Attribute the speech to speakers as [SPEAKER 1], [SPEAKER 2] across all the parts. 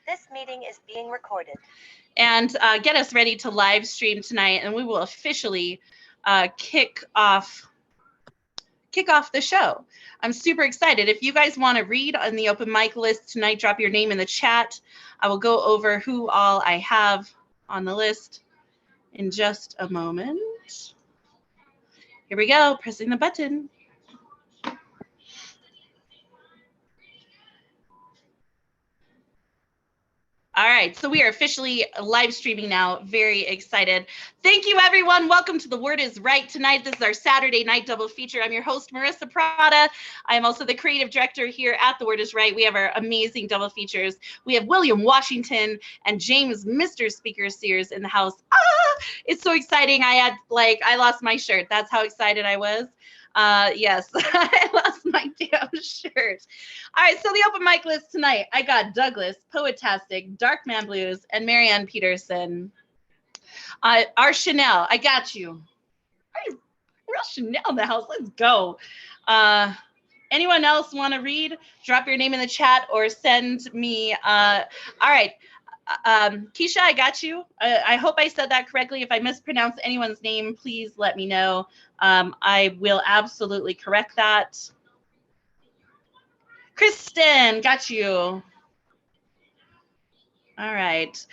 [SPEAKER 1] This meeting is being recorded.
[SPEAKER 2] And get us ready to live stream tonight, and we will officially kick off the show. I'm super excited. If you guys want to read on the open mic list tonight, drop your name in the chat. I will go over who all I have on the list in just a moment. Here we go, pressing the button. All right, so we are officially live streaming now. Very excited. Thank you, everyone. Welcome to The Word is Right tonight. This is our Saturday night double feature. I'm your host, Marissa Prada. I am also the creative director here at The Word is Right. We have our amazing double features. We have William Washington and James, Mr. Speaker Sears in the house. It's so exciting. I lost my shirt. That's how excited I was. Yes, I lost my damn shirt. All right, so the open mic list tonight, I got Douglas, Poetastic, Darkman Blues, and Marianne Peterson. Our Chanel, I got you. Real Chanel in the house, let's go. Anyone else want to read? Drop your name in the chat or send me. All right. Keisha, I got you. I hope I said that correctly. If I mispronounce anyone's name, please let me know. I will absolutely correct that. Kristen, got you. All right.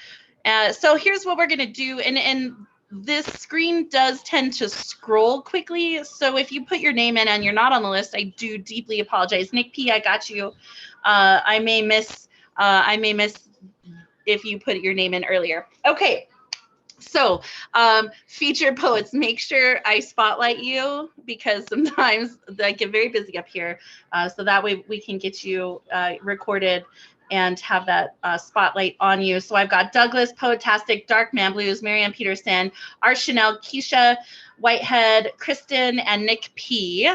[SPEAKER 2] So here's what we're going to do. And this screen does tend to scroll quickly. So if you put your name in and you're not on the list, I do deeply apologize. Nick P, I got you. I may miss if you put your name in earlier. Okay. So featured poets, make sure I spotlight you because sometimes I get very busy up here. So that way we can get you recorded and have that spotlight on you. So I've got Douglas, Poetastic, Darkman Blues, Marianne Peterson, Art Chanel, Keisha Whitehead, Kristen, and Nick P.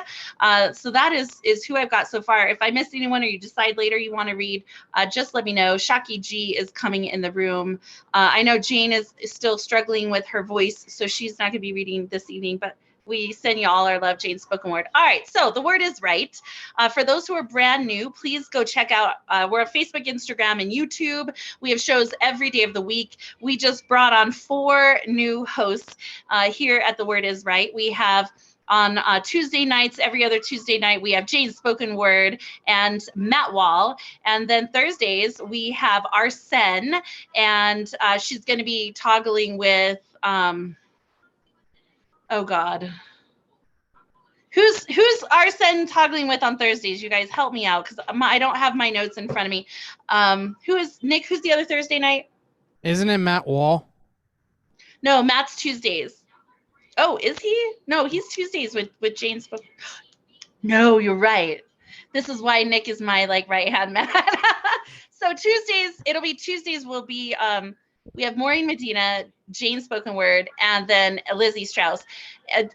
[SPEAKER 2] So that is who I've got so far. If I missed anyone or you decide later you want to read, just let me know. Shaki G is coming in the room. I know Jane is still struggling with her voice, so she's not going to be reading this evening, but we send you all our love, Jane Spoken Word. All right, so The Word is Right. For those who are brand new, please go check out, we're on Facebook, Instagram, and YouTube. We have shows every day of the week. We just brought on 4 new hosts here at The Word is Right. We have on Tuesday nights, every other Tuesday night, we have Jane Spoken Word and Matt Wall. And then Thursdays, we have Arsene, and she's going to be toggling with... oh God. Who's Arsene toggling with on Thursdays? You guys help me out because I don't have my notes in front of me. Who is Nick? Who's the other Thursday night?
[SPEAKER 3] Isn't it Matt Wall?
[SPEAKER 2] No, Matt's Tuesdays. Oh, is he? No, he's Tuesdays with Jane's book. No, you're right. This is why Nick is my right hand man. So Tuesdays, it'll be Tuesdays will be we have Maureen Medina, Jane Spoken Word, and then Lizzie Strauss.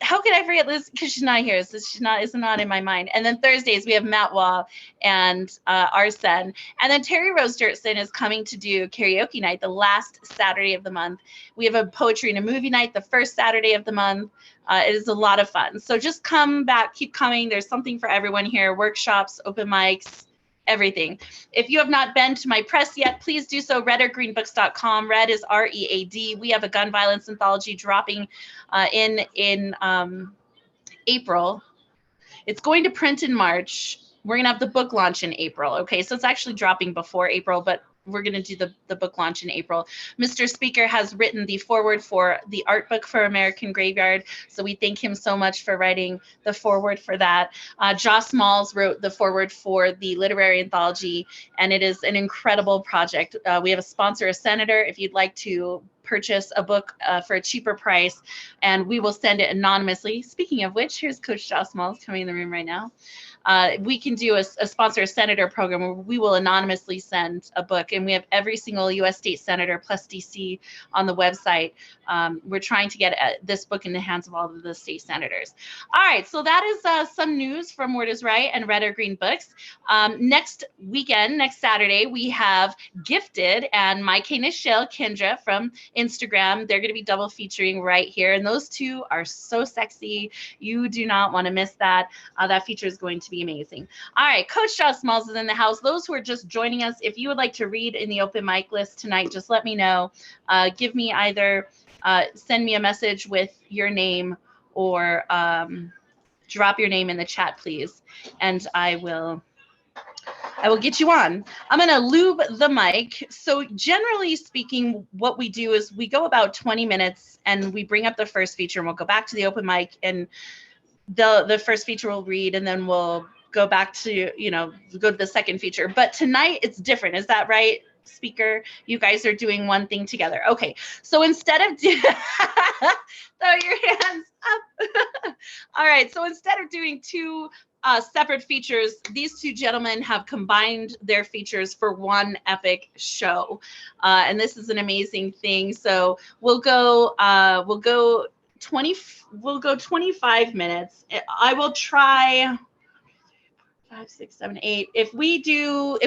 [SPEAKER 2] How could I forget Liz? Because she's not here, so it's not in my mind. And then Thursdays we have Matt Wall and Arsene, and then Terry Rose Dirtson is coming to do karaoke night the last Saturday of the month. We have a poetry and a movie night the first Saturday of the month. It is a lot of fun. So just come back, keep coming. There's something for everyone here: workshops, open mics, everything. If you have not been to my press yet, please do so. redorgreenbooks.com. Red is READ. We have a gun violence anthology dropping in April. It's going to print in March. We're going to have the book launch in April. Okay, so it's actually dropping before April, but we're going to do the book launch in April. Mr. Speaker has written the foreword for the art book for American Graveyard, so we thank him so much for writing the foreword for that. Joss Malls wrote the foreword for the literary anthology, and it is an incredible project. We have a sponsor, a senator, if you'd like to purchase a book for a cheaper price, and we will send it anonymously. Speaking of which, here's Coach Joss Malls coming in the room right now. We can do a sponsor a senator program where we will anonymously send a book, and we have every single U.S. state senator plus DC on the website. We're trying to get this book in the hands of all of the state senators. All right, so that is some news from Word is Right and Red or Green Books. Next weekend, next Saturday, we have Gifted and My K. Nichelle Kendra from Instagram. They're going to be double featuring right here, and those two are so sexy. You do not want to miss that. That feature is going to be amazing. All right, Coach Josh Smalls is in the house. Those who are just joining us, if you would like to read in the open mic list tonight, just let me know. Give me either, send me a message with your name or drop your name in the chat, please. And I will get you on. I'm going to lube the mic. So generally speaking, what we do is we go about 20 minutes and we bring up the first feature and we'll go back to the open mic and the first feature will read and then we'll go back to, go to the second feature. But tonight it's different. Is that right, speaker? You guys are doing one thing together. Okay. So instead of throw your hands up. All right. So instead of doing two separate features, these two gentlemen have combined their features for one epic show, and this is an amazing thing. So we'll go 25 minutes. I will try 5, 6, 7, 8. If we do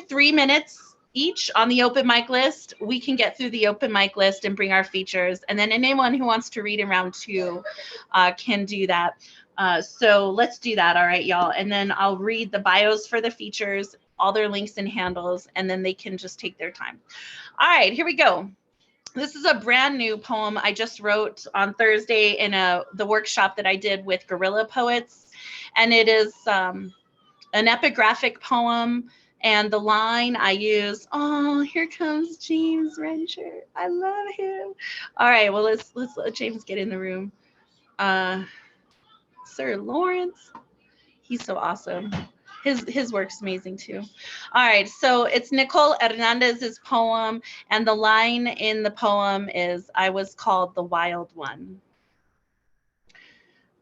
[SPEAKER 2] 3 minutes each on the open mic list, we can get through the open mic list and bring our features. And then anyone who wants to read in round 2 can do that. So let's do that. All right, y'all. And then I'll read the bios for the features, all their links and handles, and then they can just take their time. All right, here we go. This is a brand new poem I just wrote on Thursday in the workshop that I did with Guerrilla Poets. And it is an epigraphic poem. And the line I use, oh, here comes James Rencher. I love him. All right, well, let's let James get in the room. Sir Lawrence, he's so awesome. His work's amazing too. All right, so it's Nicole Hernandez's poem, and the line in the poem is, I was called the wild one.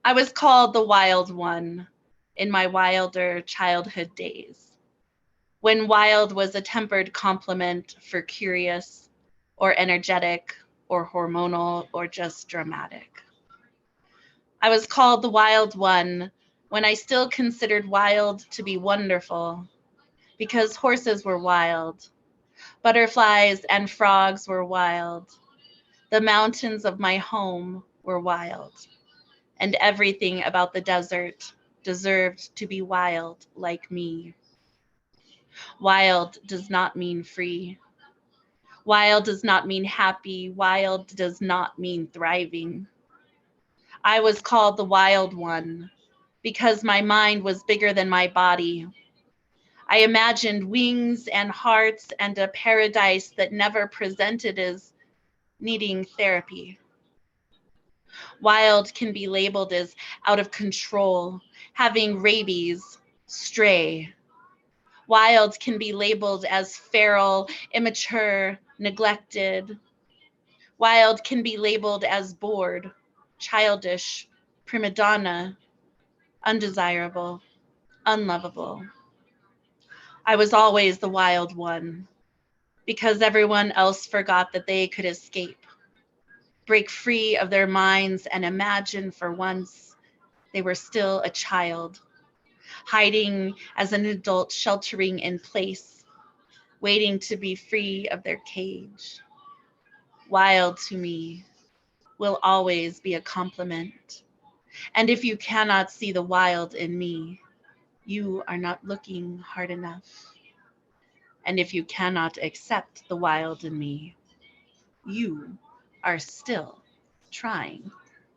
[SPEAKER 2] I was called the wild one in my wilder childhood days, when wild was a tempered compliment for curious or energetic or hormonal or just dramatic. I was called the wild one when I still considered wild to be wonderful, because horses were wild, butterflies and frogs were wild, the mountains of my home were wild, and everything about the desert deserved to be wild like me. Wild does not mean free. Wild does not mean happy. Wild does not mean thriving. I was called the wild one because my mind was bigger than my body. I imagined wings and hearts and a paradise that never presented as needing therapy. Wild can be labeled as out of control, having rabies, stray. Wild can be labeled as feral, immature, neglected. Wild can be labeled as bored, childish, prima donna, undesirable, unlovable. I was always the wild one because everyone else forgot that they could escape, break free of their minds and imagine for once they were still a child, hiding as an adult, sheltering in place, waiting to be free of their cage. Wild to me will always be a compliment. And if you cannot see the wild in me, you are not looking hard enough. And if you cannot accept the wild in me, you are still trying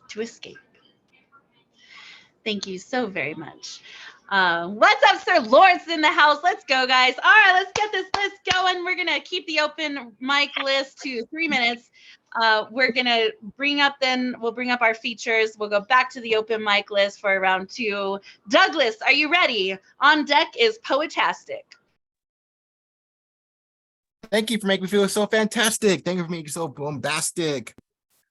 [SPEAKER 2] to escape. Thank you so very much. What's up, Sir Lawrence in the house? Let's go, guys. All right, let's get this list going. We're going to keep the open mic list to 3 minutes. We're going to we'll bring up our features. We'll go back to the open mic list for round 2. Douglas, are you ready? On deck is Poetastic.
[SPEAKER 4] Thank you for making me feel so fantastic. Thank you for making me so bombastic.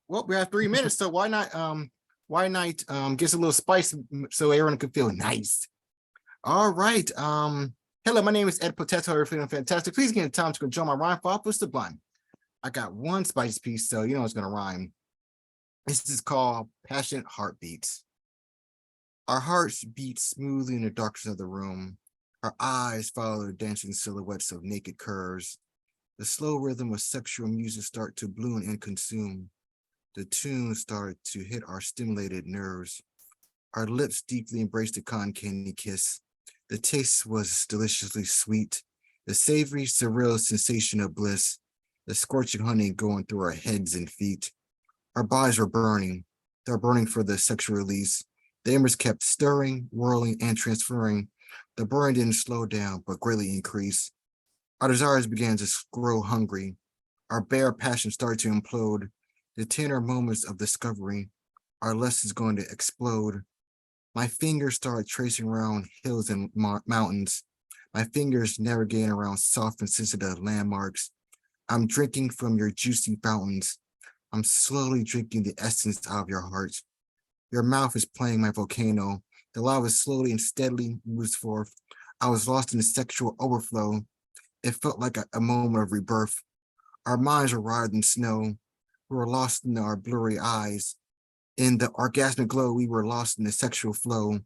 [SPEAKER 4] Well, we have 3 minutes, so why not get a little spice so everyone can feel nice. All right. Hello, my name is Ed Potato. You're feeling fantastic. Please give me time to control my rhyme for the sublime. I got one spice piece, so you know it's gonna rhyme. This is called Passionate Heartbeats. Our hearts beat smoothly in the darkness of the room. Our eyes follow the dancing silhouettes of naked curves. The slow rhythm of sexual music start to bloom and consume. The tune started to hit our stimulated nerves. Our lips deeply embraced a cotton candy kiss. The taste was deliciously sweet, the savory, surreal sensation of bliss, the scorching honey going through our heads and feet. Our bodies were burning. They were burning for the sexual release. The embers kept stirring, whirling, and transferring. The burn didn't slow down, but greatly increased. Our desires began to grow hungry. Our bare passion started to implode. The tender moments of discovery. Our lust is going to explode. My fingers started tracing around hills and mountains. My fingers navigating around soft and sensitive landmarks. I'm drinking from your juicy fountains. I'm slowly drinking the essence out of your heart. Your mouth is playing my volcano. The lava slowly and steadily moves forth. I was lost in the sexual overflow. It felt like a moment of rebirth. Our minds were wider than snow. We were lost in our blurry eyes. In the orgasmic glow, we were lost in the sexual flow.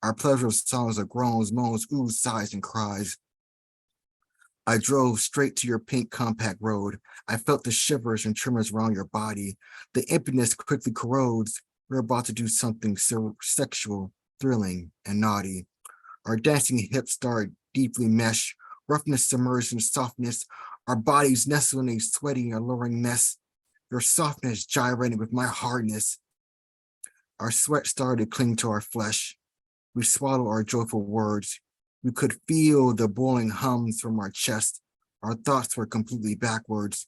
[SPEAKER 4] Our pleasure of songs of groans, moans, oohs, sighs, and cries. I drove straight to your pink compact road. I felt the shivers and tremors around your body. The emptiness quickly corrodes. We're about to do something so sexual, thrilling, and naughty. Our dancing hips started deeply mesh, roughness submerged in softness. Our bodies nestled in a sweaty, alluring mess. Your softness gyrating with my hardness. Our sweat started to cling to our flesh. We swallowed our joyful words. We could feel the boiling hums from our chest. Our thoughts were completely backwards.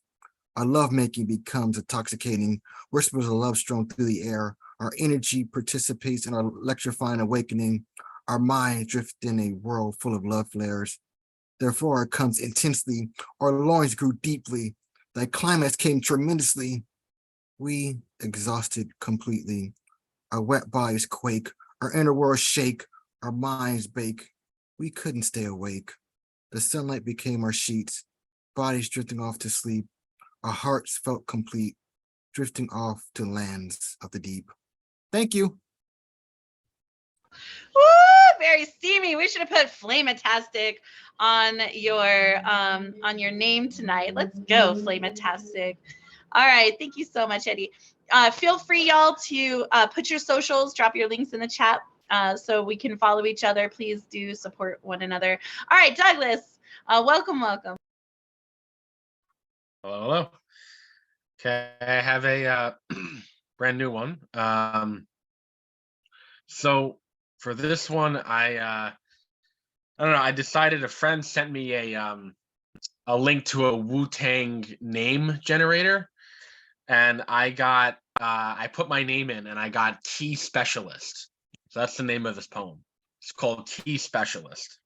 [SPEAKER 4] Our lovemaking becomes intoxicating. Whispers of love strung through the air. Our energy participates in our electrifying awakening. Our minds drift in a world full of love flares. Therefore, it comes intensely. Our loins grew deeply. The climax came tremendously. We exhausted completely. Our wet bodies quake. Our inner world shake. Our minds bake. We couldn't stay awake. The sunlight became our sheets, bodies drifting off to sleep. Our hearts felt complete, drifting off to lands of the deep. Thank you.
[SPEAKER 2] Woo, very steamy. We should have put Flame-tastic on your name tonight. Let's go, Flame-tastic. All right, thank you so much, Eddie. Feel free, y'all, to put your socials, drop your links in the chat so we can follow each other. Please do support one another. All right, Douglas, welcome.
[SPEAKER 5] Hello. Okay, I have a brand new one. So for this one, I don't know. I decided a friend sent me a link to a Wu-Tang name generator, and I put my name in, and I got Key Specialist. So that's the name of this poem. It's called Key Specialist.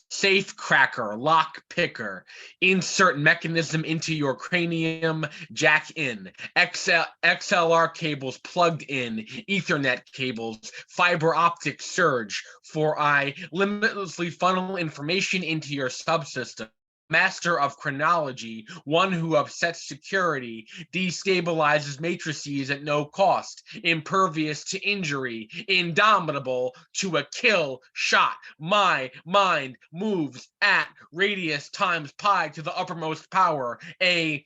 [SPEAKER 5] Safe cracker, lock picker, insert mechanism into your cranium, jack in, XLR cables plugged in, Ethernet cables, fiber optic surge, for I limitlessly funnel information into your subsystem. Master of chronology, one who upsets security, destabilizes matrices at no cost, impervious to injury, indomitable to a kill shot. My mind moves at radius times pi to the uppermost power. A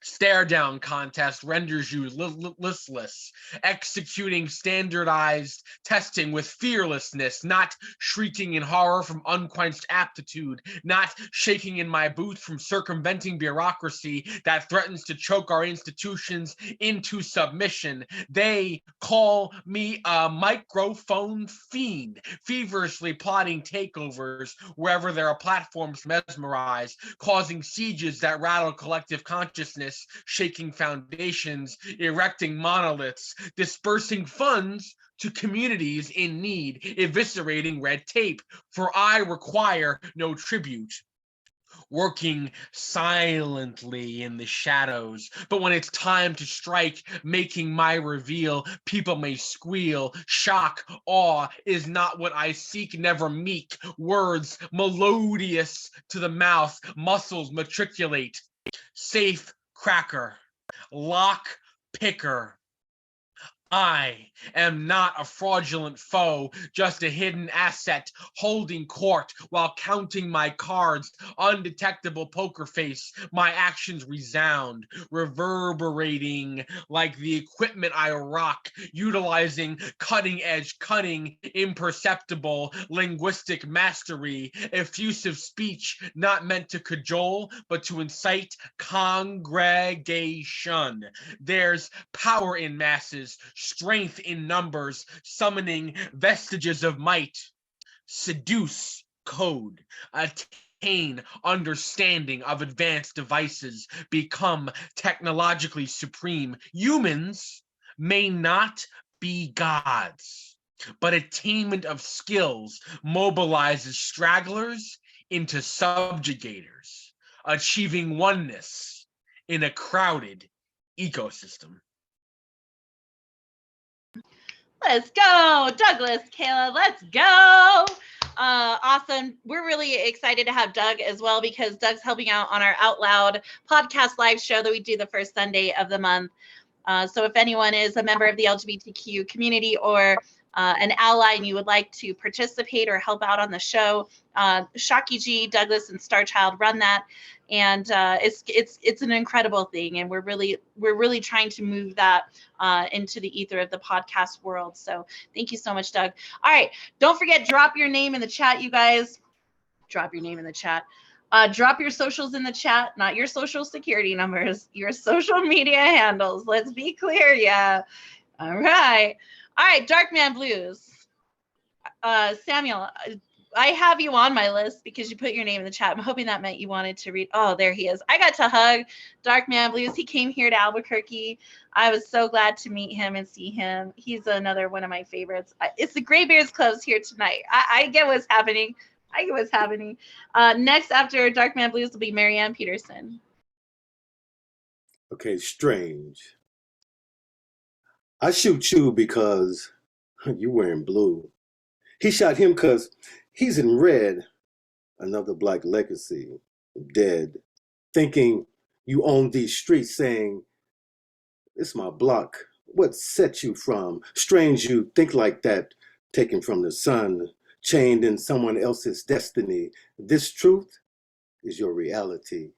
[SPEAKER 5] stare down contest renders you listless, executing standardized testing with fearlessness, not shrieking in horror from unquenched aptitude, not shaking in my boots from circumventing bureaucracy that threatens to choke our institutions into submission. They call me a microphone fiend, feverishly plotting takeovers wherever there are platforms mesmerized, causing sieges that rattle collective consciousness, shaking foundations, erecting monoliths, dispersing funds to communities in need, eviscerating red tape, for I require no tribute. Working silently in the shadows, but when it's time to strike, making my reveal, people may squeal. Shock, awe is not what I seek, never meek. Words melodious to the mouth, muscles matriculate. Safe cracker, lock picker, I am not a fraudulent foe, just a hidden asset holding court while counting my cards. Undetectable poker face, my actions resound, reverberating like the equipment I rock, utilizing cutting edge, cunning, imperceptible linguistic mastery, effusive speech not meant to cajole, but to incite congregation. There's power in masses, strength in numbers, summoning vestiges of might. Seduce code, attain understanding of advanced devices, become technologically supreme. Humans may not be gods, but attainment of skills mobilizes stragglers into subjugators, achieving oneness in a crowded ecosystem.
[SPEAKER 2] Let's go, Douglas, Kayla, let's go. Awesome. We're really excited to have Doug as well because Doug's helping out on our Out Loud podcast live show that we do the first Sunday of the month. So if anyone is a member of the LGBTQ community or an ally and you would like to participate or help out on the show, Shocky G, Douglas, and Starchild run that, and it's an incredible thing, and we're really trying to move that into the ether of the podcast world. So thank you so much, Doug. All right, don't forget, drop your name in the chat, you guys. Drop your name in the chat. Drop your socials in the chat, not your social security numbers, your social media handles. Let's be clear, yeah. All right, Darkman Blues. Samuel, I have you on my list because you put your name in the chat. I'm hoping that meant you wanted to read. Oh, there he is. I got to hug Darkman Blues. He came here to Albuquerque. I was so glad to meet him and see him. He's another one of my favorites. It's the Graybeards Club's here tonight. I get what's happening. Next after Darkman Blues will be Marianne Peterson.
[SPEAKER 6] Okay, Strange. I shoot you because you're wearing blue. He shot him because he's in red. Another black legacy, dead. Thinking you own these streets, saying, it's my block. What set you from? Strange you think like that, taken from the sun, chained in someone else's destiny. This truth is your reality.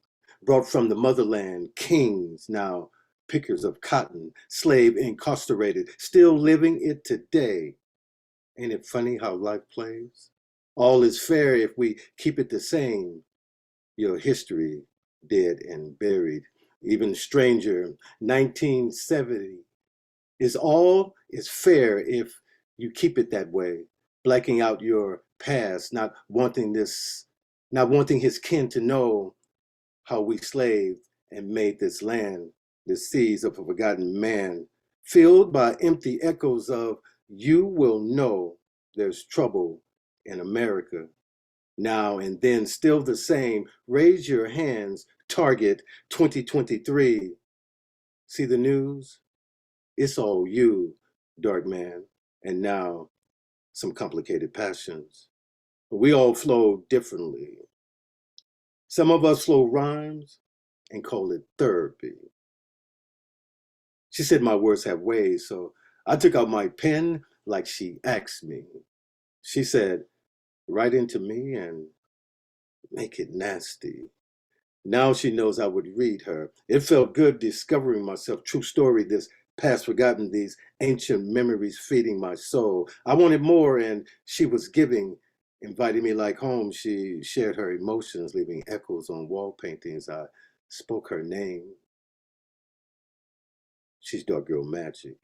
[SPEAKER 6] Brought from the motherland, kings, now pickers of cotton, slave incarcerated, still living it today. Ain't it funny how life plays? All is fair if we keep it the same. Your history dead and buried. Even stranger, 1970 is fair if you keep it that way. Blacking out your past, not wanting his kin to know how we slaved and made this land, the seas of a forgotten man, filled by empty echoes of you will know there's trouble in America. Now and then, still the same. Raise your hands, target 2023. See the news? It's all you, dark man. And now, some complicated passions. We all flow differently. Some of us flow rhymes and call it therapy. She said my words have ways, so I took out my pen like she asked me. She said, write into me and make it nasty. Now she knows I would read her. It felt good discovering myself. True story, this past forgotten, these ancient memories feeding my soul. I wanted more, and she was giving, inviting me like home. She shared her emotions, leaving echoes on wall paintings. I spoke her name. She's dark girl magic.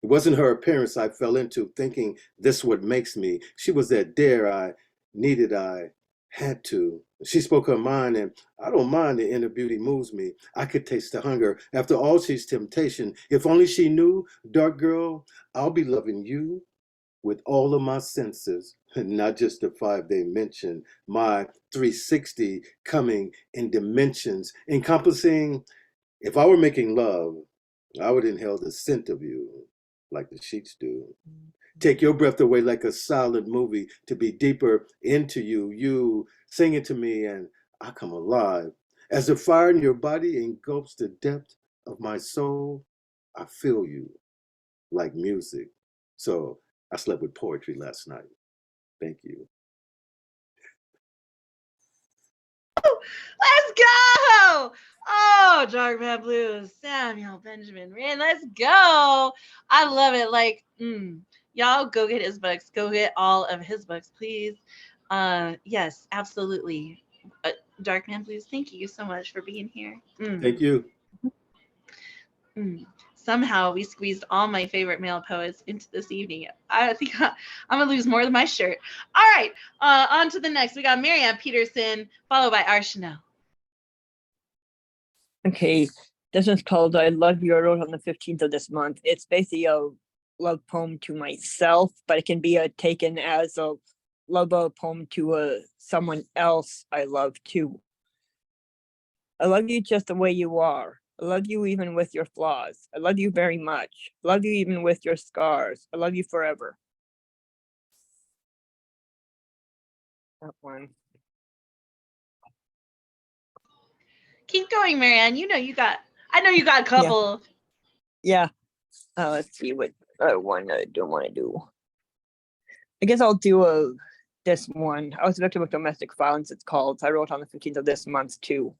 [SPEAKER 6] It wasn't her appearance I fell into, thinking this what makes me. She was that dare I needed, I had to. She spoke her mind, and I don't mind the inner beauty moves me. I could taste the hunger. After all, she's temptation. If only she knew, dark girl, I'll be loving you with all of my senses, not just the 5 they mentioned. My 360 coming in dimensions, encompassing, if I were making love, I would inhale the scent of you like the sheets do. Take your breath away like a silent movie to be deeper into you. You sing it to me and I come alive. As the fire in your body engulfs the depth of my soul, I feel you. like music. So I slept with poetry last night. Thank you.
[SPEAKER 2] Let's go. Oh, Darkman Blues, Samuel Benjamin Rand. Let's go. I love it. Like, y'all go get his books. Go get all of his books, please. Yes, absolutely. Darkman Blues, thank you so much for being here.
[SPEAKER 6] Thank you.
[SPEAKER 2] Somehow we squeezed all my favorite male poets into this evening. I think I'm gonna lose more than my shirt. All right, on to the next. We got Marianne Peterson, followed by Chanel.
[SPEAKER 7] Okay, this one's called I Love You. I wrote on the 15th of this month. It's basically a love poem to myself, but it can be taken as a love poem to someone else I love too. I love you just the way you are. I love you even with your flaws. I love you very much. I love you even with your scars. I love you forever. That one.
[SPEAKER 2] Keep going, Marianne. You know you got. I know you got a couple.
[SPEAKER 7] Yeah. Let's see what one I don't want to do. I guess I'll do this one. I was a victim of domestic violence. It's called. I wrote on the 15th of this month too.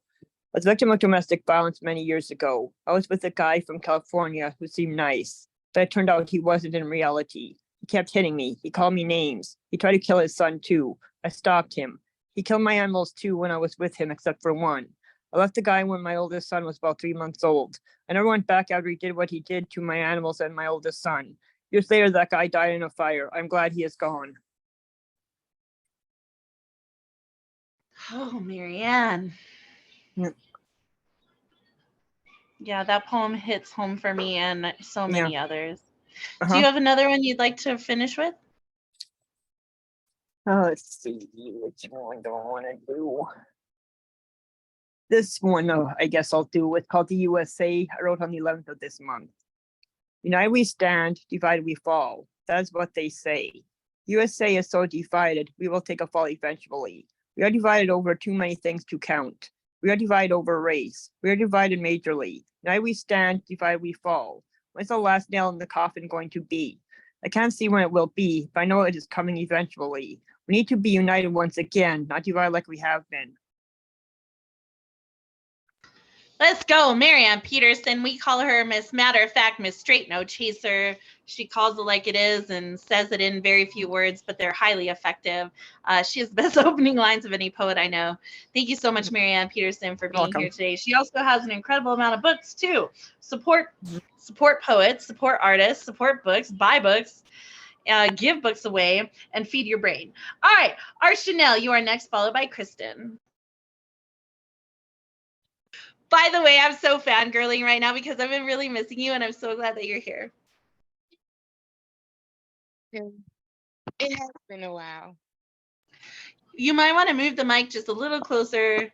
[SPEAKER 7] I was a victim of domestic violence many years ago. I was with a guy from California who seemed nice, but it turned out he wasn't in reality. He kept hitting me. He called me names. He tried to kill his son too. I stopped him. He killed my animals too when I was with him, except for one. I left the guy when my oldest son was about 3 months old. I never went back after he did what he did to my animals and my oldest son. Years later, that guy died in a fire. I'm glad he is gone.
[SPEAKER 2] Oh, Marianne. Yeah, that poem hits home for me and so many others. Do you have another one you'd like to finish with?
[SPEAKER 7] Let's see, which one do I want to do? This one, I guess I'll do. It's called the USA. I wrote on the 11th of this month. United we stand, divided we fall. That is what they say. USA is so divided, we will take a fall eventually. We are divided over too many things to count. We are divided over race. We are divided majorly. United we stand, divided we fall. When's the last nail in the coffin going to be? I can't see when it will be, but I know it is coming eventually. We need to be united once again, not divided like we have been.
[SPEAKER 2] Let's go, Marianne Peterson. We call her Miss Matter of Fact, Miss Straight No Chaser. She calls it like it is and says it in very few words, but they're highly effective. She has the best opening lines of any poet I know. Thank you so much, Marianne Peterson, for being here today. She also has an incredible amount of books too. Support poets, support artists, support books, buy books, give books away, and feed your brain. All right, Chanel, you are next, followed by Kristen. By the way, I'm so fangirling right now because I've been really missing you, and I'm so glad that you're here.
[SPEAKER 8] It has been a while.
[SPEAKER 2] You might want to move the mic just a little closer.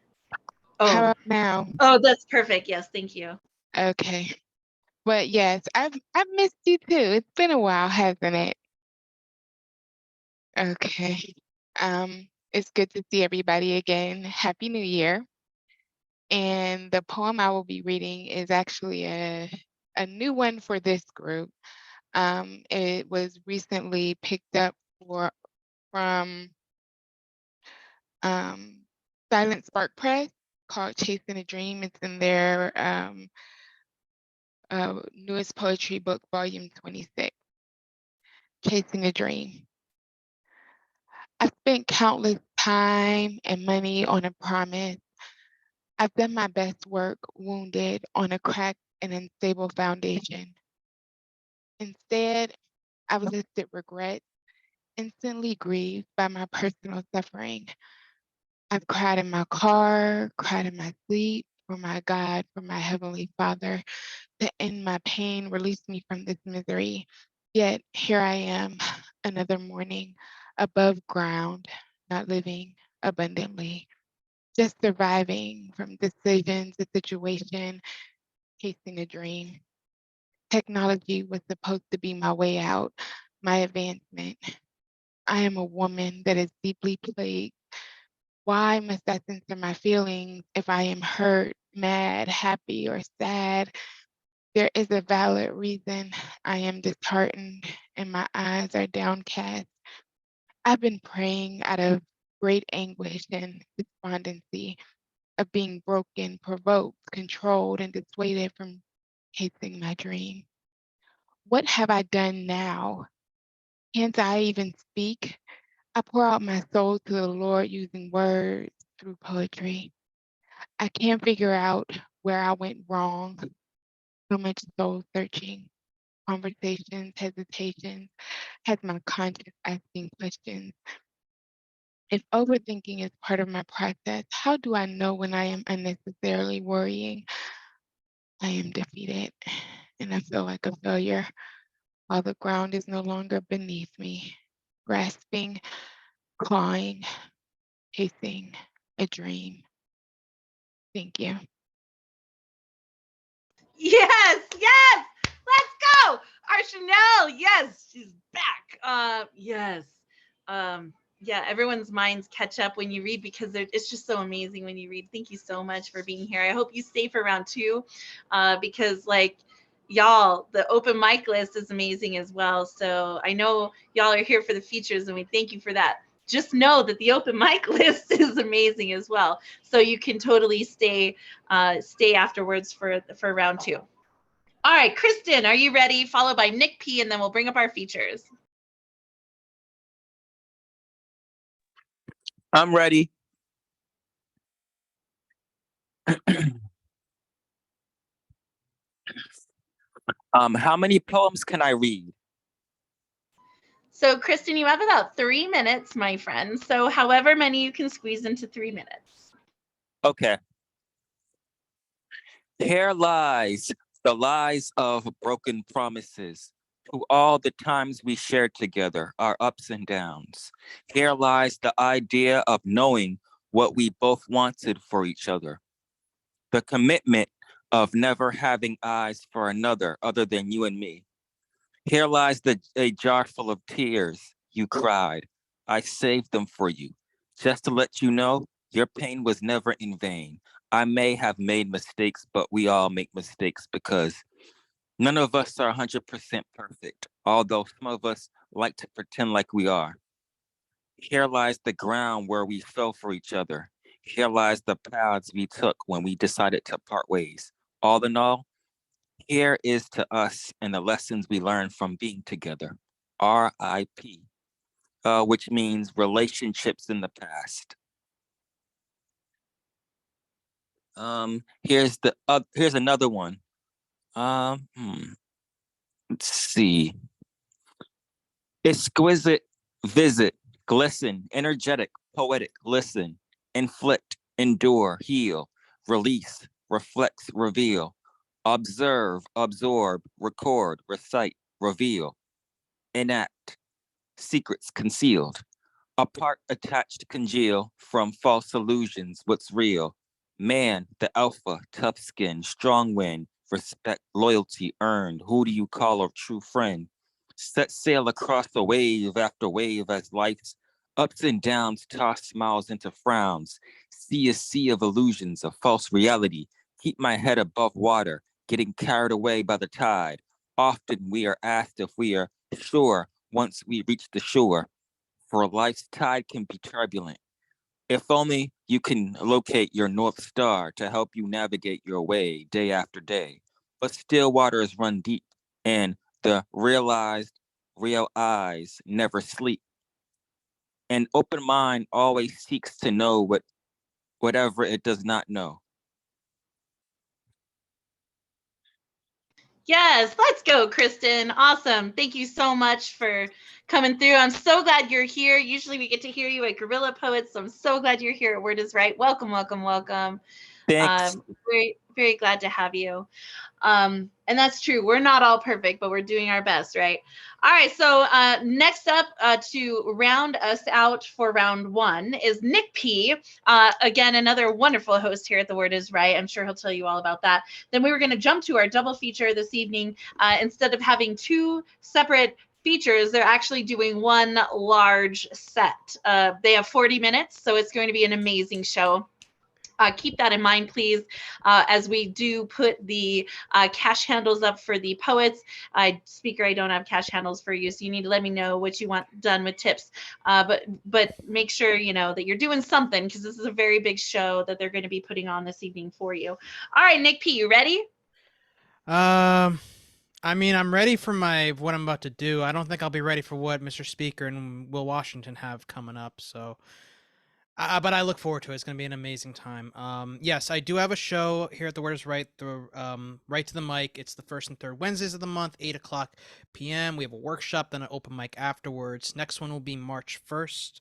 [SPEAKER 8] How about now?
[SPEAKER 2] Oh, that's perfect. Yes, thank you.
[SPEAKER 8] Okay. But yes, I've missed you too. It's been a while, hasn't it? Okay. It's good to see everybody again. Happy New Year. And the poem I will be reading is actually a new one for this group. It was recently picked up from Silent Spark Press, called Chasing a Dream. It's in their newest poetry book, volume 26, Chasing a Dream. I spent countless time and money on a promise. I've done my best work wounded on a cracked and unstable foundation. Instead, I've listed regret, instantly grieved by my personal suffering. I've cried in my car, cried in my sleep, for my God, for my Heavenly Father, to end my pain, release me from this misery. Yet here I am, another morning, above ground, not living abundantly, just surviving from decisions, a situation, chasing a dream. Technology was supposed to be my way out, my advancement. I am a woman that is deeply plagued. Why must I censor my feelings if I am hurt, mad, happy, or sad? There is a valid reason I am disheartened and my eyes are downcast. I've been praying out of great anguish and despondency of being broken, provoked, controlled, and dissuaded from chasing my dream. What have I done now? Can't I even speak? I pour out my soul to the Lord using words through poetry. I can't figure out where I went wrong. So much soul searching, conversations, hesitations, has my conscience asking questions. If overthinking is part of my process, how do I know when I am unnecessarily worrying? I am defeated and I feel like a failure while the ground is no longer beneath me, grasping, clawing, chasing a dream. Thank you.
[SPEAKER 2] Yes, yes. Let's go. Our Chanel. Yes, she's back. Yes. Yeah, everyone's minds catch up when you read because it's just so amazing when you read. Thank you so much for being here. I hope you stay for round 2 because like y'all, the open mic list is amazing as well. So I know y'all are here for the features and we thank you for that. Just know that the open mic list is amazing as well. So you can totally stay afterwards for round 2. All right, Kristen, are you ready? Followed by Nick P, and then we'll bring up our features.
[SPEAKER 9] I'm ready. How many poems can I read?
[SPEAKER 2] So, Kristen, you have about 3 minutes, my friend. So, however many you can squeeze into 3 minutes.
[SPEAKER 9] Okay. Here lies the lies of broken promises. To all the times we shared together, our ups and downs. Here lies the idea of knowing what we both wanted for each other. The commitment of never having eyes for another other than you and me. Here lies a jar full of tears you cried. I saved them for you, just to let you know your pain was never in vain. I may have made mistakes, but we all make mistakes because none of us are 100% perfect, although some of us like to pretend like we are. Here lies the ground where we fell for each other. Here lies the paths we took when we decided to part ways. All in all, here is to us and the lessons we learned from being together. RIP, which means relationships in the past. Here's another one. Let's see. Exquisite visit, glisten, energetic, poetic, listen, inflict, endure, heal, release, reflects, reveal, observe, absorb, record, recite, reveal, enact, secrets concealed, apart, attached, congeal from false illusions, what's real. Man, the alpha, tough skin, strong wind, respect, loyalty earned. Who do you call a true friend? Set sail across the wave after wave as life's ups and downs toss smiles into frowns. See a sea of illusions, of false reality. Keep my head above water, getting carried away by the tide. Often we are asked if we are sure once we reach the shore, for life's tide can be turbulent. If only you can locate your North Star to help you navigate your way day after day. But still waters run deep, and the real eyes never sleep. An open mind always seeks to know whatever it does not know.
[SPEAKER 2] Yes, let's go, Kristen. Awesome. Thank you so much for coming through. I'm so glad you're here. Usually we get to hear you at Gorilla Poets, so I'm so glad you're here at Word is Right. Welcome, welcome, welcome.
[SPEAKER 9] Thanks.
[SPEAKER 2] Very, very glad to have you. And that's true. We're not all perfect, but we're doing our best, right? All right. So next up to round us out for round 1 is Nick P. Again, another wonderful host here at The Word is Right. I'm sure he'll tell you all about that. Then we were going to jump to our double feature this evening. Instead of having 2 separate features, they're actually doing 1 large set. They have 40 minutes, so it's going to be an amazing show. Keep that in mind, please, as we do put the cash handles up for the poets. Speaker, I don't have cash handles for you, so you need to let me know what you want done with tips. But make sure you know that you're doing something, because this is a very big show that they're going to be putting on this evening for you. All right, Nick P, you ready?
[SPEAKER 3] I mean, I'm ready for what I'm about to do. I don't think I'll be ready for what Mr. Speaker and Will Washington have coming up. So, but I look forward to it. It's going to be an amazing time. Yes, I do have a show here at the Word is Right, Right to the Mic. It's the first and third Wednesdays of the month, 8:00 p.m. We have a workshop, then an open mic afterwards. Next one will be March 1st.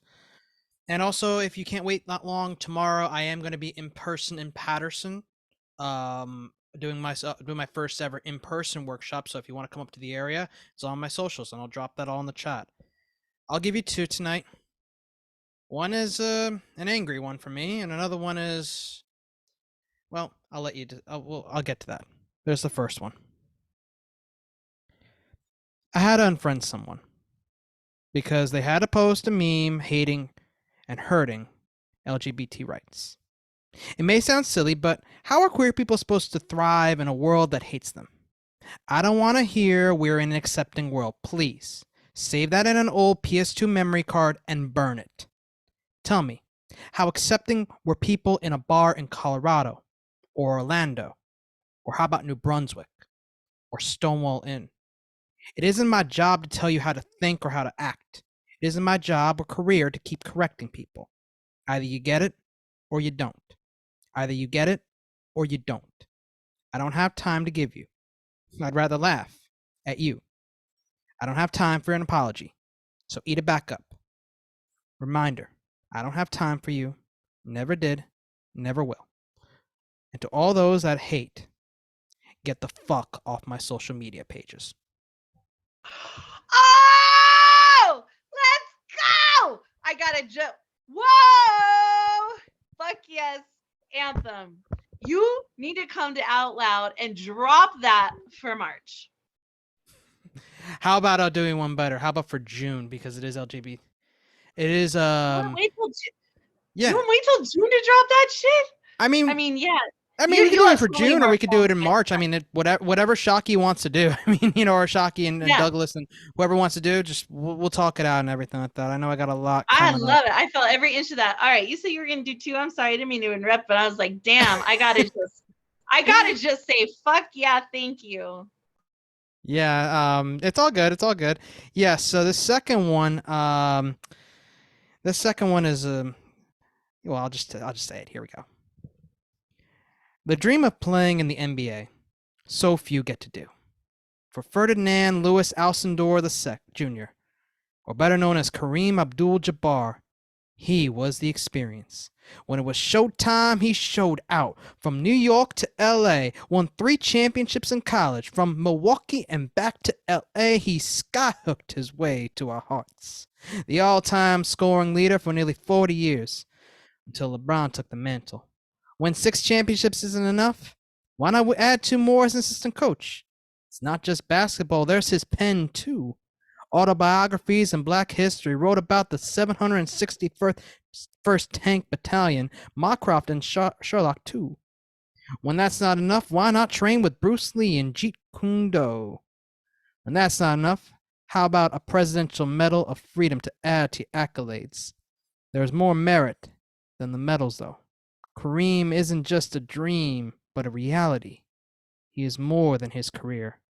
[SPEAKER 3] And also, if you can't wait that long, tomorrow I am going to be in person in Patterson, doing my first ever in-person workshop. So if you want to come up to the area, it's on my socials, and I'll drop that all in the chat. I'll give you two tonight. One is an angry one for me, and another one is, well, I'll let you. I'll get to that. There's the first one. I had to unfriend someone because they had to post a meme hating and hurting LGBT rights. It may sound silly, but how are queer people supposed to thrive in a world that hates them? I don't want to hear we're in an accepting world. Please, save that in an old PS2 memory card and burn it. Tell me, how accepting were people in a bar in Colorado, or Orlando, or how about New Brunswick, or Stonewall Inn? It isn't my job to tell you how to think or how to act. It isn't my job or career to keep correcting people. Either you get it, or you don't. Either you get it, or you don't. I don't have time to give you. I'd rather laugh at you. I don't have time for an apology, so eat it back up. Reminder, I don't have time for you. Never did, never will. And to all those that hate, get the fuck off my social media pages.
[SPEAKER 2] Oh, let's go! I got a joke. Whoa! Fuck yes, Anthem. You need to come to Out Loud and drop that for March.
[SPEAKER 3] How about doing one better? How about for June, because it is LGBT? It is
[SPEAKER 2] You wanna wait till
[SPEAKER 3] yeah.
[SPEAKER 2] You want to wait till June to drop that shit?
[SPEAKER 3] I mean,
[SPEAKER 2] yeah.
[SPEAKER 3] we could do it for June, or we could do it in March. I mean, whatever Shockey wants to do. I mean, or Shockey and Douglas and whoever wants to do, just we'll talk it out and everything like that. I know I got a lot.
[SPEAKER 2] I love it. I felt every inch of that. All right, you said you were gonna do two. I'm sorry, I didn't mean to interrupt, but I was like, damn, I gotta just say, fuck yeah, thank you.
[SPEAKER 3] Yeah, it's all good. It's all good. Yeah. So the second one is well, I'll just say it. Here we go. The dream of playing in the NBA, so few get to do. For Ferdinand Lewis Alcindor Jr., or better known as Kareem Abdul-Jabbar, he was the experience. When it was showtime, he showed out. From New York to LA, won 3 championships in college. From Milwaukee and back to LA, he skyhooked his way to our hearts. The all-time scoring leader for nearly 40 years, until LeBron took the mantle. When 6 championships isn't enough, why not add 2 more as an assistant coach? It's not just basketball, there's his pen too. Autobiographies and Black history wrote about the 761st Tank Battalion, Mockcroft and Sherlock too. When that's not enough, why not train with Bruce Lee and Jeet Kune Do? When that's not enough, how about a Presidential Medal of Freedom to add to accolades? There's more merit than the medals though. Kareem isn't just a dream, but a reality. He is more than his career.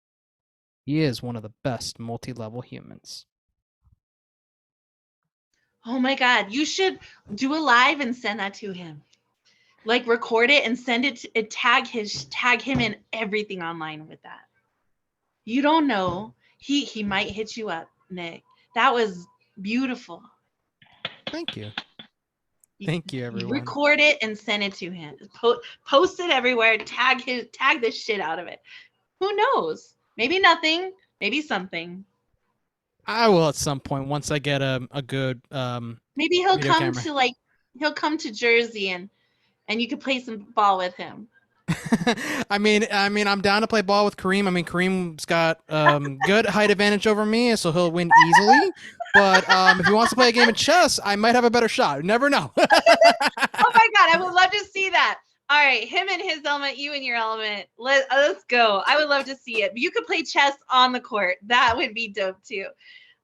[SPEAKER 3] He is one of the best multi-level humans.
[SPEAKER 2] Oh my God, you should do a live and send that to him. Like record it and send it to tag him in everything online with that. You don't know. He might hit you up, Nick. That was beautiful.
[SPEAKER 3] Thank you. Thank you, everyone.
[SPEAKER 2] Record it and send it to him. Post it everywhere. Tag the shit out of it. Who knows? Maybe nothing. Maybe something.
[SPEAKER 3] I will at some point once I get a good
[SPEAKER 2] maybe he'll come
[SPEAKER 3] camera.
[SPEAKER 2] to Jersey and you could play some ball with him.
[SPEAKER 3] I mean, I'm down to play ball with Kareem. I mean, Kareem's got good height advantage over me, so he'll win easily. But if he wants to play a game of chess, I might have a better shot. You never know.
[SPEAKER 2] Oh my God, I would love to see that. right, him in his element, you in your element. Let's go. I would love to see it. You could play chess on the court. That would be dope too.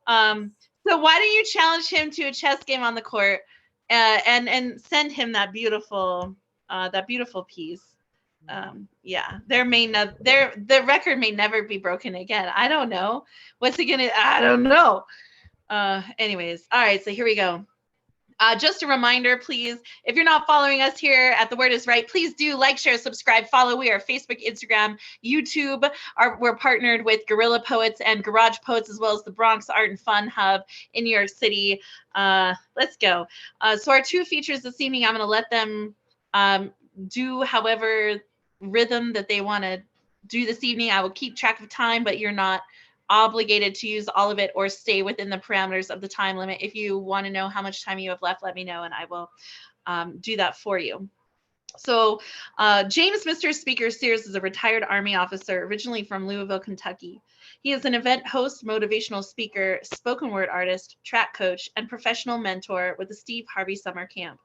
[SPEAKER 2] So why don't you challenge him to a chess game on the court, and send him that beautiful piece. Yeah, the record may never be broken again. I don't know. What's he gonna? I don't know. Anyways, all right. So here we go. Just a reminder, please, if you're not following us here at The Word is Right, please do like, share, subscribe, follow. We are Facebook, Instagram, YouTube. We're partnered with Guerrilla Poets and Garage Poets, as well as the Bronx Art and Fun Hub in New York City. Let's go. So our 2 features this evening, I'm going to let them do however rhythm that they want to do this evening. I will keep track of time, but you're not obligated to use all of it or stay within the parameters of the time limit. If you want to know how much time you have left, let me know and I will do that for you. So James Mr. Speaker Sears is a retired Army officer originally from Louisville, Kentucky. He is an event host, motivational speaker, spoken word artist, track coach, and professional mentor with the Steve Harvey Summer Camp.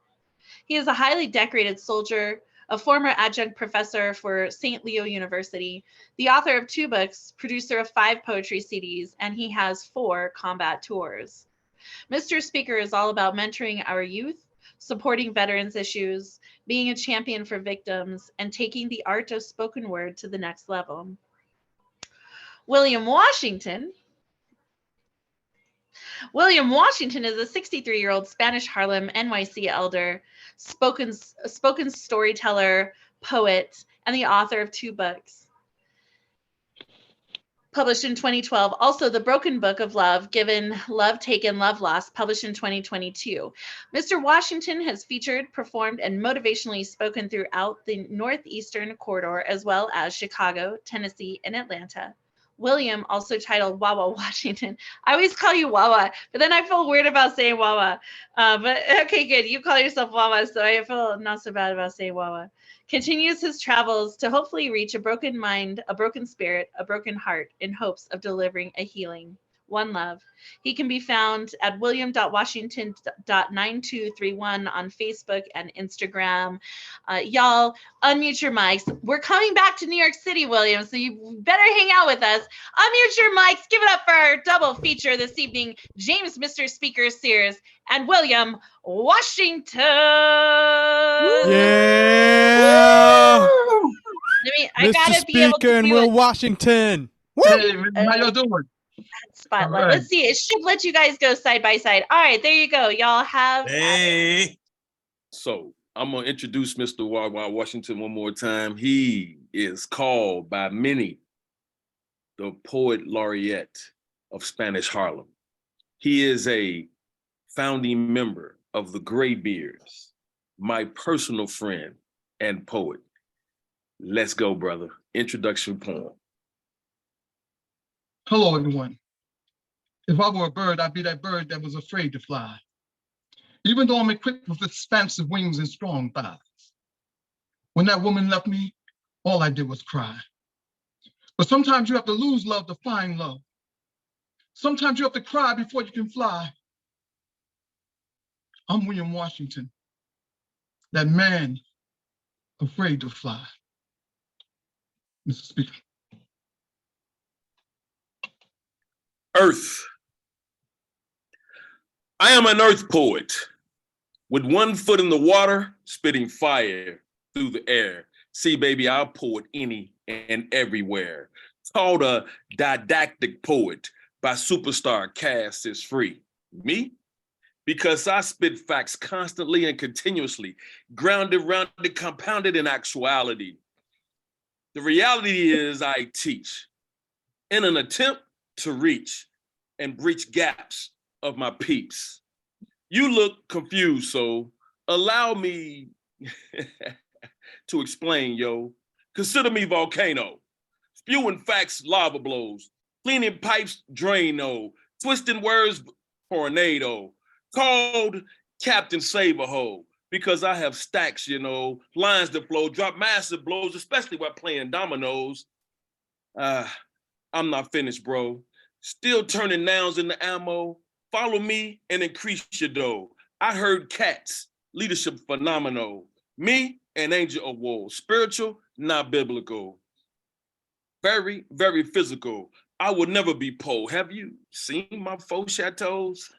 [SPEAKER 2] He is a highly decorated soldier, a former adjunct professor for St. Leo University, the author of 2 books, producer of 5 poetry CDs, and he has 4 combat tours. Mr. Speaker is all about mentoring our youth, supporting veterans issues, being a champion for victims, and taking the art of spoken word to the next level. William Washington is a 63-year-old Spanish Harlem NYC elder, spoken storyteller, poet, and the author of 2 books. Published in 2012. Also, The Broken Book of Love, Given, Love Taken, Love Lost, published in 2022. Mr. Washington has featured, performed, and motivationally spoken throughout the Northeastern Corridor, as well as Chicago, Tennessee, and Atlanta. William, also titled Wawa Washington. I always call you Wawa, but then I feel weird about saying Wawa. But okay, good. You call yourself Wawa, so I feel not so bad about saying Wawa. Continues his travels to hopefully reach a broken mind, a broken spirit, a broken heart in hopes of delivering a healing. One love. He can be found at william.washington.9231 on Facebook and Instagram. Y'all, unmute your mics. We're coming back to New York City, William, so you better hang out with us. Unmute your mics. Give it up for our double feature this evening. James, Mr. Speaker Sears, and William Washington.
[SPEAKER 3] Yeah.
[SPEAKER 2] I gotta be able
[SPEAKER 3] Speaker
[SPEAKER 2] to
[SPEAKER 3] and
[SPEAKER 2] do
[SPEAKER 3] Will
[SPEAKER 2] it.
[SPEAKER 3] Washington.
[SPEAKER 5] Hey, how y'all doing?
[SPEAKER 2] Spotlight.
[SPEAKER 5] All right.
[SPEAKER 2] Let's see. It should let you guys go side by side. All right, there you go. Y'all have.
[SPEAKER 10] Hey. So I'm gonna introduce Mr. Wawa Washington one more time. He is called by many the poet laureate of Spanish Harlem. He is a founding member of the Graybeards, my personal friend and poet. Let's go, brother. Introduction poem.
[SPEAKER 11] Hello, everyone. If I were a bird, I'd be that bird that was afraid to fly. Even though I'm equipped with expansive wings and strong thighs. When that woman left me, all I did was cry. But sometimes you have to lose love to find love. Sometimes you have to cry before you can fly. I'm William Washington, that man afraid to fly. Mr. Speaker.
[SPEAKER 10] Earth. I am an earth poet with one foot in the water, spitting fire through the air. See, baby, I'll poet any and everywhere. Called a didactic poet by superstar Cass is free. Me? Because I spit facts constantly and continuously, grounded, rounded, compounded in actuality. The reality is I teach in an attempt to reach and breach gaps of my peeps. You look confused, so allow me to explain, yo. Consider me volcano, spewing facts, lava blows, cleaning pipes, Drano, twisting words, tornado, called Captain Save-A-Ho, because I have stacks, you know, lines that flow, drop massive blows, especially while playing dominoes. I'm not finished, bro. Still turning nouns into ammo. Follow me and increase your dough. I heard cats, leadership phenomenal. Me, an angel of woe, spiritual, not biblical. Very, very physical. I will never be poor. Have you seen my faux chateaus?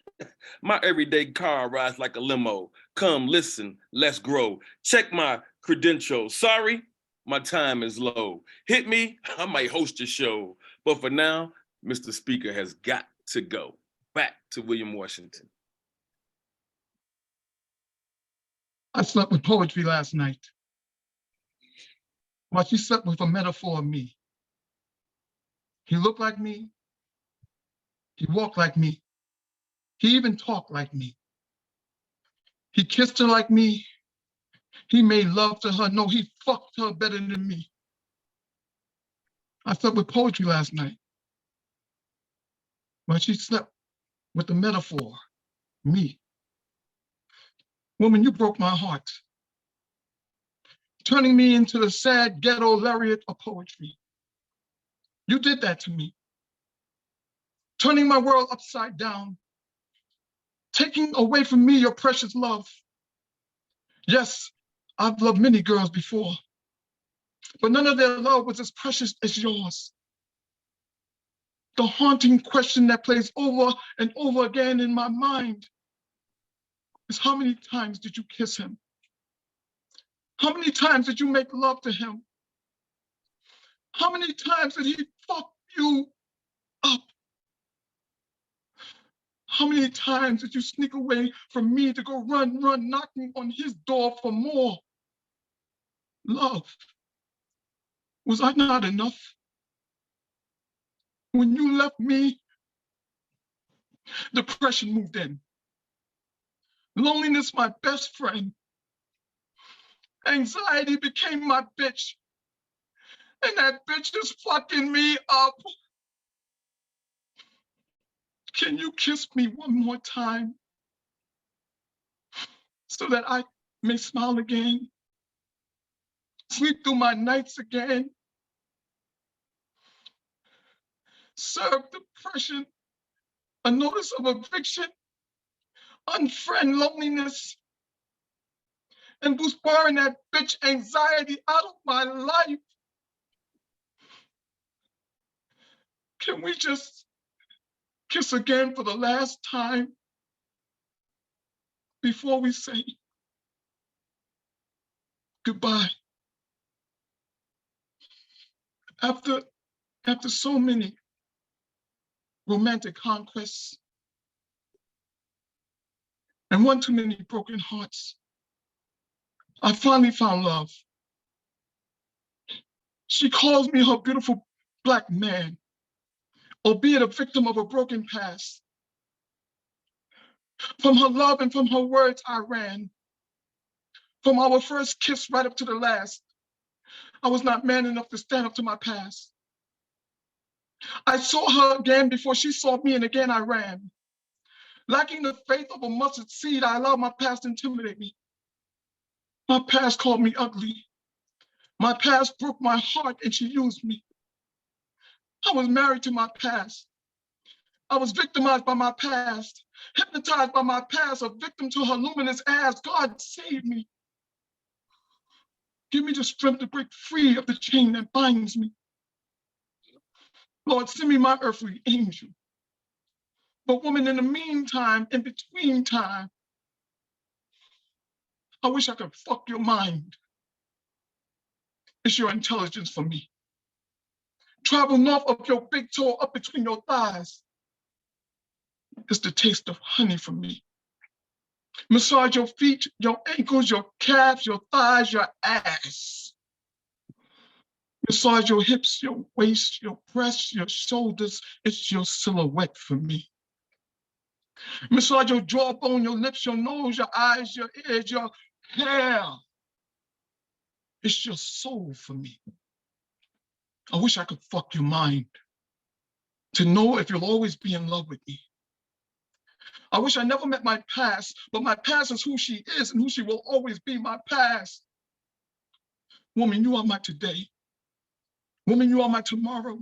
[SPEAKER 10] My everyday car rides like a limo. Come, listen, let's grow. Check my credentials. Sorry, my time is low. Hit me, I might host a show. But for now, Mr. Speaker has got to go. Back to William Washington.
[SPEAKER 11] I slept with poetry last night, while she slept with a metaphor of me. He looked like me. He walked like me. He even talked like me. He kissed her like me. He made love to her. No, he fucked her better than me. I slept with poetry last night, while she slept with the metaphor, me. Woman, you broke my heart, turning me into the sad ghetto laureate of poetry. You did that to me, turning my world upside down, taking away from me your precious love. Yes, I've loved many girls before, but none of their love was as precious as yours. The haunting question that plays over and over again in my mind is, how many times did you kiss him? How many times did you make love to him? How many times did he fuck you up? How many times did you sneak away from me to go run, knocking on his door for more love? Was I not enough? When you left me, depression moved in. Loneliness, my best friend. Anxiety became my bitch. And that bitch is fucking me up. Can you kiss me one more time so that I may smile again? Sleep through my nights again? Serve depression a notice of eviction, unfriend loneliness, and boost barring that bitch anxiety out of my life? Can we just kiss again for the last time before we say goodbye? After so many romantic conquests and one too many broken hearts, I finally found love. She calls me her beautiful Black man, albeit a victim of a broken past. From her love and from her words, I ran. From our first kiss right up to the last, I was not man enough to stand up to my past. I saw her again before she saw me, and again I ran. Lacking the faith of a mustard seed, I allowed my past to intimidate me. My past called me ugly. My past broke my heart and she used me. I was married to my past. I was victimized by my past, hypnotized by my past, a victim to her luminous ass. God save me. Give me the strength to break free of the chain that binds me. Lord, send me my earthly angel. But woman, in the meantime, in between time, I wish I could fuck your mind. It's your intelligence for me. Travel north of your big toe up between your thighs. It's the taste of honey for me. Massage your feet, your ankles, your calves, your thighs, your ass. Massage your hips, your waist, your breasts, your shoulders. It's your silhouette for me. Massage your jawbone, your lips, your nose, your eyes, your ears, your hair. It's your soul for me. I wish I could fuck your mind to know if you'll always be in love with me. I wish I never met my past, but my past is who she is and who she will always be, my past. Woman, you are my today. Woman, you are my tomorrow.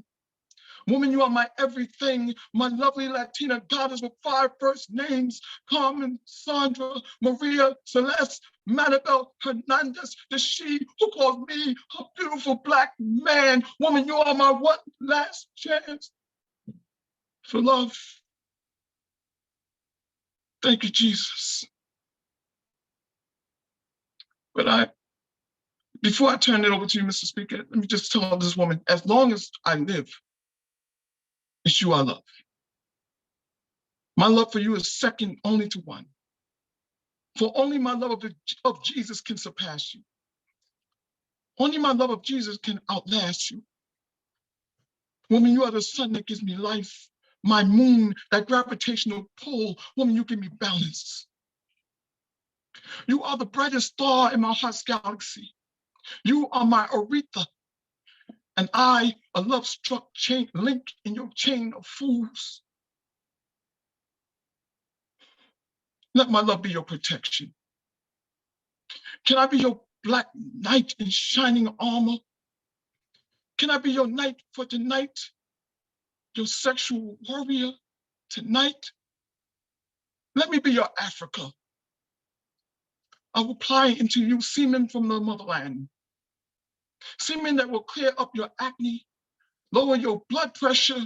[SPEAKER 11] Woman, you are my everything, my lovely Latina goddess with 5 first names: Carmen, Sandra, Maria, Celeste, Maribel, Hernandez, the she who calls me a beautiful Black man. Woman, you are my one last chance for love. Thank you, Jesus. But before I turn it over to you, Mr. Speaker, let me just tell this woman, as long as I live, it's you I love. My love for you is second only to one. For only my love of Jesus can surpass you. Only my love of Jesus can outlast you. Woman, you are the sun that gives me life. My moon, that gravitational pull. Woman, you give me balance. You are the brightest star in my heart's galaxy. You are my Aretha, and I, a love-struck chain link in your chain of fools. Let my love be your protection. Can I be your black knight in shining armor? Can I be your knight for tonight? Your sexual warrior tonight? Let me be your Africa. I will ply into you semen from the motherland. Semen that will clear up your acne, lower your blood pressure,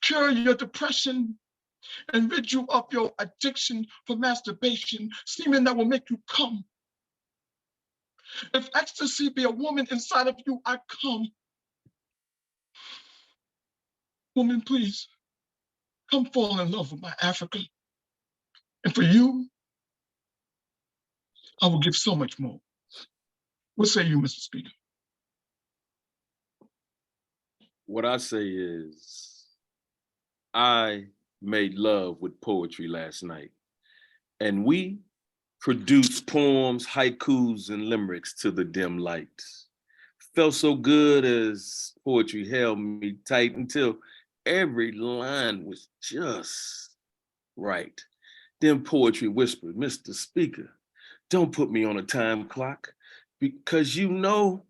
[SPEAKER 11] cure your depression, and rid you of your addiction for masturbation. Semen that will make you come. If ecstasy be a woman inside of you, I come. Woman, please, come fall in love with my Africa. And for you, I will give so much more. What say you, Mr. Speaker?
[SPEAKER 10] What I say is, I made love with poetry last night, and we produced poems, haikus, and limericks to the dim lights. Felt so good as poetry held me tight until every line was just right. Then poetry whispered, Mr. Speaker, don't put me on a time clock, because you know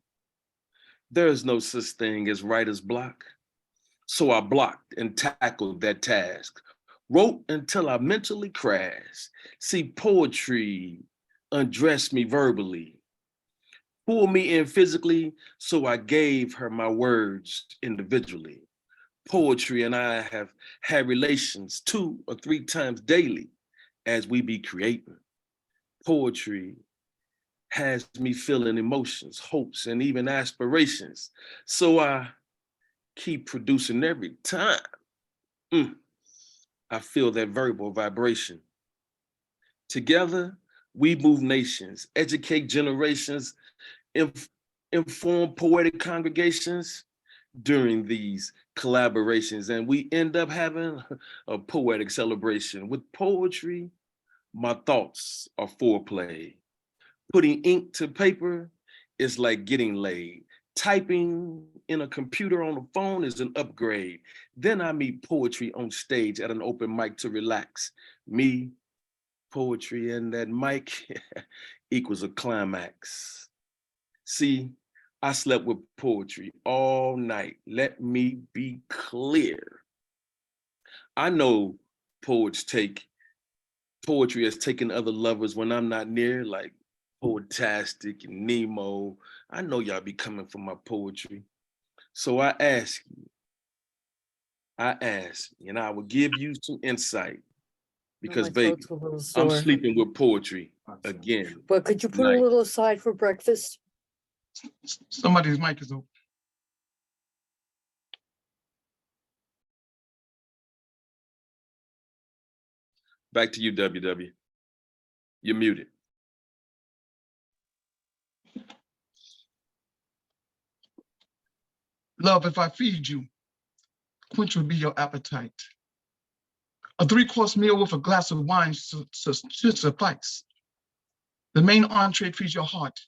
[SPEAKER 10] there's no such thing as writer's block. So I blocked and tackled that task, wrote until I mentally crashed. See, poetry undressed me verbally, pulled me in physically, so I gave her my words individually. Poetry and I have had relations 2 or 3 times daily as we be creating. Poetry has me feeling emotions, hopes, and even aspirations. So I keep producing every time. I feel that verbal vibration. Together, we move nations, educate generations, inform poetic congregations during these collaborations, and we end up having a poetic celebration. With poetry, my thoughts are foreplay. Putting ink to paper is like getting laid. Typing in a computer on a phone is an upgrade. Then I meet poetry on stage at an open mic to relax. Me, poetry, and that mic equals a climax. See, I slept with poetry all night. Let me be clear. I know poetry has taken other lovers when I'm not near, like Poetastic and Nemo. I know y'all be coming for my poetry. So I ask, and I will give you some insight, because
[SPEAKER 12] My
[SPEAKER 10] baby,
[SPEAKER 12] throat's a little
[SPEAKER 10] I'm
[SPEAKER 12] sore.
[SPEAKER 10] sleeping with poetry again.
[SPEAKER 12] But could you put
[SPEAKER 10] tonight.
[SPEAKER 12] a little aside for breakfast?
[SPEAKER 11] Somebody's mic is open.
[SPEAKER 10] Back to you, WW. You're muted.
[SPEAKER 11] Love, if I feed you, quench would be your appetite. A 3-course meal with a glass of wine should suffice. The main entree feeds your heart.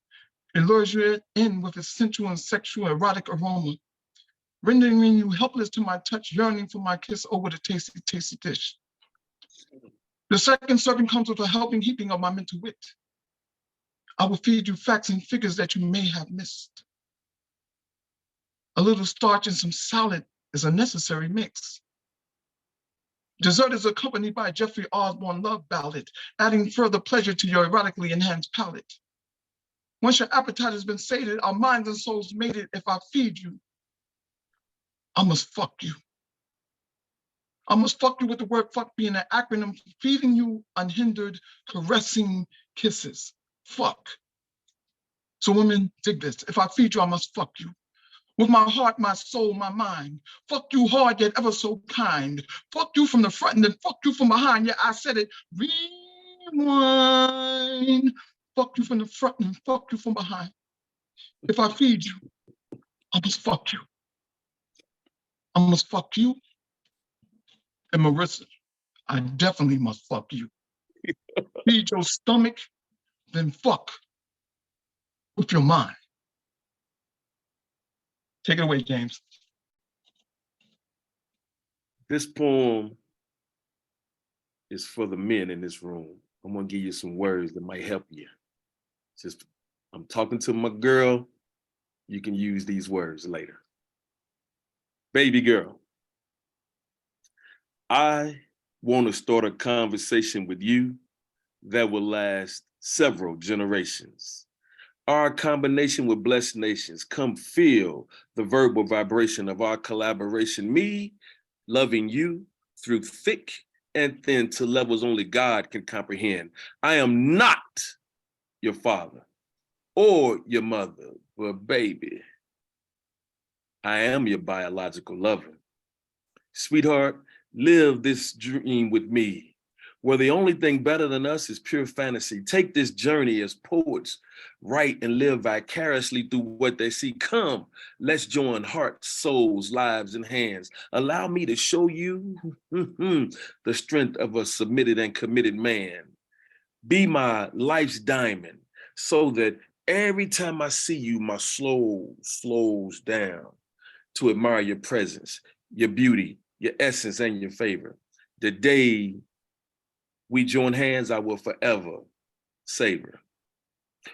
[SPEAKER 11] It lures you in with its sensual and sexual erotic aroma, rendering you helpless to my touch, yearning for my kiss over the tasty, tasty dish. The second serving comes with a helping heaping of my mental wit. I will feed you facts and figures that you may have missed. A little starch and some salad is a necessary mix. Dessert is accompanied by Jeffrey Osborne love ballad, adding further pleasure to your erotically enhanced palate. Once your appetite has been sated, our minds and souls mated. If I feed you, I must fuck you. I must fuck you with the word fuck being an acronym for feeding you unhindered, caressing kisses. Fuck. So women, dig this. If I feed you, I must fuck you. With my heart, my soul, my mind. Fuck you hard, yet ever so kind. Fuck you from the front and then fuck you from behind. Yeah, I said it. Rewind. Fuck you from the front and fuck you from behind. If I feed you, I must fuck you. I must fuck you. And Marissa, I definitely must fuck you. Feed your stomach, then fuck with your mind. Take it away, James.
[SPEAKER 10] This poem is for the men in this room. I'm gonna give you some words that might help you. Just, I'm talking to my girl. You can use these words later. Baby girl, I want to start a conversation with you that will last several generations. Our combination with blessed nations, come feel the verbal vibration of our collaboration. Me loving you through thick and thin to levels only God can comprehend. I am not your father or your mother, but baby, I am your biological lover. Sweetheart, live this dream with me, where the only thing better than us is pure fantasy. Take this journey as poets, write and live vicariously through what they see. Come, let's join hearts, souls, lives, and hands. Allow me to show you the strength of a submitted and committed man. Be my life's diamond, so that every time I see you, my soul slows down to admire your presence, your beauty, your essence, and your favor. The day we join hands, I will forever savor.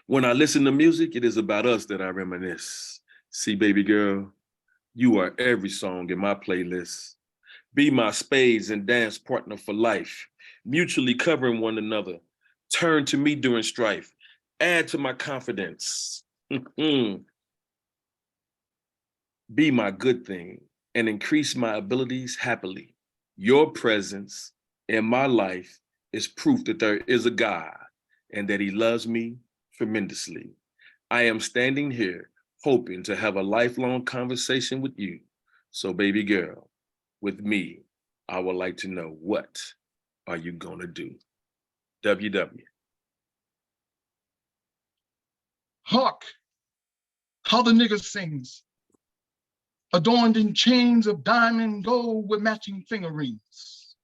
[SPEAKER 10] When I listen to music, it is about us that I reminisce. See, baby girl, you are every song in my playlist. Be my spades and dance partner for life, mutually covering one another. Turn to me during strife. Add to my confidence. Be my good thing and increase my abilities happily. Your presence in my life is proof that there is a God and that he loves me tremendously. I am standing here hoping to have a lifelong conversation with you. So baby girl, with me, I would like to know, what are you gonna do? WW.
[SPEAKER 11] Hark, how the nigger sings, adorned in chains of diamond gold with matching finger rings.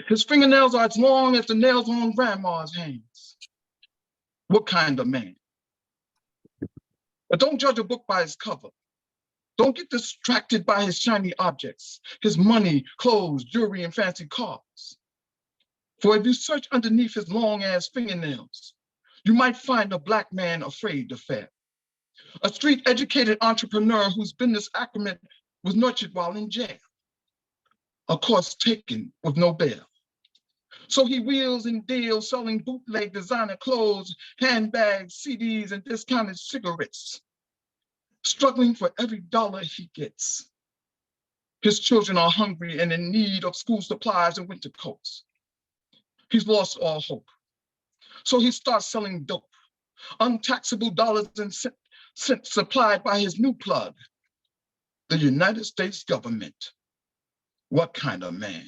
[SPEAKER 11] His fingernails are as long as the nails on grandma's hands. What kind of man? But don't judge a book by its cover. Don't get distracted by his shiny objects, his money, clothes, jewelry, and fancy cars. For if you search underneath his long ass fingernails, you might find a Black man afraid to fail. A street-educated entrepreneur whose business acumen was nurtured while in jail. A course taken with no bail. So he wheels and deals, selling bootleg designer clothes, handbags, CDs, and discounted cigarettes, struggling for every dollar he gets. His children are hungry and in need of school supplies and winter coats. He's lost all hope. So he starts selling dope, untaxable dollars and cents supplied by his new plug, the United States government. What kind of man?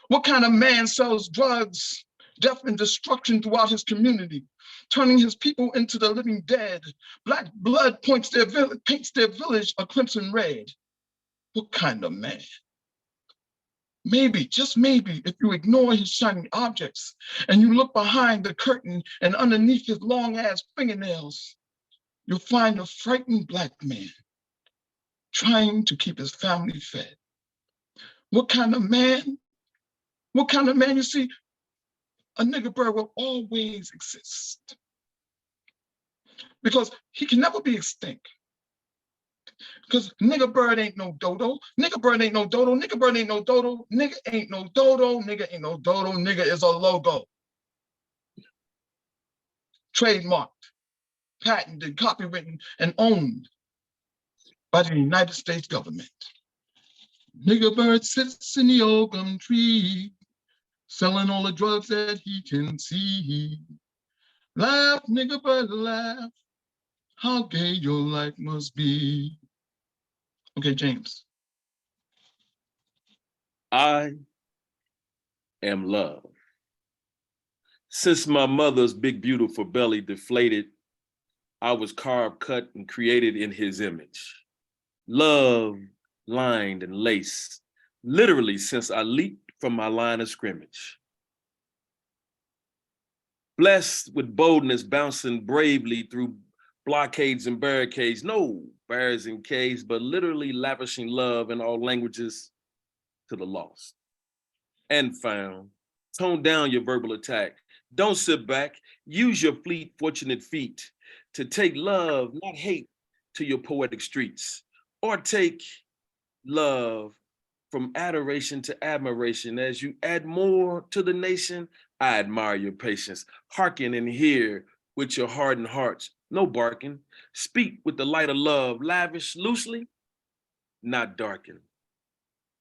[SPEAKER 11] What kind of man sells drugs, death and destruction throughout his community, turning his people into the living dead? Black blood paints their village a crimson red. What kind of man? Maybe, just maybe, if you ignore his shiny objects and you look behind the curtain and underneath his long ass fingernails, you'll find a frightened Black man trying to keep his family fed. What kind of man? What kind of man? You see, a nigger bird will always exist because he can never be extinct. Because nigga bird ain't no dodo. Nigga bird ain't no dodo. Nigga bird ain't no dodo. Nigga ain't no dodo. Nigga ain't no dodo. Nigga is a logo. Trademarked, patented, copywritten, and owned by the United States government. Nigga bird sits in the oakum tree, selling all the drugs that he can see. Laugh, nigga bird, laugh. How gay your life must be. Okay, James.
[SPEAKER 10] I am love. Since my mother's big, beautiful belly deflated, I was carved, cut, and created in his image. Love, lined and laced, literally since I leaped from my line of scrimmage. Blessed with boldness, bouncing bravely through blockades and barricades, no bears and caves, but literally lavishing love in all languages to the lost and found. Tone down your verbal attack. Don't sit back. Use your fleet, fortunate feet to take love, not hate, to your poetic streets, or take love from adoration to admiration. As you add more to the nation, I admire your patience. Hearken and hear with your hardened hearts. No barking. Speak with the light of love, lavish loosely, not darken.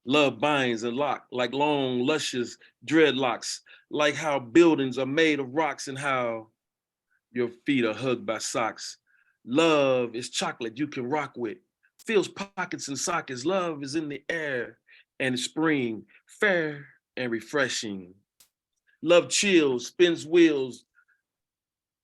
[SPEAKER 10] Love binds and lock like long, luscious dreadlocks, like how buildings are made of rocks and how your feet are hugged by socks. Love is chocolate you can rock with, fills pockets and sockets. Love is in the air and spring, fair and refreshing. Love chills, spins wheels,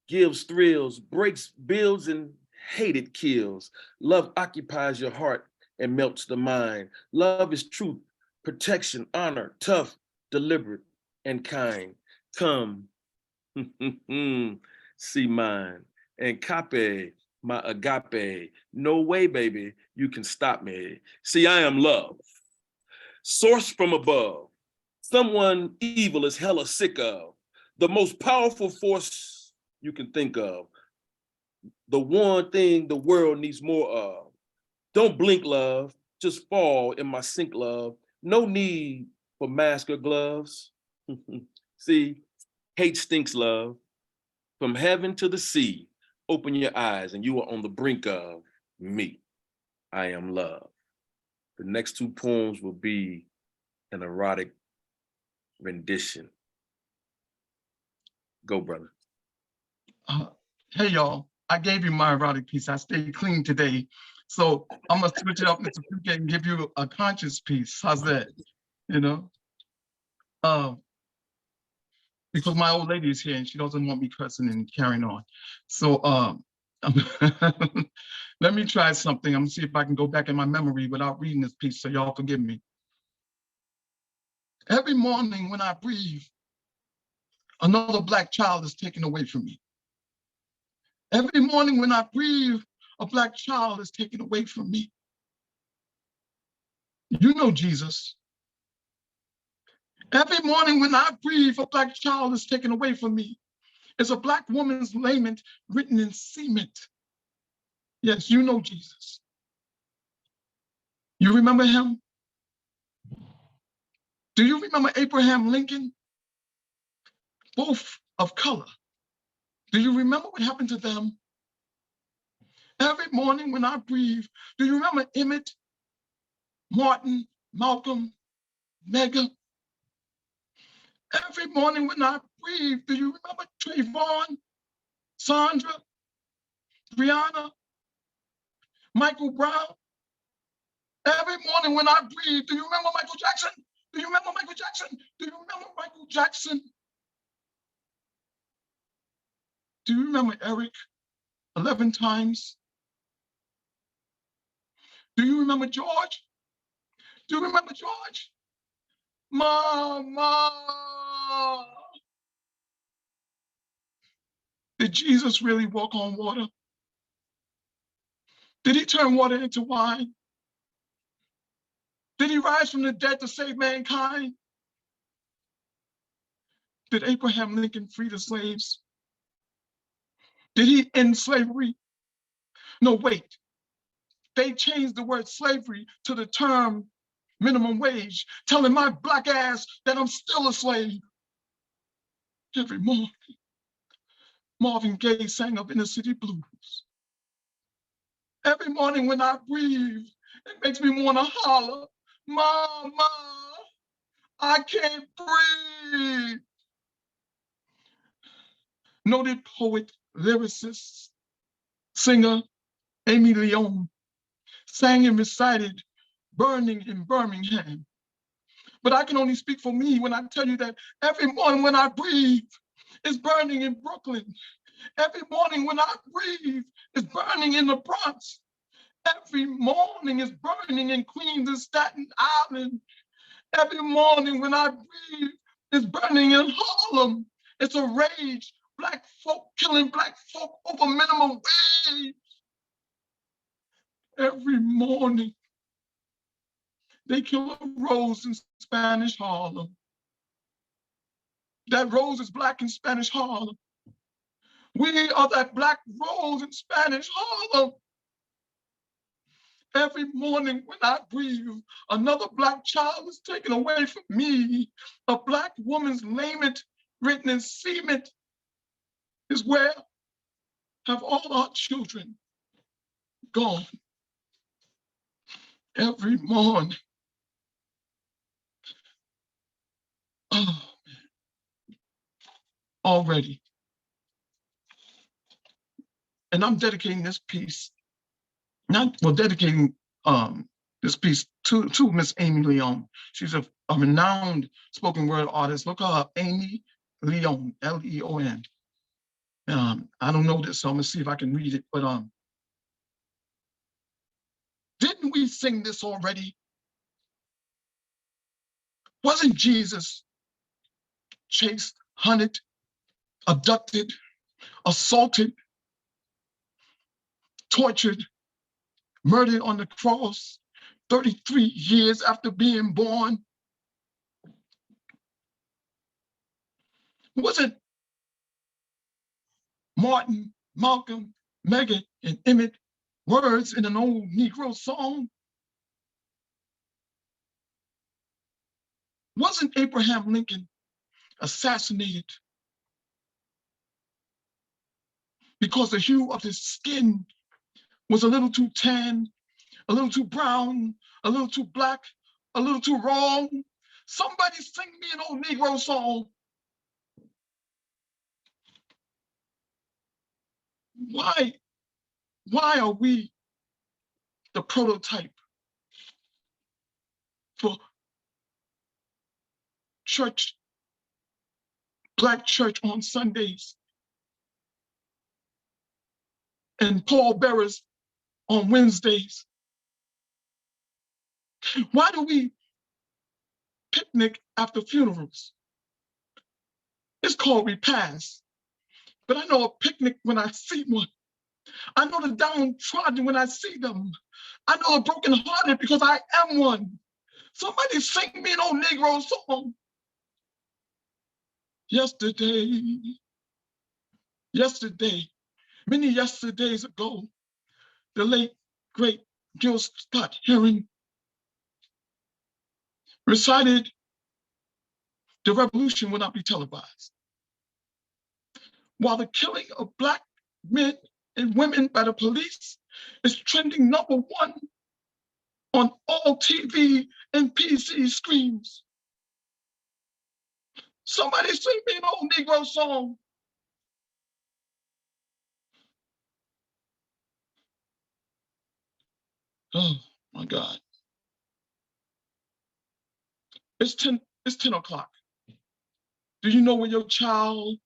[SPEAKER 10] gives thrills, breaks, builds, and hate it kills. Love occupies your heart and melts the mind. Love is truth, protection, honor, tough, deliberate, and kind. Come, see mine, and cape my agape. No way, baby, you can stop me. See, I am love, source from above. Someone evil is hella sick of. The most powerful force you can think of. The one thing the world needs more of. Don't blink, love. Just fall in my sink, love. No need for mask or gloves. See, hate stinks, love. From heaven to the sea, open your eyes and you are on the brink of me. I am love. The next two poems will be an erotic rendition. Go, brother.
[SPEAKER 11] Hey, y'all. I gave you my erotic piece. I stayed clean today. So I'm going to switch it up, Mr. Phuket, and give you a conscious piece. How's that? You know? Because my old lady is here and she doesn't want me cussing and carrying on. So let me try something. I'm going to see if I can go back in my memory without reading this piece, so y'all forgive me. Every morning when I breathe, another Black child is taken away from me. Every morning when I breathe, a Black child is taken away from me. You know Jesus. Every morning when I breathe, a Black child is taken away from me. It's a Black woman's lament written in cement. Yes, you know Jesus. You remember him? Do you remember Abraham Lincoln? Both of color. Do you remember what happened to them? Every morning when I breathe, do you remember Emmett, Martin, Malcolm, Medgar? Every morning when I breathe, do you remember Trayvon, Sandra, Brianna, Michael Brown? Every morning when I breathe, do you remember Michael Jackson? Do you remember Michael Jackson? Do you remember Michael Jackson? Do you remember Eric 11 times? Do you remember George? Do you remember George? Mama! Did Jesus really walk on water? Did he turn water into wine? Did he rise from the dead to save mankind? Did Abraham Lincoln free the slaves? Did he end slavery? No, wait. They changed the word slavery to the term minimum wage, telling my black ass that I'm still a slave. Every morning, Marvin Gaye sang of inner city blues. Every morning when I breathe, it makes me want to holler, Mama, I can't breathe. Noted poet, lyricist, singer Amy Leon sang and recited Burning in Birmingham. But I can only speak for me when I tell you that every morning when I breathe, it's burning in Brooklyn. Every morning when I breathe, it's burning in the Bronx. Every morning it's burning in Queens and Staten Island. Every morning when I breathe, it's burning in Harlem. It's a rage. Black folk killing black folk over minimum wage. Every morning, they kill a rose in Spanish Harlem. That rose is black in Spanish Harlem. We are that black rose in Spanish Harlem. Every morning when I breathe, another black child is taken away from me. A black woman's lament written in cement is where have all our children gone. Every morning. Oh, already. And I'm dedicating this piece, dedicating this piece to Miss Amy Leon. She's a renowned spoken word artist. Look her up, Amy Leon, Leon. I don't know this, so I'm gonna see if I can read it, but didn't we sing this already? Wasn't Jesus chased, hunted, abducted, assaulted, tortured, murdered on the cross 33 years after being born? Wasn't Martin, Malcolm, Megan, and Emmett words in an old Negro song? Wasn't Abraham Lincoln assassinated because the hue of his skin was a little too tan, a little too brown, a little too black, a little too wrong? Somebody sing me an old Negro song. Why are we the prototype for church, black church on Sundays and pallbearers on Wednesdays? Why do we picnic after funerals? It's called repast, but I know a picnic when I see one. I know the downtrodden when I see them. I know the brokenhearted because I am one. Somebody sing me an old Negro song. Yesterday, many yesterdays ago, the late, great Gil Scott Heron recited the revolution will not be televised. While the killing of Black men and women by the police is trending #1 on all TV and PC screens. Somebody sing me an old Negro song. Oh my God. It's 10 o'clock. Do you know where your child,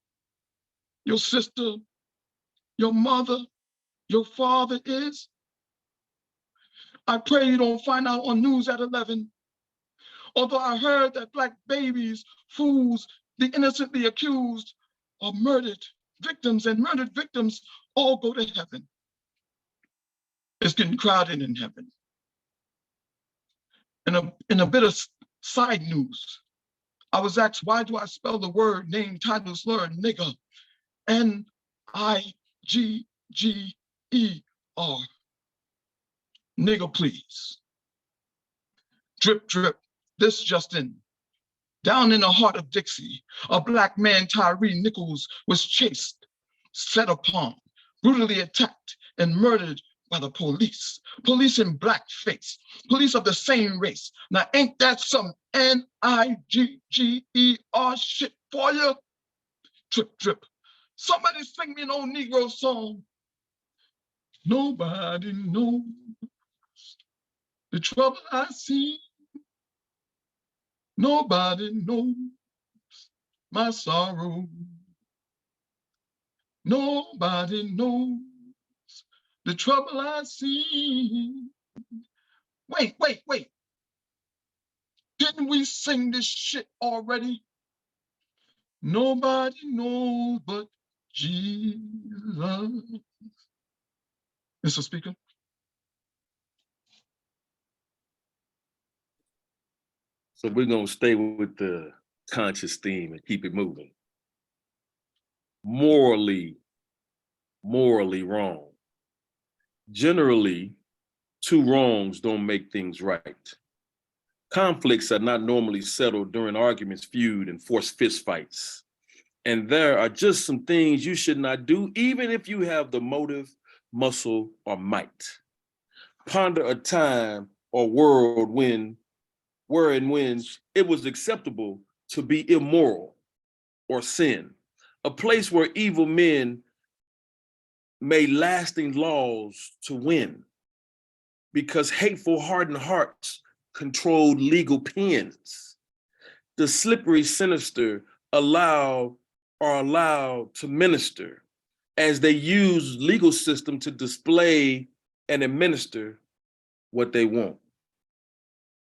[SPEAKER 11] your sister, your mother, your father is? I pray you don't find out on news at 11. Although I heard that Black babies, fools, the innocently accused are murdered victims, and murdered victims all go to heaven. It's getting crowded in heaven. In a bit of side news, I was asked, why do I spell the word, name, title, slur, nigger, N-I-G-G-E-R? Nigga, please. Drip, drip, this just in. Down in the heart of Dixie, a black man, Tyree Nichols, was chased, set upon, brutally attacked, and murdered by the police. Police in blackface, police of the same race. Now, ain't that some Nigger shit for you? Drip, drip. Somebody sing me an old Negro song. Nobody knows the trouble I see. Nobody knows my sorrow. Nobody knows the trouble I see. Wait. Didn't we sing this shit already? Nobody knows but Jesus. Mr. Speaker.
[SPEAKER 10] So we're going to stay with the conscious theme and keep it moving. Morally wrong. Generally, two wrongs don't make things right. Conflicts are not normally settled during arguments, feud, and forced fistfights. And there are just some things you should not do, even if you have the motive, muscle, or might. Ponder a time or world where and when it was acceptable to be immoral or sin. A place where evil men made lasting laws to win because hateful, hardened hearts controlled legal pens. The slippery sinister are allowed to minister as they use legal system to display and administer what they want.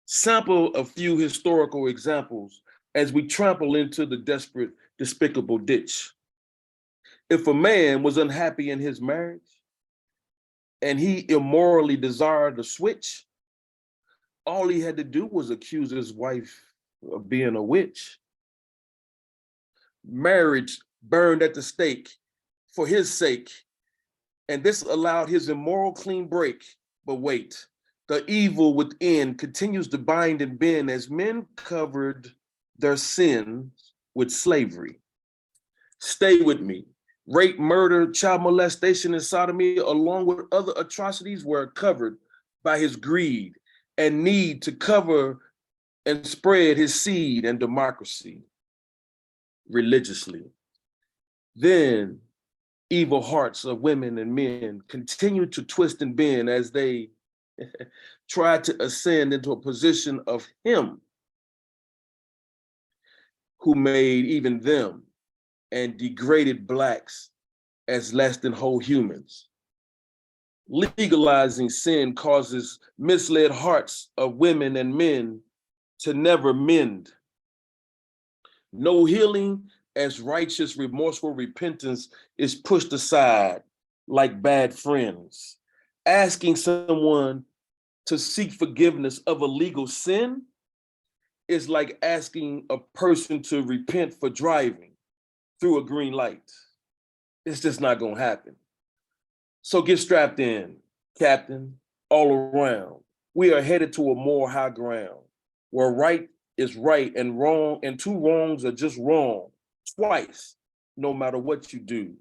[SPEAKER 10] Sample a few historical examples as we trample into the desperate, despicable ditch. If a man was unhappy in his marriage and he immorally desired to switch, all he had to do was accuse his wife of being a witch. Marriage burned at the stake for his sake, and this allowed his immoral clean break. But wait, the evil within continues to bind and bend as men covered their sins with slavery. Stay with me. Rape, murder, child molestation, and sodomy, along with other atrocities, were covered by his greed and need to cover and spread his seed and democracy religiously. Then evil hearts of women and men continue to twist and bend as they try to ascend into a position of him who made even them and degraded Blacks as less than whole humans. Legalizing sin causes misled hearts of women and men to never mend. No healing as righteous, remorseful repentance is pushed aside like bad friends. Asking someone to seek forgiveness of a legal sin is like asking a person to repent for driving through a green light. It's just not gonna happen. So get strapped in, Captain, all around. We are headed to a more high ground where right is right and wrong, and two wrongs are just wrong twice, no matter what you do.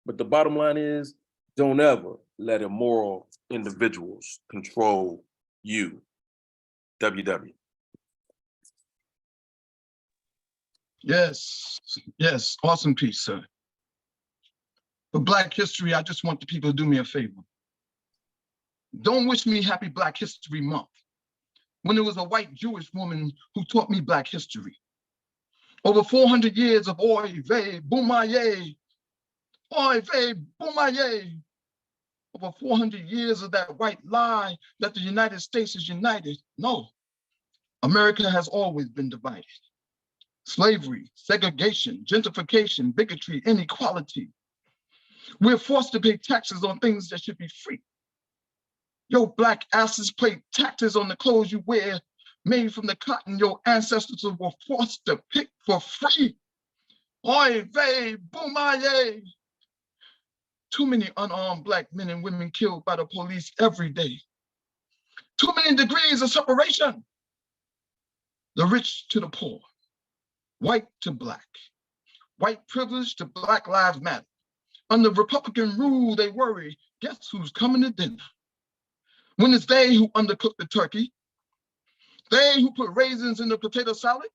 [SPEAKER 10] But the bottom line is, don't ever let immoral individuals control you. WW.
[SPEAKER 11] Yes, awesome piece, sir. For Black History, I just want the people to do me a favor. Don't wish me happy Black History Month when it was a white Jewish woman who taught me Black history. Over 400 years of oy vey, boomaye, oy vey, boomaye. Over 400 years of that white lie that the United States is united. No, America has always been divided. Slavery, segregation, gentrification, bigotry, inequality. We're forced to pay taxes on things that should be free. Your Black asses pay taxes on the clothes you wear made from the cotton your ancestors were forced to pick for free. Oy vey, boomaye. Too many unarmed Black men and women killed by the police every day. Too many degrees of separation. The rich to the poor, white to black, white privilege to Black Lives Matter. Under Republican rule, they worry, guess who's coming to dinner? When it's they who undercook the turkey, they who put raisins in the potato salad,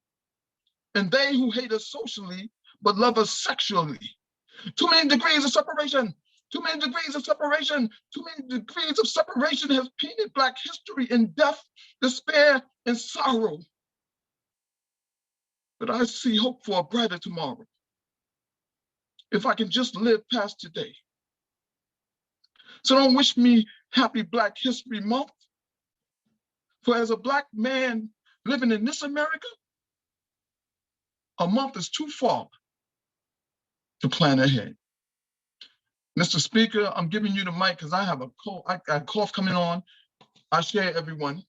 [SPEAKER 11] and they who hate us socially, but love us sexually. Too many degrees of separation. Too many degrees of separation. Too many degrees of separation has painted Black history in death, despair, and sorrow. But I see hope for a brighter tomorrow. If I can just live past today. So don't wish me happy Black History Month. For as a Black man living in this America, a month is too far to plan ahead. Mr. Speaker, I'm giving you the mic because I have a cough. I got a cough coming on. I share everyone.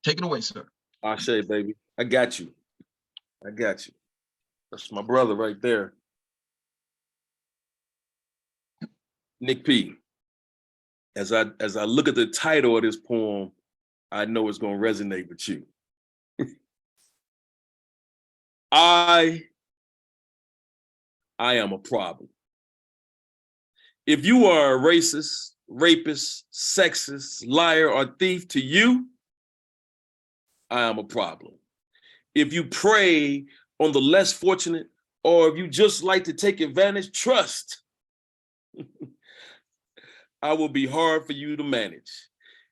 [SPEAKER 11] Take it away, sir.
[SPEAKER 10] I say, baby, I got you. I got you. That's my brother right there. Nick P. As I look at the title of this poem, I know it's gonna resonate with you. I am a problem. If you are a racist, rapist, sexist, liar, or thief, to you, I am a problem. If you prey on the less fortunate, or if you just like to take advantage, trust, I will be hard for you to manage.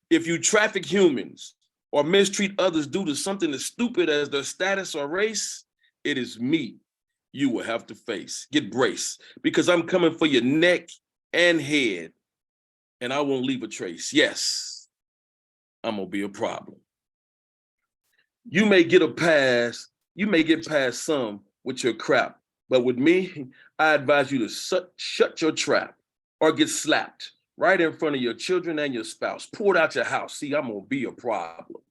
[SPEAKER 10] If you traffic humans or mistreat others due to something as stupid as their status or race, it is me you will have to face. Get braced, because I'm coming for your neck and head, and I won't leave a trace. Yes, I'm gonna be a problem. You may get past some with your crap, but with me, I advise you to shut your trap or get slapped right in front of your children and your spouse. Pulled out your house. See, I'm gonna be a problem.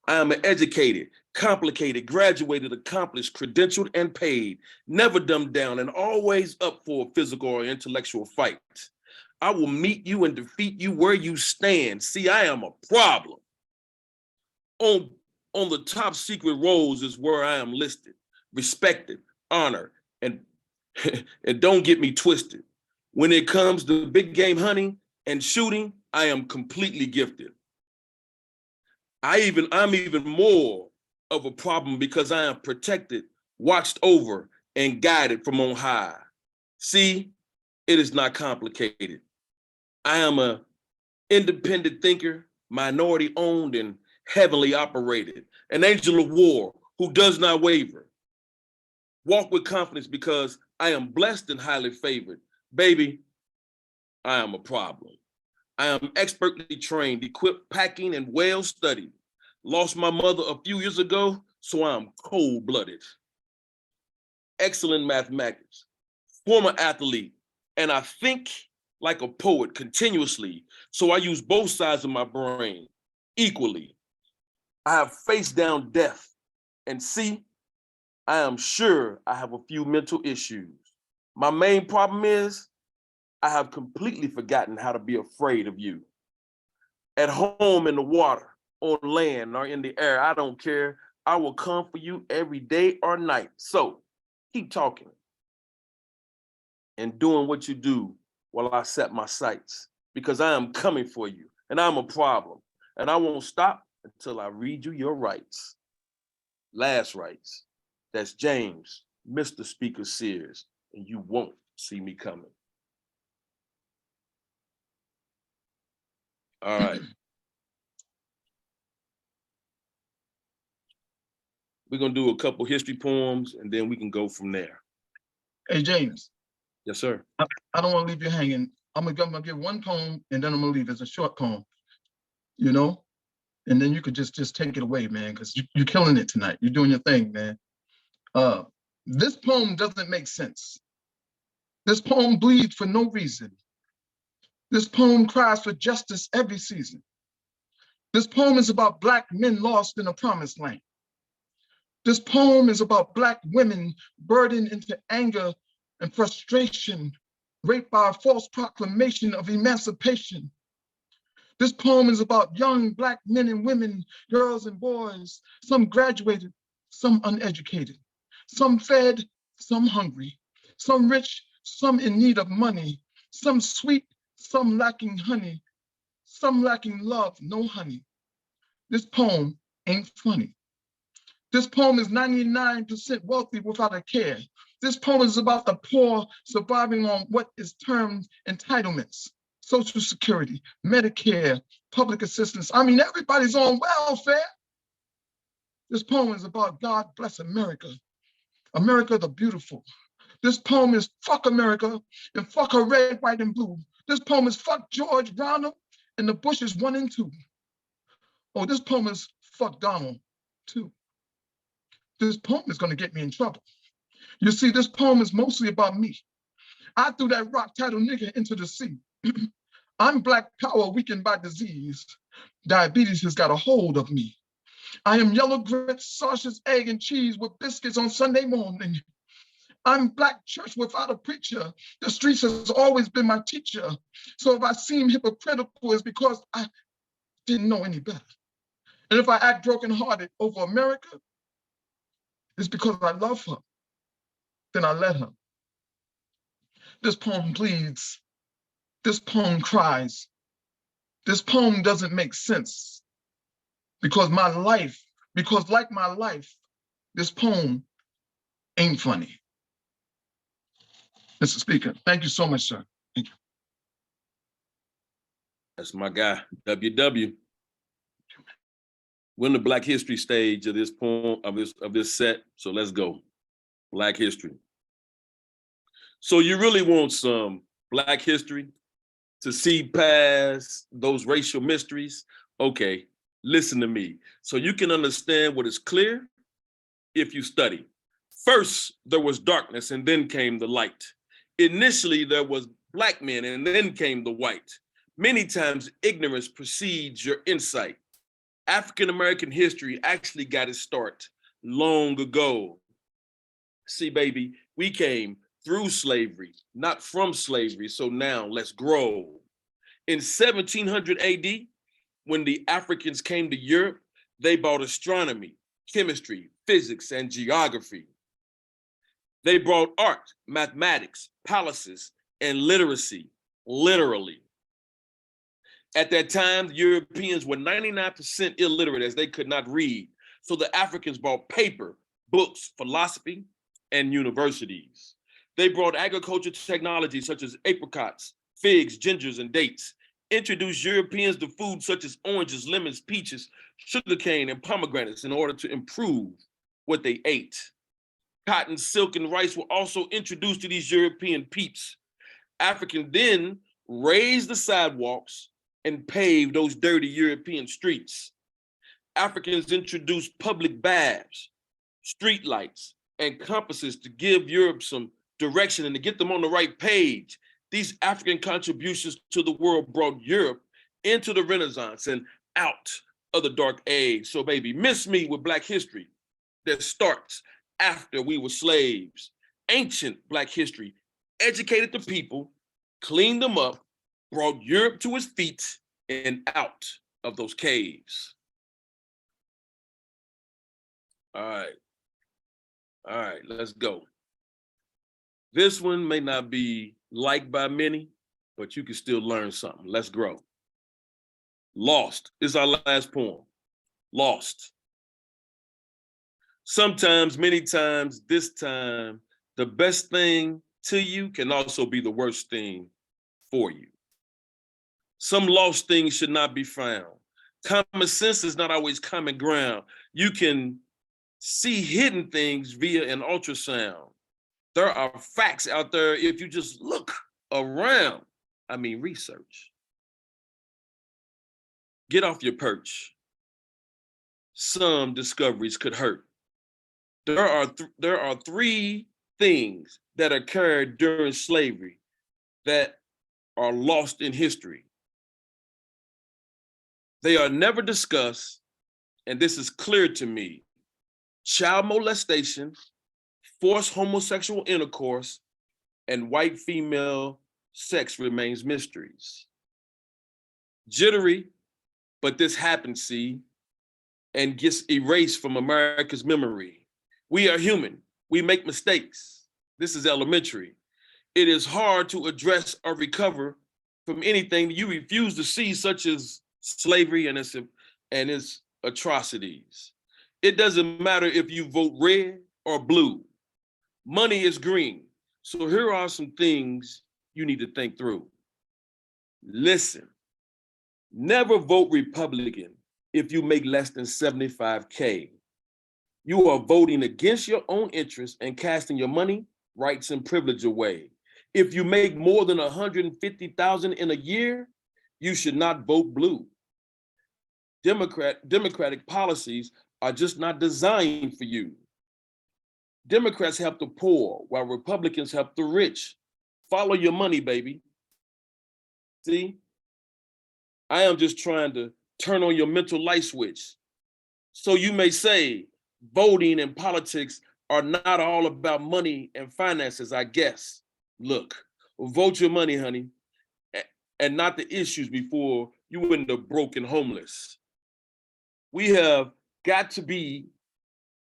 [SPEAKER 10] I am an educated, complicated, graduated, accomplished, credentialed, and paid, never dumbed down, and always up for a physical or intellectual fight. I will meet you and defeat you where you stand. See, I am a problem. On the top secret roles is where I am listed, respected, honored, and don't get me twisted. When it comes to big game hunting and shooting, I am completely gifted. I'm even more of a problem because I am protected, watched over, and guided from on high. See, it is not complicated. I am an independent thinker, minority owned and heavenly operated, an angel of war who does not waver. Walk with confidence because I am blessed and highly favored. Baby, I am a problem. I am expertly trained, equipped, packing, and well-studied. Lost my mother a few years ago, so I'm cold-blooded. Excellent mathematics, former athlete, and I think like a poet continuously, so I use both sides of my brain equally. I have faced down death, and see, I am sure I have a few mental issues. My main problem is I have completely forgotten how to be afraid of you. At home, in the water, on land, or in the air, I don't care. I will come for you every day or night. So keep talking and doing what you do while I set my sights, because I am coming for you and I'm a problem, and I won't stop until I read you your rights. Last rights. That's James, Mr. Speaker Sears, and you won't see me coming. All right. We're gonna do a couple history poems and then we can go from there.
[SPEAKER 11] Hey, James.
[SPEAKER 10] Yes, sir.
[SPEAKER 11] I don't want to leave you hanging. I'm gonna give one poem and then I'm gonna leave. It's a short poem, you know? And then you could just take it away, man, because you're killing it tonight. You're doing your thing, man. This poem doesn't make sense. This poem bleeds for no reason. This poem cries for justice every season. This poem is about Black men lost in a promised land. This poem is about Black women burdened into anger and frustration, raped by a false proclamation of emancipation. This poem is about young Black men and women, girls and boys, some graduated, some uneducated, some fed, some hungry, some rich, some in need of money, some sweet, some lacking honey, some lacking love, no honey. This poem ain't funny. This poem is 99% wealthy without a care. This poem is about the poor surviving on what is termed entitlements, Social Security, Medicare, public assistance. I mean, everybody's on welfare. This poem is about God bless America, America the beautiful. This poem is fuck America and fuck her red, white, and blue. This poem is fuck George Brown and the Bushes 1 and 2. Oh, this poem is fuck Donald too. This poem is gonna get me in trouble. You see, this poem is mostly about me. I threw that rock title nigga into the sea. I'm Black power weakened by disease. Diabetes has got a hold of me. I am yellow grits, sausage, egg, and cheese with biscuits on Sunday morning. I'm Black church without a preacher. The streets has always been my teacher. So if I seem hypocritical, it's because I didn't know any better. And if I act brokenhearted over America, it's because I love her. Then I let her. This poem bleeds. This poem cries. This poem doesn't make sense because like my life, this poem ain't funny. Mr. Speaker, thank you so much, sir. Thank you.
[SPEAKER 10] That's my guy, WW. We're in the Black History stage of this poem, of this set, so let's go. Black History. So you really want some Black history to see past those racial mysteries? Okay, listen to me. So you can understand what is clear if you study. First, there was darkness and then came the light. Initially, there was Black men and then came the white. Many times, ignorance precedes your insight. African-American history actually got its start long ago. See, baby, we came through slavery, not from slavery, so now let's grow. In 1700 AD, when the Africans came to Europe, they brought astronomy, chemistry, physics, and geography. They brought art, mathematics, palaces, and literacy, literally. At that time, the Europeans were 99% illiterate as they could not read. So the Africans brought paper, books, philosophy, and universities. They brought agriculture technology such as apricots, figs, gingers, and dates. Introduced Europeans to foods such as oranges, lemons, peaches, sugarcane, and pomegranates in order to improve what they ate. Cotton, silk, and rice were also introduced to these European peeps. Africans then raised the sidewalks and paved those dirty European streets. Africans introduced public baths, street lights, and compasses to give Europe some direction and to get them on the right page. These African contributions to the world brought Europe into the Renaissance and out of the Dark Age. So baby, miss me with Black history that starts after we were slaves. Ancient Black history educated the people, cleaned them up, brought Europe to its feet and out of those caves. All right, let's go. This one may not be liked by many, but you can still learn something. Let's grow. Lost is our last poem. Lost. Sometimes, many times, this time, the best thing to you can also be the worst thing for you. Some lost things should not be found. Common sense is not always common ground. You can see hidden things via an ultrasound. There are facts out there if you just look around. I mean, research. Get off your perch. Some discoveries could hurt. There are three things that occurred during slavery that are lost in history. They are never discussed, and this is clear to me. Child molestation, forced homosexual intercourse, and white female sex remains mysteries. Jittery, but this happened, see, and gets erased from America's memory. We are human. We make mistakes. This is elementary. It is hard to address or recover from anything you refuse to see, such as slavery and its atrocities. It doesn't matter if you vote red or blue. Money is green. So here are some things you need to think through. Listen, never vote Republican if you make less than 75K. You are voting against your own interests and casting your money, rights, and privilege away. If you make more than 150,000 in a year, you should not vote blue. Democratic policies are just not designed for you. Democrats help the poor while Republicans help the rich. Follow your money, baby. See, I am just trying to turn on your mental light switch. So you may say voting and politics are not all about money and finances, I guess. Look, vote your money, honey, and not the issues before you end up broke and homeless. We have got to be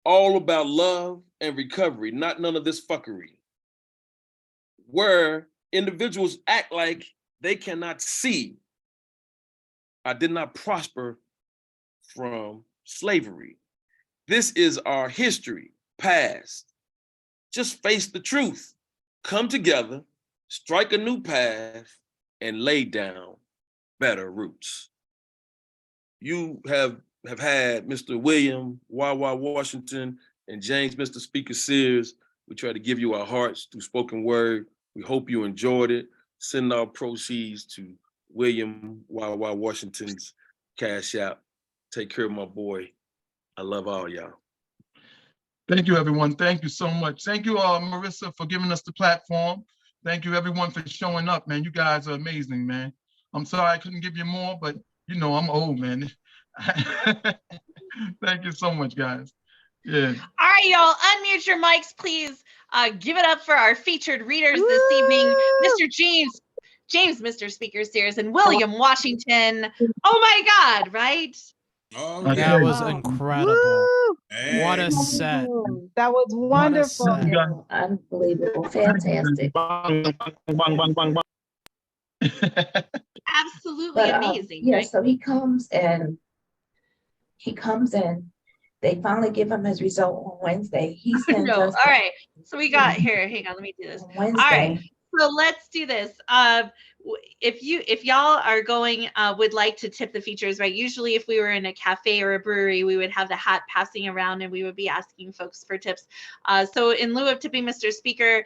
[SPEAKER 10] all about love and recovery, not none of this fuckery, where individuals act like they cannot see. I did not prosper from slavery. This is our history, past. Just face the truth. Come together, strike a new path, and lay down better roots. You have had Mr. William Wawa Washington and James, Mr. Speaker Sears. We try to give you our hearts through spoken word. We hope you enjoyed it. Send our proceeds to William Wawa Washington's Cash App. Take care of my boy. I love all y'all.
[SPEAKER 11] Thank you, everyone. Thank you so much. Thank you, Marissa, for giving us the platform. Thank you, everyone, for showing up, man. You guys are amazing, man. I'm sorry I couldn't give you more, but you know I'm old, man. Thank you so much, guys. Yeah.
[SPEAKER 2] All right, y'all, unmute your mics, please. Give it up for our featured readers this evening, Mr. James, Mr. Speaker Sears, and William Washington. Oh my God, right?
[SPEAKER 13] Oh,
[SPEAKER 3] That was
[SPEAKER 2] Wow.
[SPEAKER 3] incredible.
[SPEAKER 13] Hey.
[SPEAKER 3] What a set.
[SPEAKER 14] That was wonderful.
[SPEAKER 3] What a set.
[SPEAKER 14] Unbelievable. Fantastic.
[SPEAKER 2] Absolutely
[SPEAKER 14] But,
[SPEAKER 2] amazing.
[SPEAKER 14] yeah,
[SPEAKER 2] right?
[SPEAKER 14] so he comes and they finally give him his result on Wednesday. He sends
[SPEAKER 2] No, all
[SPEAKER 14] us
[SPEAKER 2] right. So we got here. Hang on, let me do this.
[SPEAKER 14] on
[SPEAKER 2] All right.
[SPEAKER 14] Wednesday.
[SPEAKER 2] So let's do this. If y'all are going, would like to tip the features, right? Usually if we were in a cafe or a brewery, we would have the hat passing around and we would be asking folks for tips. So in lieu of tipping Mr. Speaker,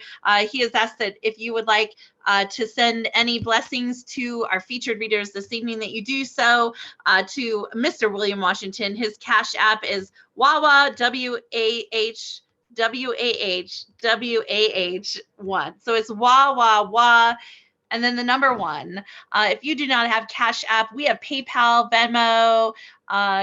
[SPEAKER 2] he has asked that if you would like to send any blessings to our featured readers this evening, that you do so to Mr. William Washington. His Cash App is Wawa, WAH. WAH1. So it's wah, and then the number 1. If you do not have Cash App, we have PayPal, Venmo,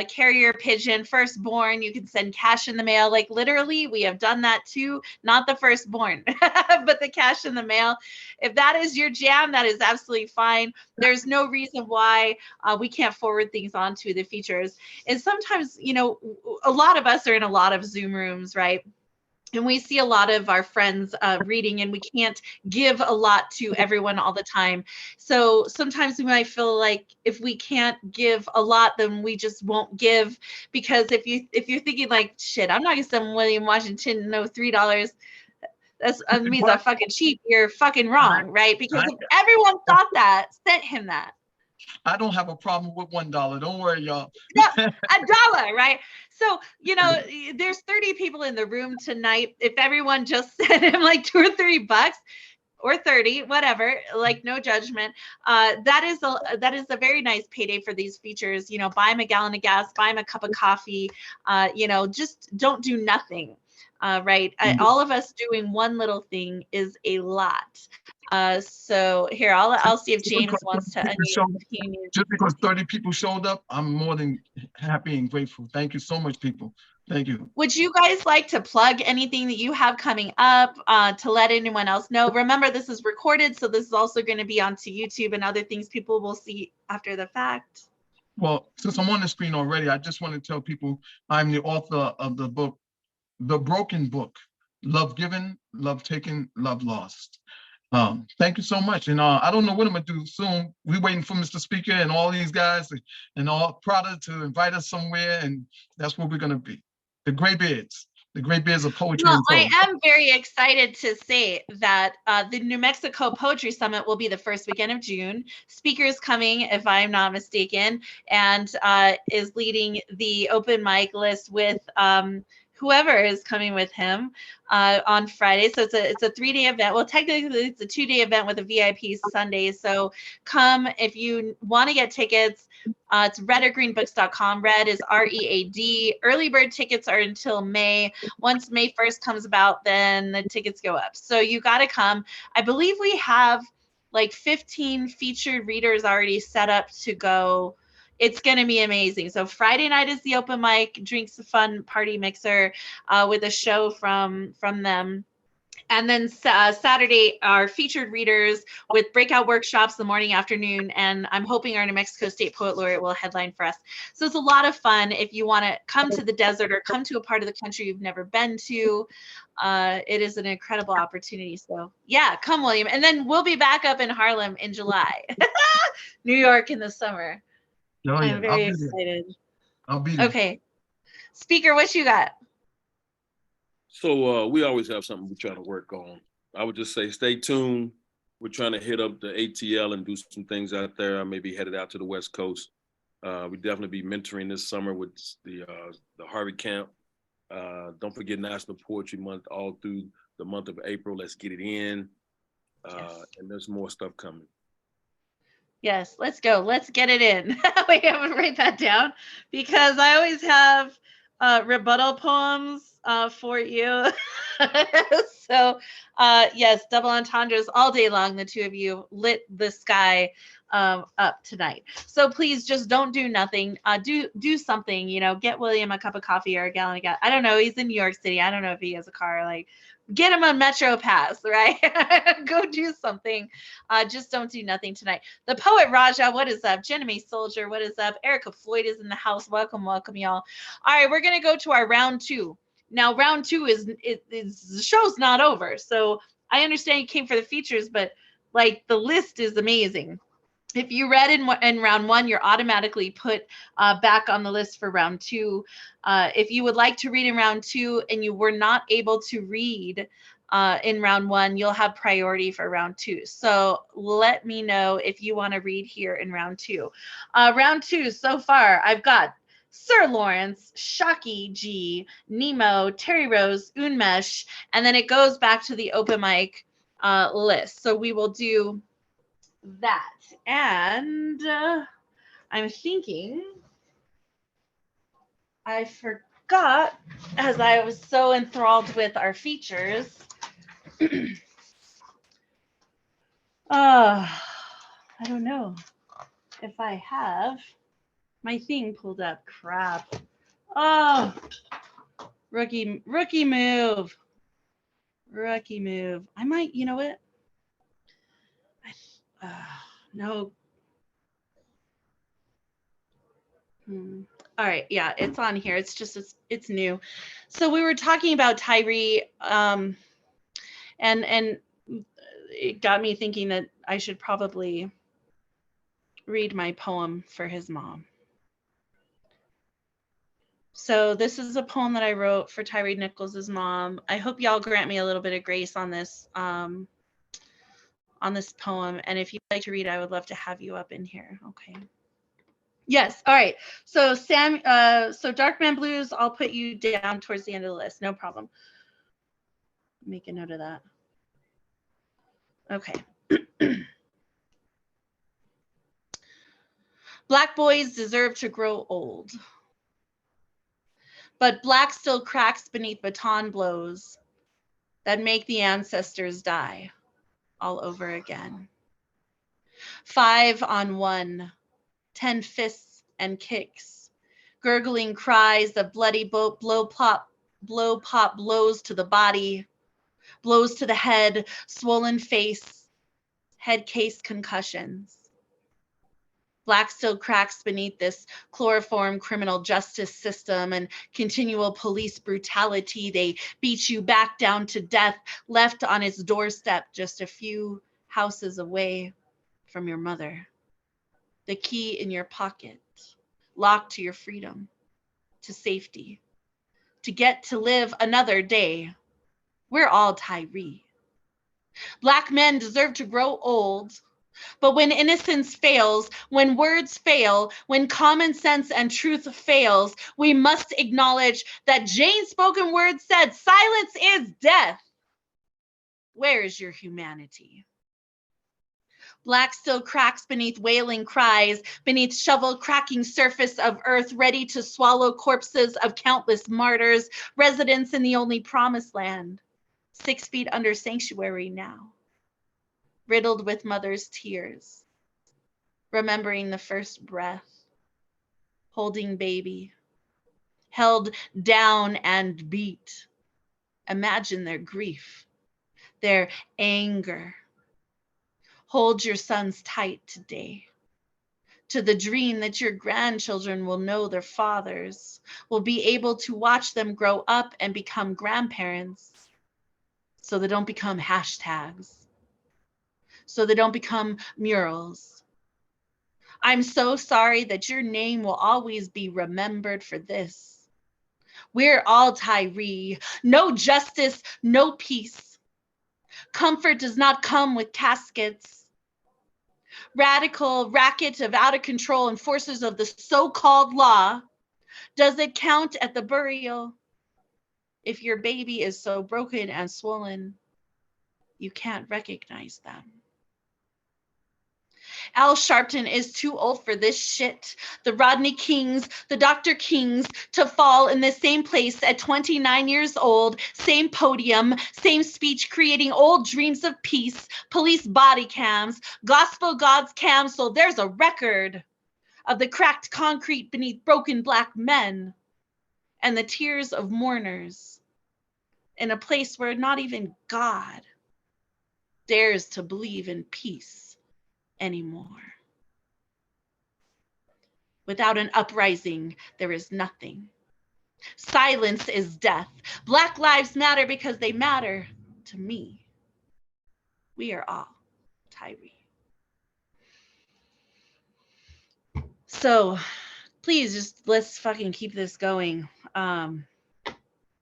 [SPEAKER 2] Carrier Pigeon, Firstborn. You can send cash in the mail. Like literally, we have done that too. Not the Firstborn, but the cash in the mail. If that is your jam, that is absolutely fine. There's no reason why we can't forward things on to the features. And sometimes, you know, a lot of us are in a lot of Zoom rooms, right? And we see a lot of our friends reading, and we can't give a lot to everyone all the time. So sometimes we might feel like if we can't give a lot, then we just won't give. Because if you're thinking like, shit, I'm not gonna send William Washington no $3. That means I'm fucking cheap. You're fucking wrong, right? Because if everyone thought that, sent him that.
[SPEAKER 11] I don't have a problem with $1. Don't worry, y'all.
[SPEAKER 2] No, $1, right? So, you know, there's 30 people in the room tonight. If everyone just sent him like $2 or $3 or 30, whatever, like no judgment, that is a very nice payday for these features. You know, buy him a gallon of gas, buy him a cup of coffee, you know, just don't do nothing. Right. All of us doing one little thing is a lot. So here, I'll see if
[SPEAKER 11] Just
[SPEAKER 2] James
[SPEAKER 11] because
[SPEAKER 2] wants to
[SPEAKER 11] 30 people showed-
[SPEAKER 2] unmute if he needs.
[SPEAKER 11] Just because 30 people showed up, I'm more than happy and grateful. Thank you so much, people. Thank you.
[SPEAKER 2] Would you guys like to plug anything that you have coming up to let anyone else know? Remember, this is recorded, so this is also going to be onto YouTube and other things people will see after the fact.
[SPEAKER 11] Well, since I'm on the screen already, I just want to tell people I'm the author of the book, The Broken Book, Love Given, Love Taken, Love Lost. Thank you so much. And I don't know what I'm gonna do soon. We're waiting for Mr. Speaker and all these guys and all Prada to invite us somewhere, and that's where we're gonna be. The Graybeards of poetry
[SPEAKER 2] Well,
[SPEAKER 11] and
[SPEAKER 2] I
[SPEAKER 11] prose.
[SPEAKER 2] am very excited to say that the New Mexico Poetry Summit will be the first weekend of June. Speaker's coming, if I'm not mistaken, and is leading the open mic list with whoever is coming with him on Friday. So it's a 3-day event. Well, technically it's a 2-day event with a VIP Sunday. So come if you want to get tickets. It's redorgreenbooks.com. Red is READ. Early bird tickets are until May. Once May 1st comes about, then the tickets go up. So you got to come. I believe we have like 15 featured readers already set up to go. It's going to be amazing. So Friday night is the open mic, drinks, fun party mixer with a show from them. And then Saturday are featured readers with breakout workshops the morning, afternoon, and I'm hoping our New Mexico State Poet Laureate will headline for us. So it's a lot of fun if you want to come to the desert or come to a part of the country you've never been to. It is an incredible opportunity. So yeah, come, William. And then we'll be back up in Harlem in July. New York in the summer.
[SPEAKER 11] Oh, yeah.
[SPEAKER 2] I'm very excited.
[SPEAKER 11] I'll be there.
[SPEAKER 2] Okay. Speaker, what you got?
[SPEAKER 10] So we always have something we're trying to work on. I would just say stay tuned. We're trying to hit up the ATL and do some things out there. I may be headed out to the West Coast. We definitely be mentoring this summer with the Harvey Camp. Don't forget National Poetry Month all through the month of April. Let's get it in. And there's more stuff coming.
[SPEAKER 2] Yes, let's go. Let's get it in. We have to write that down because I always have rebuttal poems for you. So yes, double entendres all day long. The two of you lit the sky up tonight. So please just don't do nothing. Do something, get William a cup of coffee or a gallon of gas. I don't know. He's in New York City. I don't know if he has a car. Like, get him a Metro Pass, right? Go do something. Just don't do nothing tonight. The poet Raja, what is up? Jenny Soldier, what is up? Erica Floyd is in the house. Welcome, y'all. All right, we're gonna go to our round 2. Now, round 2 is the show's not over. So I understand you came for the features, but like the list is amazing. If you read in round 1, you're automatically put back on the list for round 2. If you would like to read in round 2 and you were not able to read in round 1, you'll have priority for round 2. So let me know if you want to read here in round 2. Round 2 so far, I've got Sir Lawrence, Shocky G, Nemo, Terry Rose, Unmesh, and then it goes back to the open mic list. So we will do that. And I'm thinking I forgot, as I was so enthralled with our features. I don't know if I have my thing pulled up. Crap. Oh, rookie move. Rookie move. I might, you know what? No. All right, yeah, it's on here. It's just it's new. So we were talking about Tyree, and it got me thinking that I should probably read my poem for his mom. So this is a poem that I wrote for Tyree Nichols' mom. I hope y'all grant me a little bit of grace on this poem. And if you'd like to read, I would love to have you up in here. Okay. Yes. All right. So so Darkman Blues, I'll put you down towards the end of the list. No problem. Make a note of that. Okay. Black boys deserve to grow old. But black still cracks beneath baton blows that make the ancestors die. all over again. 5-on-1, 10 fists and kicks, gurgling cries of bloody blow pop blows to the body, blows to the head, swollen face, head case concussions. Black still cracks beneath this chloroform criminal justice system and continual police brutality. They beat you back down to death, left on its doorstep just a few houses away from your mother. The key in your pocket, locked to your freedom, to safety, to get to live another day. We're all Tyree. Black men deserve to grow old, but when innocence fails, when words fail, when common sense and truth fails, we must acknowledge that Jane's spoken word said, silence is death. Where is your humanity? Black still cracks beneath wailing cries, beneath shovel-cracking surface of earth, ready to swallow corpses of countless martyrs, residents in the only promised land, 6 feet under sanctuary now, riddled with mother's tears, remembering the first breath, holding baby, held down and beat. Imagine their grief, their anger. Hold your sons tight today, to the dream that your grandchildren will know their fathers, will be able to watch them grow up and become grandparents, so they don't become hashtags, so they don't become murals. I'm so sorry that your name will always be remembered for this. We're all Tyree. No justice, no peace. Comfort does not come with caskets. Radical racket of out of control enforcers of the so-called law. Does it count at the burial? If your baby is so broken and swollen, you can't recognize them. Al Sharpton is too old for this shit. The Rodney Kings, the Dr. Kings, to fall in the same place at 29 years old, same podium, same speech, creating old dreams of peace, police body cams, gospel gods cams, so there's a record of the cracked concrete beneath broken Black men and the tears of mourners in a place where not even God dares to believe in peace anymore. Without an uprising, there is nothing. Silence is death. Black lives matter because they matter to me. We are all Tyree. So please just let's fucking keep this going.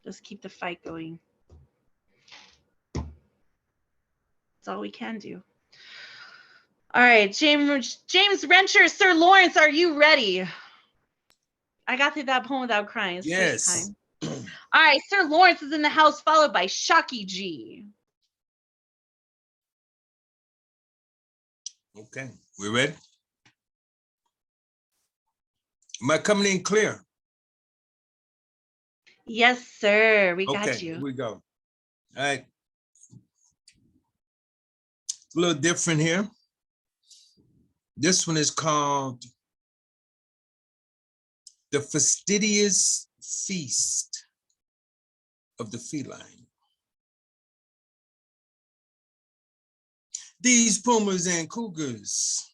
[SPEAKER 2] Just keep the fight going. That's all we can do. All right, James Rencher, Sir Lawrence, are you ready? I got through that poem without crying. It's
[SPEAKER 13] Yes.
[SPEAKER 2] first time. All right, Sir Lawrence is in the house, followed by Shocky G.
[SPEAKER 13] Okay, we ready? Am I coming in clear?
[SPEAKER 2] Yes, sir. We got
[SPEAKER 13] Okay,
[SPEAKER 2] you.
[SPEAKER 13] here we go. All right. A little different here. This one is called The Fastidious Feast of the Feline. These pumas and cougars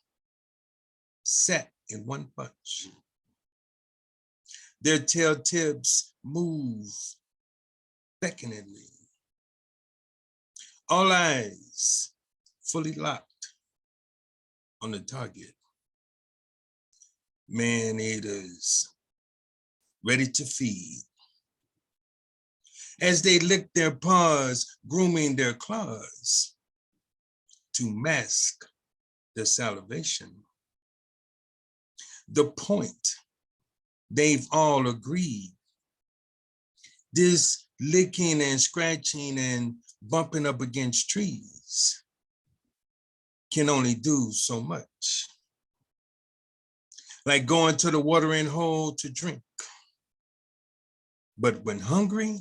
[SPEAKER 13] sat in one bunch. Their tail tips move beckoningly. All eyes fully locked on the target. Man-eaters ready to feed. As they lick their paws, grooming their claws to mask their salivation. The point, they've all agreed. This licking and scratching and bumping up against trees can only do so much. Like going to the watering hole to drink. But when hungry,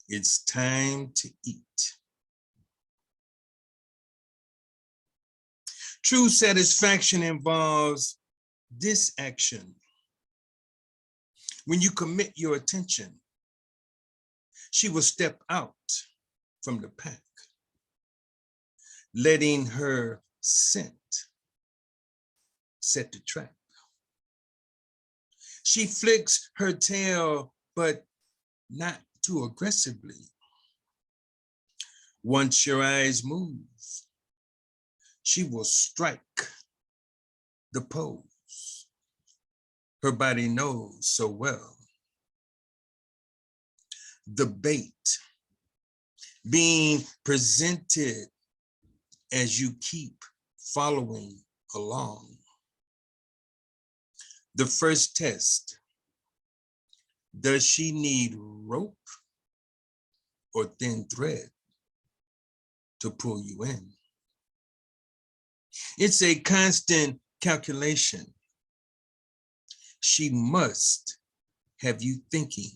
[SPEAKER 13] it's time to eat. True satisfaction involves this action. When you commit your attention, she will step out from the pack, letting her scent set the trap. She flicks her tail, but not too aggressively. Once your eyes move, she will strike the pose her body knows so well. The bait being presented as you keep following along. The first test, does she need rope or thin thread to pull you in? It's a constant calculation. She must have you thinking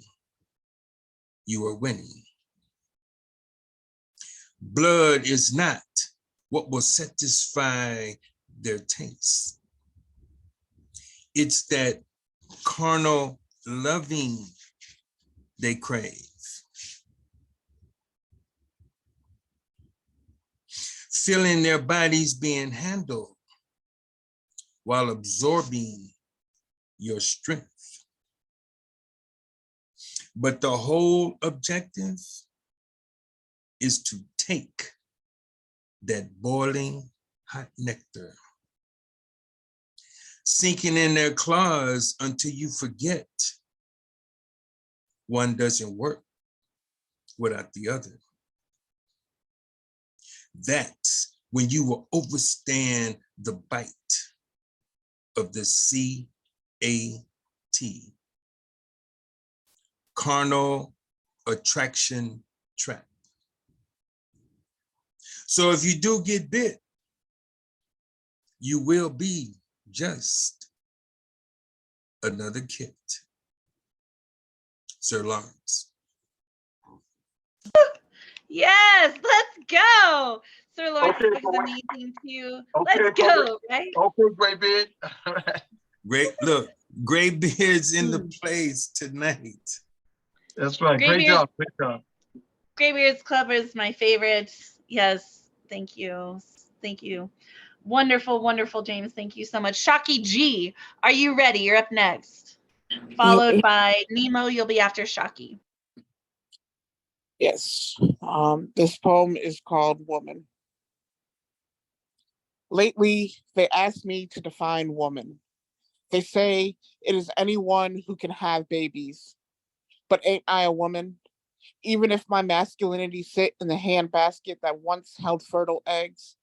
[SPEAKER 13] you are winning. Blood is not what will satisfy their taste. It's that carnal loving they crave. Feeling their bodies being handled while absorbing your strength. But the whole objective is to take that boiling hot nectar, sinking in their claws until you forget one doesn't work without the other. That's when you will overstand the bite of the CAT, carnal attraction trap. So if you do get bit, you will be just another kit. Sir Lawrence.
[SPEAKER 2] Yes, let's go. Sir Lawrence
[SPEAKER 11] Okay,
[SPEAKER 2] was
[SPEAKER 11] boy.
[SPEAKER 2] amazing too.
[SPEAKER 11] Okay,
[SPEAKER 2] Let's go, right?
[SPEAKER 11] Okay, Graybeard.
[SPEAKER 13] Great, look, Graybeard's in the place tonight.
[SPEAKER 11] That's right. Great
[SPEAKER 2] Graybeard.
[SPEAKER 11] job. Great job.
[SPEAKER 2] Graybeard's Club is my favorite. Yes, thank you. Thank you. Wonderful, wonderful, James. Thank you so much. Shocky G, are you ready? You're up next. Followed by Nemo, you'll be after Shocky.
[SPEAKER 15] Yes. This poem is called Woman. Lately, they asked me to define woman. They say it is anyone who can have babies. But ain't I a woman? Even if my masculinity sit in the handbasket that once held fertile eggs.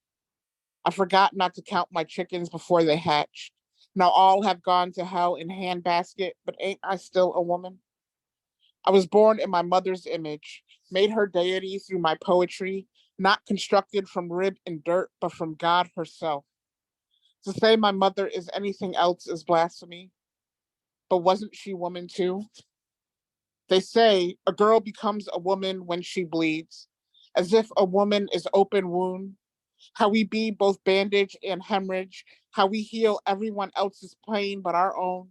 [SPEAKER 15] I forgot not to count my chickens before they hatched. Now all have gone to hell in handbasket, but ain't I still a woman? I was born in my mother's image, made her deity through my poetry, not constructed from rib and dirt, but from God herself. To say my mother is anything else is blasphemy. But wasn't she woman too? They say a girl becomes a woman when she bleeds, as if a woman is open wound. How we be both bandage and hemorrhage, how we heal everyone else's pain but our own.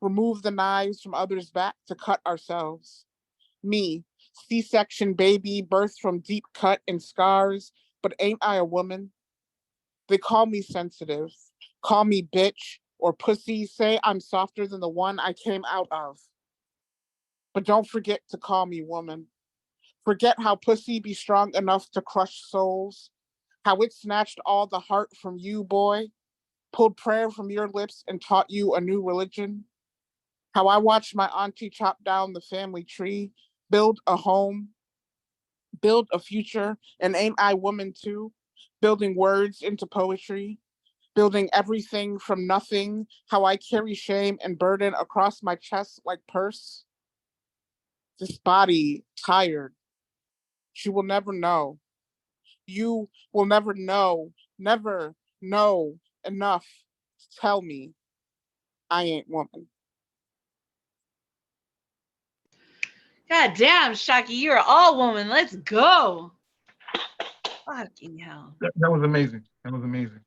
[SPEAKER 15] Remove the knives from others' back to cut ourselves. Me, C-section baby, birthed from deep cut and scars, but ain't I a woman? They call me sensitive, call me bitch or pussy, say I'm softer than the one I came out of. But don't forget to call me woman. Forget how pussy be strong enough to crush souls, how it snatched all the heart from you, boy, pulled prayer from your lips and taught you a new religion. How I watched my auntie chop down the family tree, build a home, build a future, and ain't I woman too? Building words into poetry, building everything from nothing, how I carry shame and burden across my chest like purse. This body tired. She will never know. You will never know enough to tell me I ain't woman.
[SPEAKER 2] God damn, Shocky, you're all woman. Let's go. Fucking hell.
[SPEAKER 11] That was amazing. That was amazing.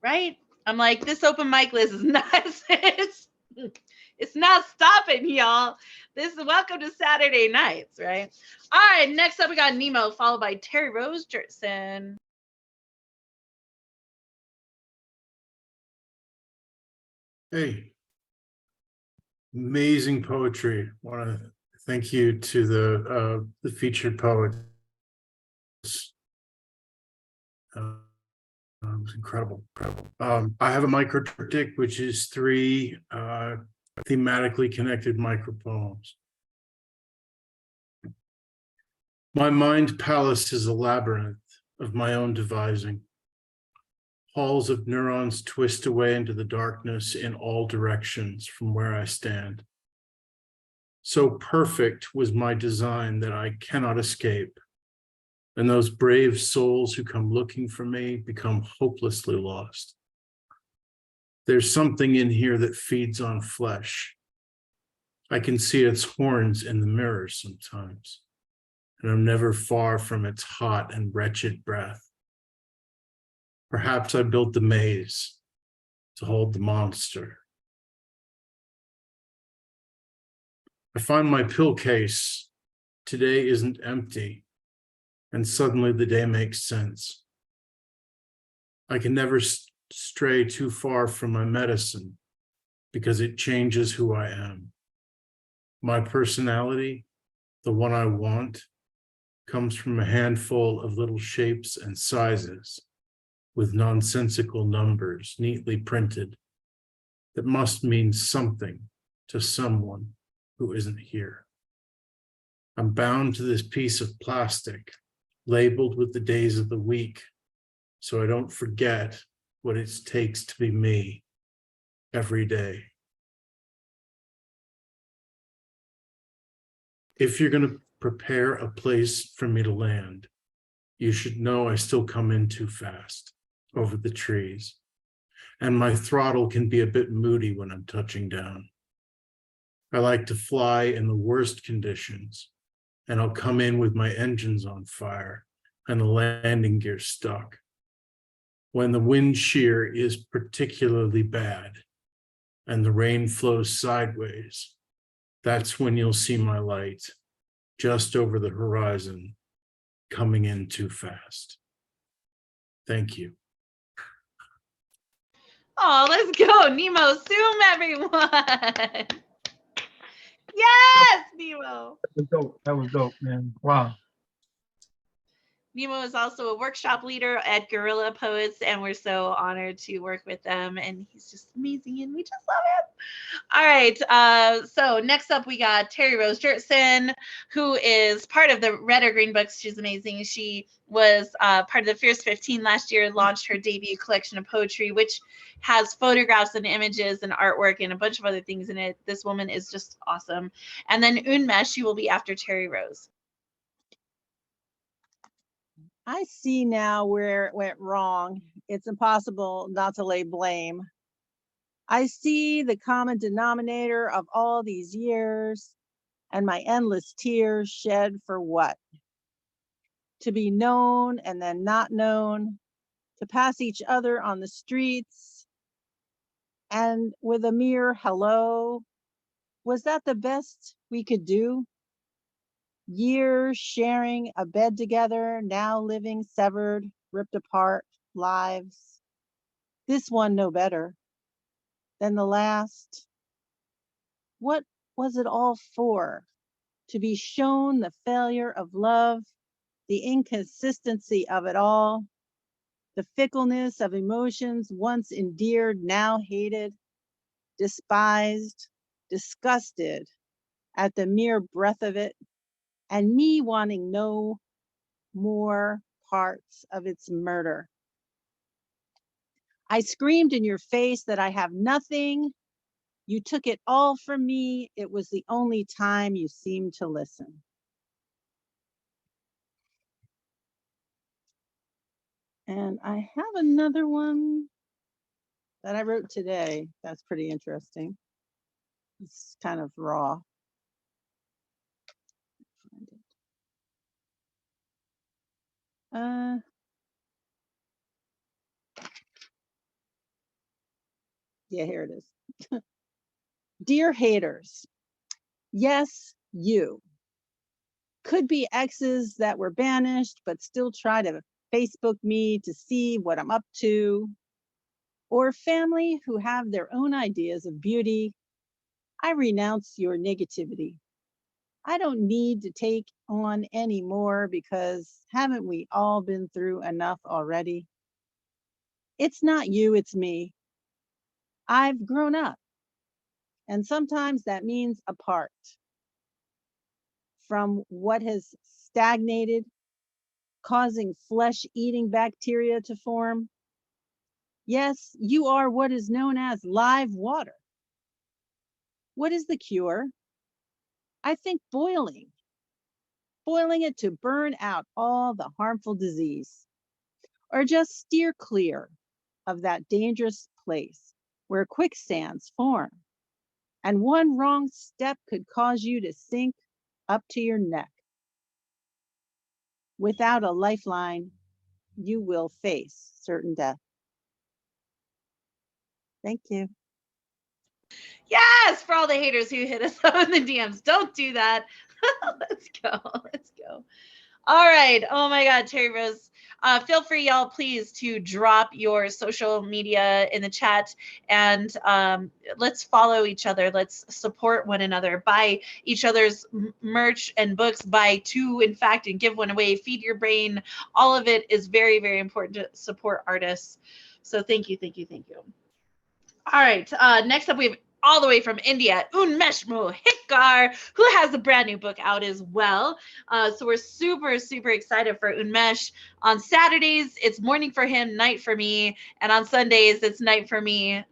[SPEAKER 2] right? I'm like, this open mic list is not, it's not stopping, y'all. This is welcome to Saturday nights, right? All right, next up we got Nemo, followed by Terry Rose Jertson.
[SPEAKER 16] Hey, amazing poetry. Want to thank you to the featured poets. It was incredible. I have a microtriptych, which is 3 thematically connected micropoems. My mind palace is a labyrinth of my own devising. Halls of neurons twist away into the darkness in all directions from where I stand. So perfect was my design that I cannot escape. And those brave souls who come looking for me become hopelessly lost. There's something in here that feeds on flesh. I can see its horns in the mirror sometimes, and I'm never far from its hot and wretched breath. Perhaps I built the maze to hold the monster. I find my pill case today isn't empty, and suddenly the day makes sense. I can never stray too far from my medicine because it changes who I am. My personality, the one I want, comes from a handful of little shapes and sizes with nonsensical numbers neatly printed that must mean something to someone who isn't here. I'm bound to this piece of plastic labeled with the days of the week so I don't forget what it takes to be me every day. If you're going to prepare a place for me to land, you should know I still come in too fast over the trees, and my throttle can be a bit moody when I'm touching down. I like to fly in the worst conditions, and I'll come in with my engines on fire and the landing gear stuck. When the wind shear is particularly bad and the rain flows sideways, that's when you'll see my light just over the horizon coming in too fast. Thank you.
[SPEAKER 2] Oh, let's go, Nemo. Zoom, everyone. Yes, Nemo.
[SPEAKER 11] That was dope. That was dope, man. Wow.
[SPEAKER 2] Nemo is also a workshop leader at Guerrilla Poets, and we're so honored to work with them. And he's just amazing, and we just love him. All right. So next up, we got Terry Rose Jertson, who is part of the Red or Green Books. She's amazing. She was part of the Fierce 15 last year, launched her debut collection of poetry, which has photographs and images and artwork and a bunch of other things in it. This woman is just awesome. And then Unmesh, she will be after Terry Rose.
[SPEAKER 17] I see now where it went wrong. It's impossible not to lay blame. I see the common denominator of all these years and my endless tears shed for what? To be known and then not known, to pass each other on the streets and with a mere hello. Was that the best we could do? Years sharing a bed together, now living severed, ripped apart lives. This one no better than the last. What was it all for? To be shown the failure of love, the inconsistency of it all, the fickleness of emotions once endeared, now hated, despised, disgusted at the mere breath of it, and me wanting no more parts of its murder. I screamed in your face that I have nothing. You took it all from me. It was the only time you seemed to listen. And I have another one that I wrote today. That's pretty interesting. It's kind of raw. Yeah, here it is. Dear haters, yes, you. Could be exes that were banished, but still try to Facebook me to see what I'm up to. Or family who have their own ideas of beauty. I renounce your negativity. I don't need to take on any more because haven't we all been through enough already? It's not you, it's me. I've grown up, and sometimes that means apart from what has stagnated, causing flesh-eating bacteria to form. Yes, you are what is known as live water. What is the cure? I think boiling it to burn out all the harmful disease, or just steer clear of that dangerous place where quicksands form, and one wrong step could cause you to sink up to your neck. Without a lifeline, you will face certain death. Thank you.
[SPEAKER 2] Yes, for all the haters who hit us up in the DMs. Don't do that. Let's go. Let's go. All right. Oh my God, Terry Rose. Feel free, y'all, please, to drop your social media in the chat, and let's follow each other. Let's support one another. Buy each other's merch and books. Buy two, in fact, and give one away. Feed your brain. All of it is very, very important to support artists. So thank you, thank you, thank you. All right. Next up, we have all the way from India, Unmesh Mohikar, who has a brand new book out as well. So we're super, super excited for Unmesh. On Saturdays, it's morning for him, night for me. And on Sundays, it's night for me.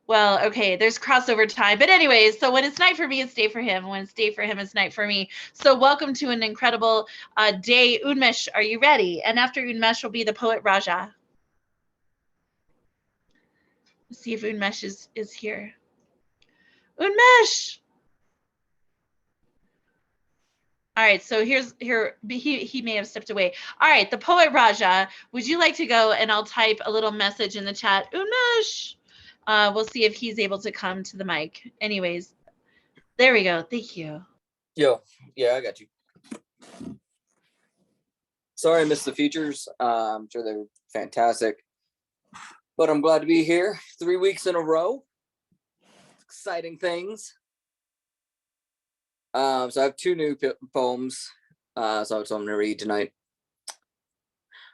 [SPEAKER 2] Well, okay, there's crossover time. But anyways, so when it's night for me, it's day for him. When it's day for him, it's night for me. So welcome to an incredible day. Unmesh, are you ready? And after Unmesh will be the poet Raja. Let's see if Unmesh is here. Unmesh! All right, so he may have stepped away. All right, the poet Raja, would you like to go, and I'll type a little message in the chat. Unmesh! We'll see if he's able to come to the mic. Anyways, there we go. Thank you.
[SPEAKER 18] Yo, yeah, I got you. Sorry I missed the features. I'm sure they were fantastic. But I'm glad to be here 3 weeks in a row. Exciting things. So I have two new poems. So I'm going to read tonight.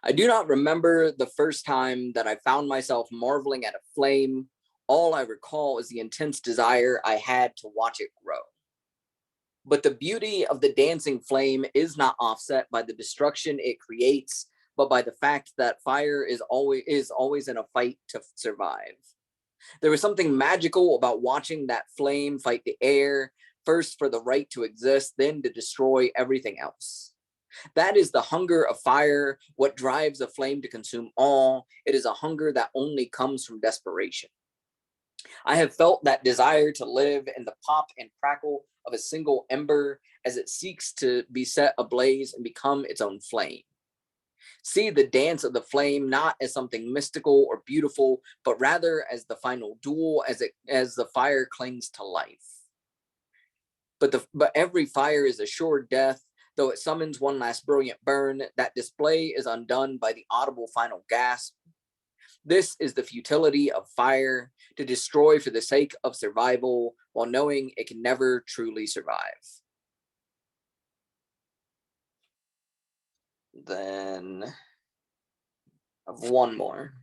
[SPEAKER 18] I do not remember the first time that I found myself marveling at a flame. All I recall is the intense desire I had to watch it grow. But the beauty of the dancing flame is not offset by the destruction it creates, but by the fact that fire is always in a fight to survive. There was something magical about watching that flame fight the air, first for the right to exist, then to destroy everything else. That is the hunger of fire, what drives a flame to consume all. It is a hunger that only comes from desperation. I have felt that desire to live in the pop and crackle of a single ember as it seeks to be set ablaze and become its own flame. See the dance of the flame not as something mystical or beautiful, but rather as the final duel as the fire clings to life. But every fire is a sure death, though it summons one last brilliant burn. That display is undone by the audible final gasp. This is the futility of fire, to destroy for the sake of survival, while knowing it can never truly survive. Then I have one more.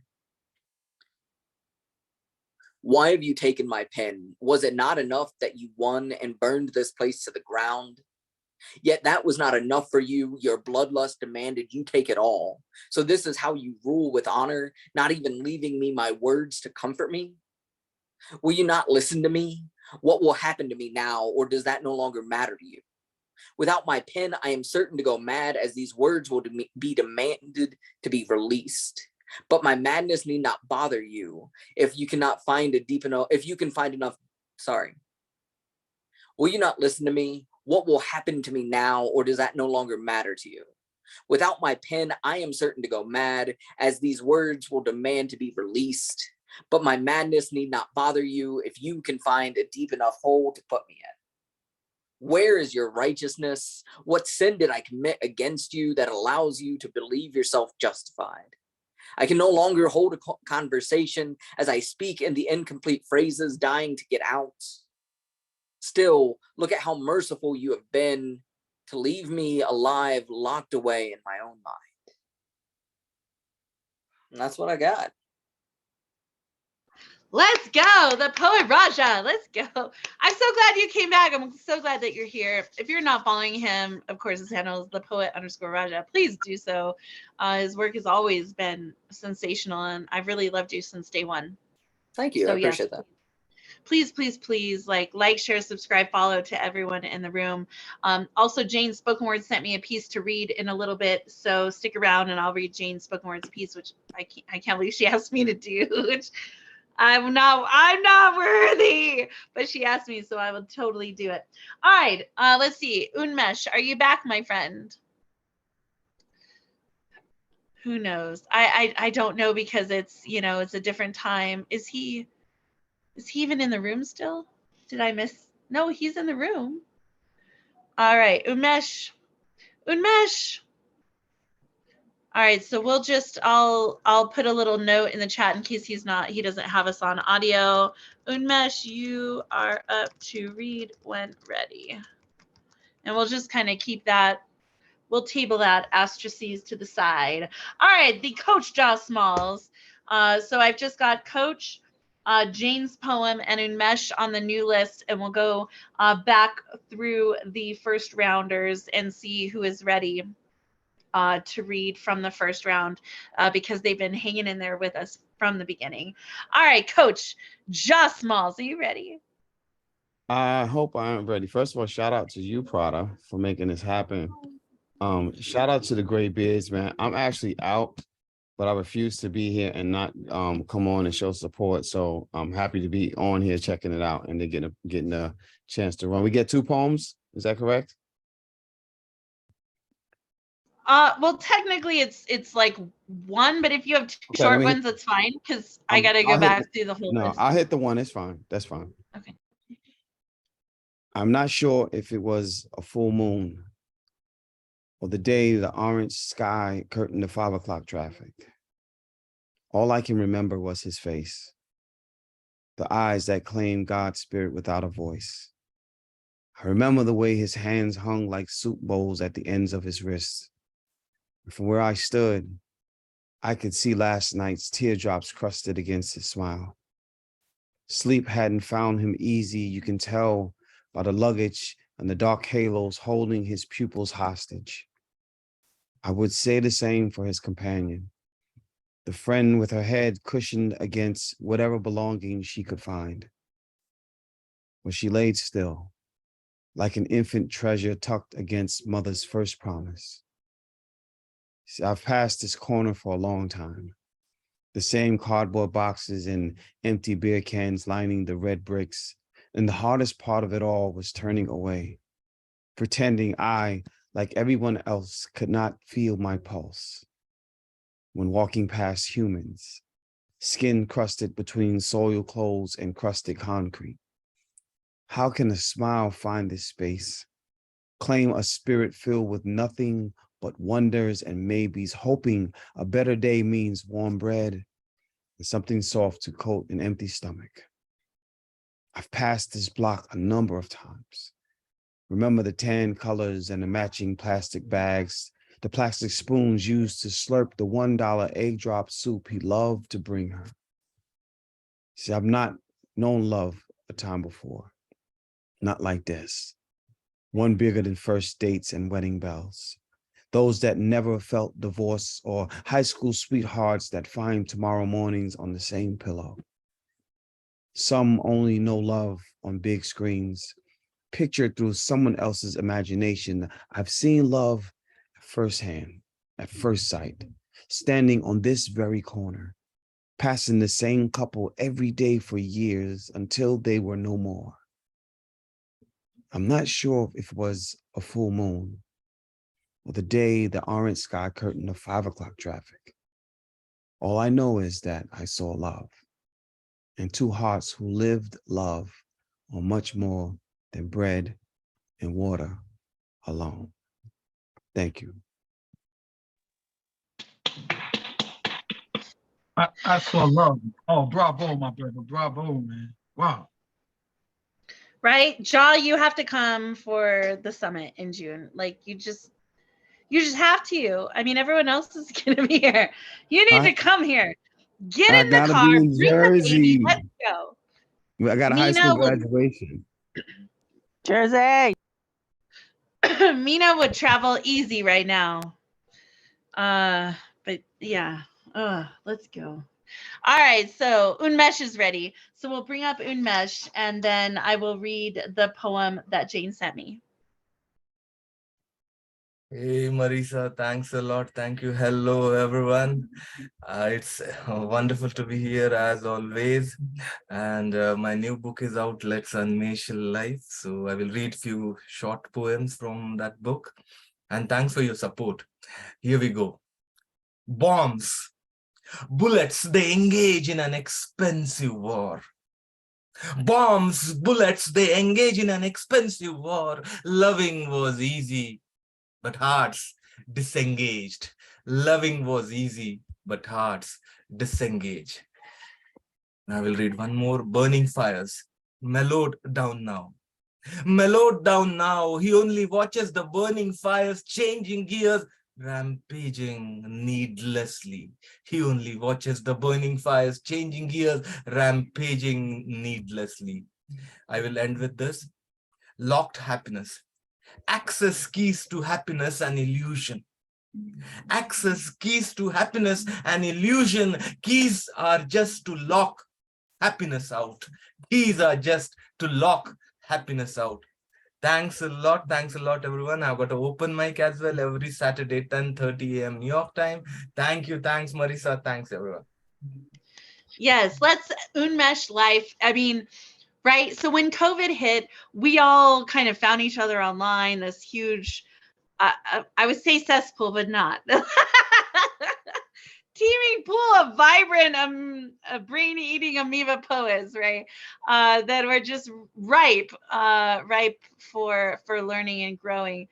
[SPEAKER 18] Why have you taken my pen? Was it not enough that you won and burned this place to the ground? Yet that was not enough for you. Your bloodlust demanded you take it all. So this is how you rule with honor, not even leaving me my words to comfort me? Will you not listen to me? What will happen to me now, or does that no longer matter to you? Without my pen, I am certain to go mad, as these words will be demanded to be released. But my madness need not bother you if you cannot find sorry. Will you not listen to me? What will happen to me now, or does that no longer matter to you? Without my pen, I am certain to go mad, as these words will demand to be released. But my madness need not bother you if you can find a deep enough hole to put me in. Where is your righteousness? What sin did I commit against you that allows you to believe yourself justified? I can no longer hold a conversation as I speak in the incomplete phrases, dying to get out. Still, look at how merciful you have been to leave me alive, locked away in my own mind. And that's what I got.
[SPEAKER 2] Let's go, the poet Raja. Let's go. I'm so glad you came back. I'm so glad that you're here. If you're not following him, of course, his handle is the poet_Raja. Please do so. His work has always been sensational, and I've really loved you since day one.
[SPEAKER 18] Thank you.
[SPEAKER 2] So,
[SPEAKER 18] I appreciate that.
[SPEAKER 2] Please, please, please, like, share, subscribe, follow to everyone in the room. Also, Jane Spoken Word sent me a piece to read in a little bit, so stick around and I'll read Jane Spoken Word's piece, which I can't believe she asked me to do, which I'm not worthy, but she asked me, so I will totally do it. All right, let's see. Unmesh, are you back, my friend? Who knows? I don't know, because it's, it's a different time. Is he even in the room still? Did I miss? No, he's in the room. All right, Unmesh. All right, so we'll just, I'll put a little note in the chat in case he doesn't have us on audio. Unmesh, you are up to read when ready. And we'll just kind of keep that, we'll table that asterisks to the side. All right, the Coach Jaw Smalls. So I've just got Coach, Jane's poem, and Unmesh on the new list, and we'll go back through the first rounders and see who is ready to read from the first round, because they've been hanging in there with us from the beginning. All right, Coach Jaw Smalls, are you ready?
[SPEAKER 19] I hope I'm ready. First of all, shout out to you, Prada, for making this happen. Shout out to the Gray Beards, man. I'm actually out, but I refuse to be here and not come on and show support. So I'm happy to be on here checking it out and then getting a chance to run. We get 2 poems, is that correct?
[SPEAKER 2] Well, technically it's like 1, but if you have 2
[SPEAKER 19] Okay,
[SPEAKER 2] short ones, that's fine, because I gotta go back through the whole
[SPEAKER 19] No,
[SPEAKER 2] list.
[SPEAKER 19] I'll hit the 1. It's fine. That's fine.
[SPEAKER 2] Okay.
[SPEAKER 19] I'm not sure if it was a full moon or the day the orange sky curtained the 5 o'clock traffic. All I can remember was his face, the eyes that claimed God's spirit without a voice. I remember the way his hands hung like soup bowls at the ends of his wrists. From where I stood, I could see last night's teardrops crusted against his smile. Sleep hadn't found him easy, you can tell by the luggage and the dark halos holding his pupils hostage. I would say the same for his companion, the friend with her head cushioned against whatever belongings she could find. When she laid still, like an infant treasure tucked against mother's first promise. See, I've passed this corner for a long time. The same cardboard boxes and empty beer cans lining the red bricks. And the hardest part of it all was turning away, pretending I, like everyone else, could not feel my pulse. When walking past humans, skin crusted between soiled clothes and crusted concrete. How can a smile find this space? Claim a spirit filled with nothing but wonders and maybes, hoping a better day means warm bread and something soft to coat an empty stomach. I've passed this block a number of times. Remember the tan colors and the matching plastic bags, the plastic spoons used to slurp the $1 egg drop soup he loved to bring her. See, I've not known love a time before, not like this. One bigger than first dates and wedding bells. Those that never felt divorce, or high school sweethearts that find tomorrow mornings on the same pillow. Some only know love on big screens, pictured through someone else's imagination. I've seen love firsthand, at first sight, standing on this very corner, passing the same couple every day for years until they were no more. I'm not sure if it was a full moon, or the day the orange sky curtained the 5 o'clock traffic. All I know is that I saw love and two hearts who lived love on much more than bread and water alone. Thank you.
[SPEAKER 11] I saw love. Oh, bravo, my brother. Bravo, man. Wow.
[SPEAKER 2] Right? Jaw, you have to come for the summit in June. Like you just have to. I mean, everyone else is gonna be here. You need to come here. Get
[SPEAKER 19] I
[SPEAKER 2] in the
[SPEAKER 19] gotta
[SPEAKER 2] car,
[SPEAKER 19] be in
[SPEAKER 2] bring the baby,
[SPEAKER 19] Jersey.
[SPEAKER 2] let's go.
[SPEAKER 19] I got a high school graduation.
[SPEAKER 17] Jersey.
[SPEAKER 2] Mina would travel easy right now. But yeah. Let's go. All right, so Unmesh is ready. So we'll bring up Unmesh and then I will read the poem that Jane sent me.
[SPEAKER 20] Hey Marisa, thanks a lot. Thank you. Hello everyone. It's wonderful to be here as always. And my new book is out, Let's Unmesh Life. So I will read few short poems from that book. And thanks for your support. Here we go. Bombs, bullets, they engage in an expensive war. Bombs, bullets, they engage in an expensive war. Loving was easy, but hearts disengaged. Loving was easy, but hearts disengaged. I will read one more. Burning fires, mellowed down now. Mellowed down now, he only watches the burning fires changing gears, rampaging needlessly. He only watches the burning fires changing gears, rampaging needlessly. I will end with this. Locked happiness. Access keys to happiness and illusion. Access keys to happiness and illusion. Keys are just to lock happiness out. Keys are just to lock happiness out. Thanks a lot. Thanks a lot, everyone. I've got an open mic as well every Saturday, 10:30 a.m. New York time. Thank you. Thanks, Marisa. Thanks, everyone.
[SPEAKER 2] Yes, let's Unmesh life. I mean, right? So when COVID hit, we all kind of found each other online, this huge, I would say cesspool, but not. Teeming pool of vibrant, brain-eating amoeba poets, right? That were just ripe for learning and growing.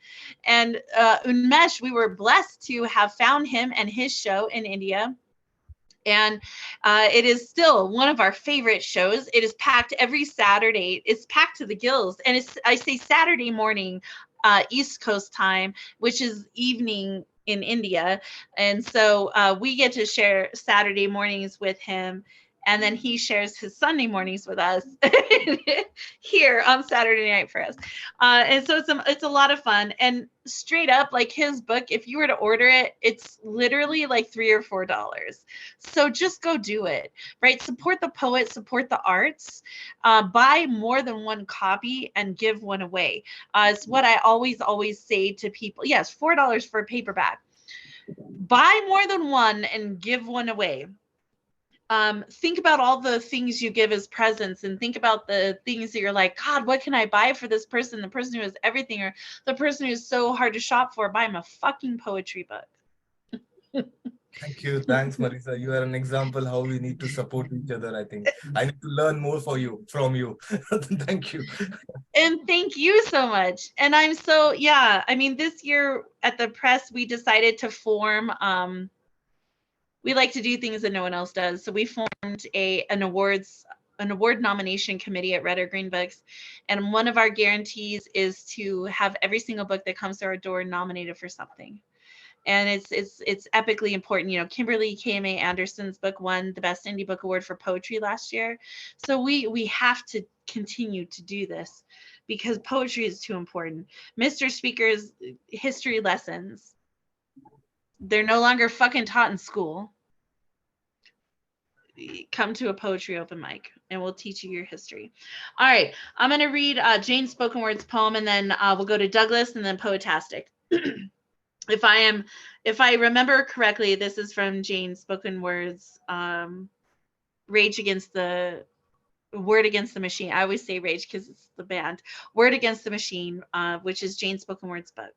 [SPEAKER 2] And Unmesh, we were blessed to have found him and his show in India. And it is still one of our favorite shows. It is packed every Saturday. It's packed to the gills. And I say Saturday morning, East Coast time, which is evening in India. And so we get to share Saturday mornings with him. And then he shares his Sunday mornings with us here on Saturday night for us. And so it's a lot of fun. And straight up, like his book, if you were to order it, it's literally like $3 or $4. So just go do it, right? Support the poet, support the arts, buy more than one copy and give one away. It's what I always say to people. Yes, $4 for a paperback. Buy more than one and give one away. Think about all the things you give as presents and think about the things that you're like, God, what can I buy for this person? The person who has everything, or the person who's so hard to shop for, buy him a fucking poetry book.
[SPEAKER 20] Thank you. Thanks, Marisa. You are an example how we need to support each other, I think. I need to learn more from you. Thank you.
[SPEAKER 2] And thank you so much. And I'm so, yeah, I mean, this year at the press, we decided to form, we like to do things that no one else does. So we formed an award nomination committee at Red or Green Books. And one of our guarantees is to have every single book that comes to our door nominated for something. And it's epically important. You know, Kimberly KMA Anderson's book won the Best Indie Book Award for Poetry last year. So we have to continue to do this because poetry is too important. Mr. Speaker's history lessons, they're no longer fucking taught in school. Come to a poetry open mic and we'll teach you your history. All right, I'm going to read Jane's spoken words poem and then we'll go to Douglas and then Poetastic. If I remember correctly, this is from Jane's spoken words, Rage Against the Word Against the Machine. I always say Rage because it's the band. Word Against the Machine, which is Jane's spoken words book.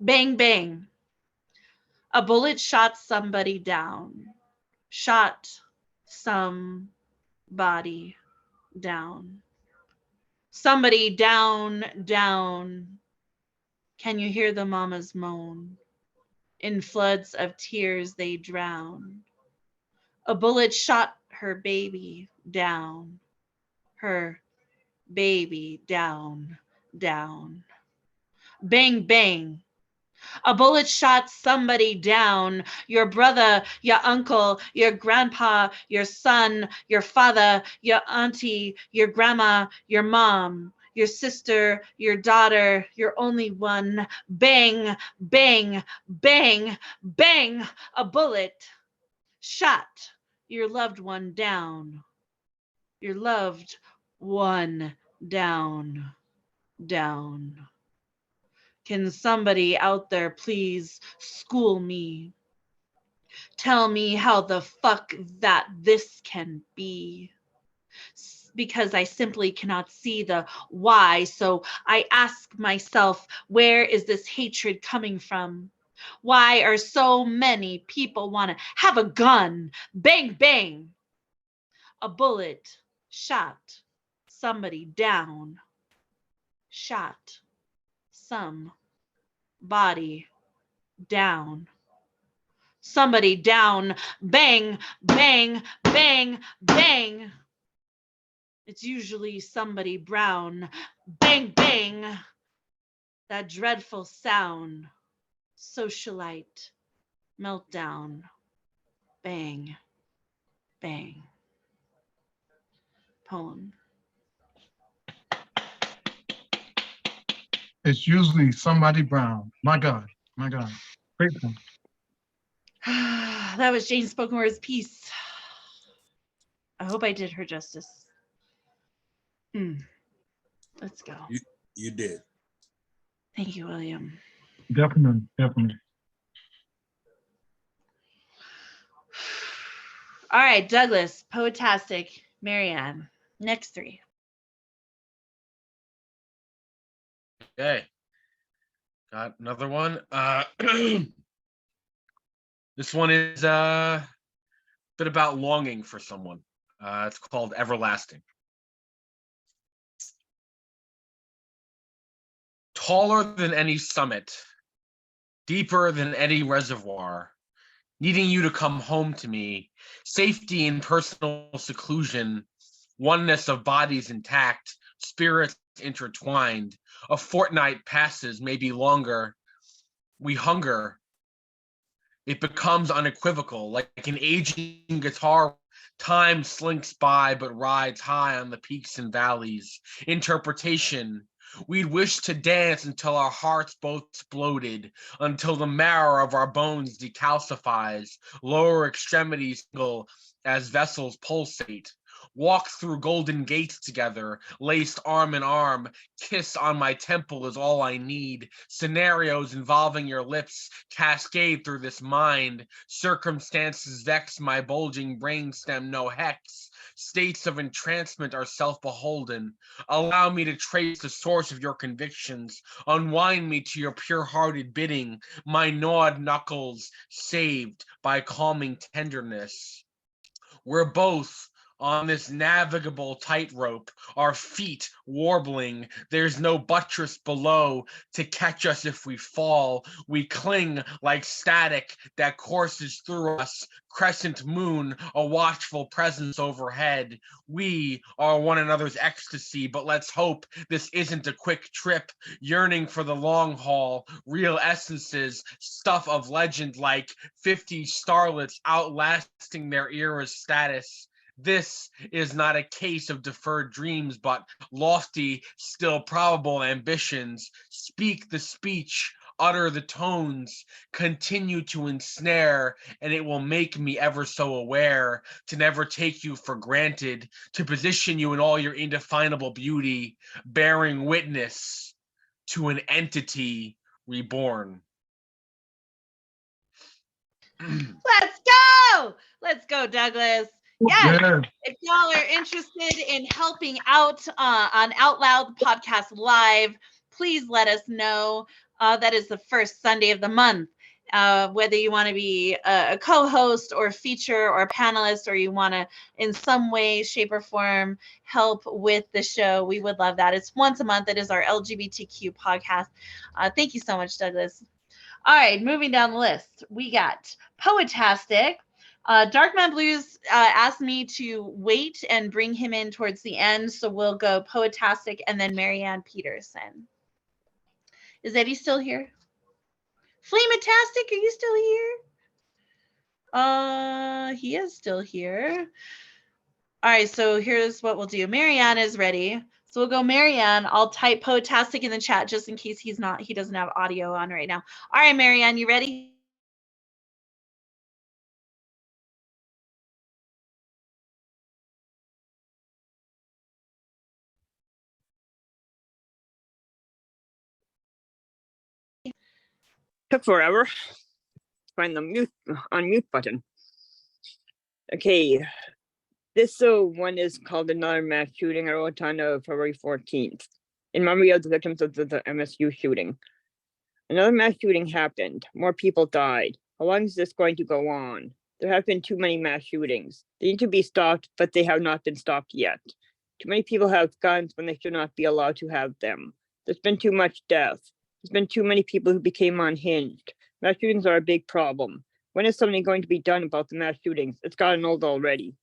[SPEAKER 2] Bang, bang. A bullet shot somebody down. Shot somebody down. Somebody down, down. Can you hear the mamas moan? In floods of tears they drown. A bullet shot her baby down. Her baby down, down. Bang, bang. A bullet shot somebody down. Your brother, your uncle, your grandpa, your son, your father, your auntie, your grandma, your mom, your sister, your daughter, your only one. Bang, bang, bang, bang. A bullet shot your loved one down. Your loved one down, down. Can somebody out there please school me? Tell me how the fuck that this can be. Because I simply cannot see the why. So I ask myself, where is this hatred coming from? Why are so many people want to have a gun? Bang, bang. A bullet shot somebody down. Shot some body down. Somebody down. Bang, bang, bang, bang. It's usually somebody brown. Bang, bang. That dreadful sound. Socialite meltdown. Bang, bang. Poem.
[SPEAKER 11] It's usually somebody brown. My God, my God. Great one.
[SPEAKER 2] That was Jane's spoken words piece. I hope I did her justice. Let's go.
[SPEAKER 13] You did.
[SPEAKER 2] Thank you, William.
[SPEAKER 11] Definitely, definitely.
[SPEAKER 2] All right, Douglas, Poetastic, Marianne. Next three.
[SPEAKER 5] Okay. Got another one. This one is a bit about longing for someone. It's called Everlasting. Taller than any summit, deeper than any reservoir, needing you to come home to me, safety in personal seclusion, oneness of bodies intact, spirits intertwined. A fortnight passes, maybe longer. We hunger. It becomes unequivocal, like an aging guitar. Time slinks by, but rides high on the peaks and valleys. Interpretation. We'd wish to dance until our hearts both exploded, until the marrow of our bones decalcifies, lower extremities single as vessels pulsate. Walk through golden gates together, laced arm in arm. Kiss on my temple is all I need. Scenarios involving your lips cascade through this mind. Circumstances vex my bulging brainstem, no hex. States of entrancement are self-beholden. Allow me to trace the source of your convictions. Unwind me to your pure-hearted bidding. My gnawed knuckles saved by calming tenderness. We're both on this navigable tightrope, our feet warbling. There's no buttress below to catch us if we fall. We cling like static that courses through us. Crescent moon, a watchful presence overhead. We are one another's ecstasy, but let's hope this isn't a quick trip. Yearning for the long haul, real essences, stuff of legend like 50 starlets outlasting their era's status. This is not a case of deferred dreams, but lofty, still probable ambitions. Speak the speech, utter the tones, continue to ensnare, and it will make me ever so aware to never take you for granted, to position you in all your indefinable beauty, bearing witness to an entity reborn.
[SPEAKER 2] Let's go. Let's go, Douglas. Yes.
[SPEAKER 11] Yeah.
[SPEAKER 2] If y'all are interested in helping out on Out Loud Podcast Live, please let us know. that is the first Sunday of the month. Whether you want to be a co-host or feature or panelist, or you want to in some way, shape, or form help with the show, we would love that. It's once a month. It is our LGBTQ podcast. Thank you so much, Douglas. All right, moving down the list, we got Poetastic. Darkman Blues asked me to wait and bring him in towards the end, so we'll go Poetastic and then Marianne Peterson. Is Eddie still here? Flametastic, are you still here? He is still here. All right, so here's what we'll do. Marianne is ready. So we'll go Marianne. I'll type Poetastic in the chat just in case he doesn't have audio on right now. All right, Marianne, you ready?
[SPEAKER 7] Took forever. Find the unmute button. Okay, this one is called Another Mass Shooting. I wrote on February 14th, in memory of the victims of the MSU shooting. Another mass shooting happened. More people died. How long is this going to go on? There have been too many mass shootings. They need to be stopped, but they have not been stopped yet. Too many people have guns when they should not be allowed to have them. There's been too much death. There's been too many people who became unhinged. Mass shootings are a big problem. When is something going to be done about the mass shootings? It's gotten old already.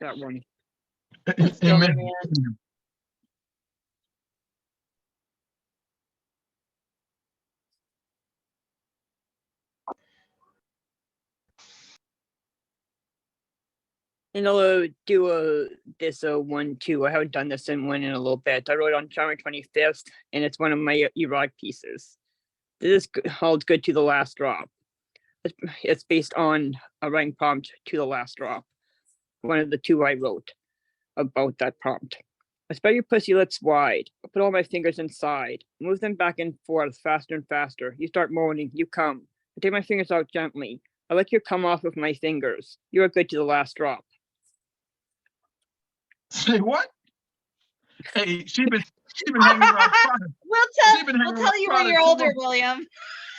[SPEAKER 7] That one. Let's go,
[SPEAKER 11] Amen.
[SPEAKER 7] Marianne. And I'll do this one too. I haven't done this one in a little bit. I wrote on January 25th, and it's one of my erotic pieces. This holds good to the last drop. It's based on a writing prompt, To the Last Drop. One of the two I wrote about that prompt. I spread your pussy lips wide. I put all my fingers inside. Move them back and forth faster and faster. You start moaning. You come. I take my fingers out gently. I let you come off with my fingers. You are good to the last drop.
[SPEAKER 11] Say what? Hey, she been hanging around.
[SPEAKER 2] We'll tell you when you're older, William.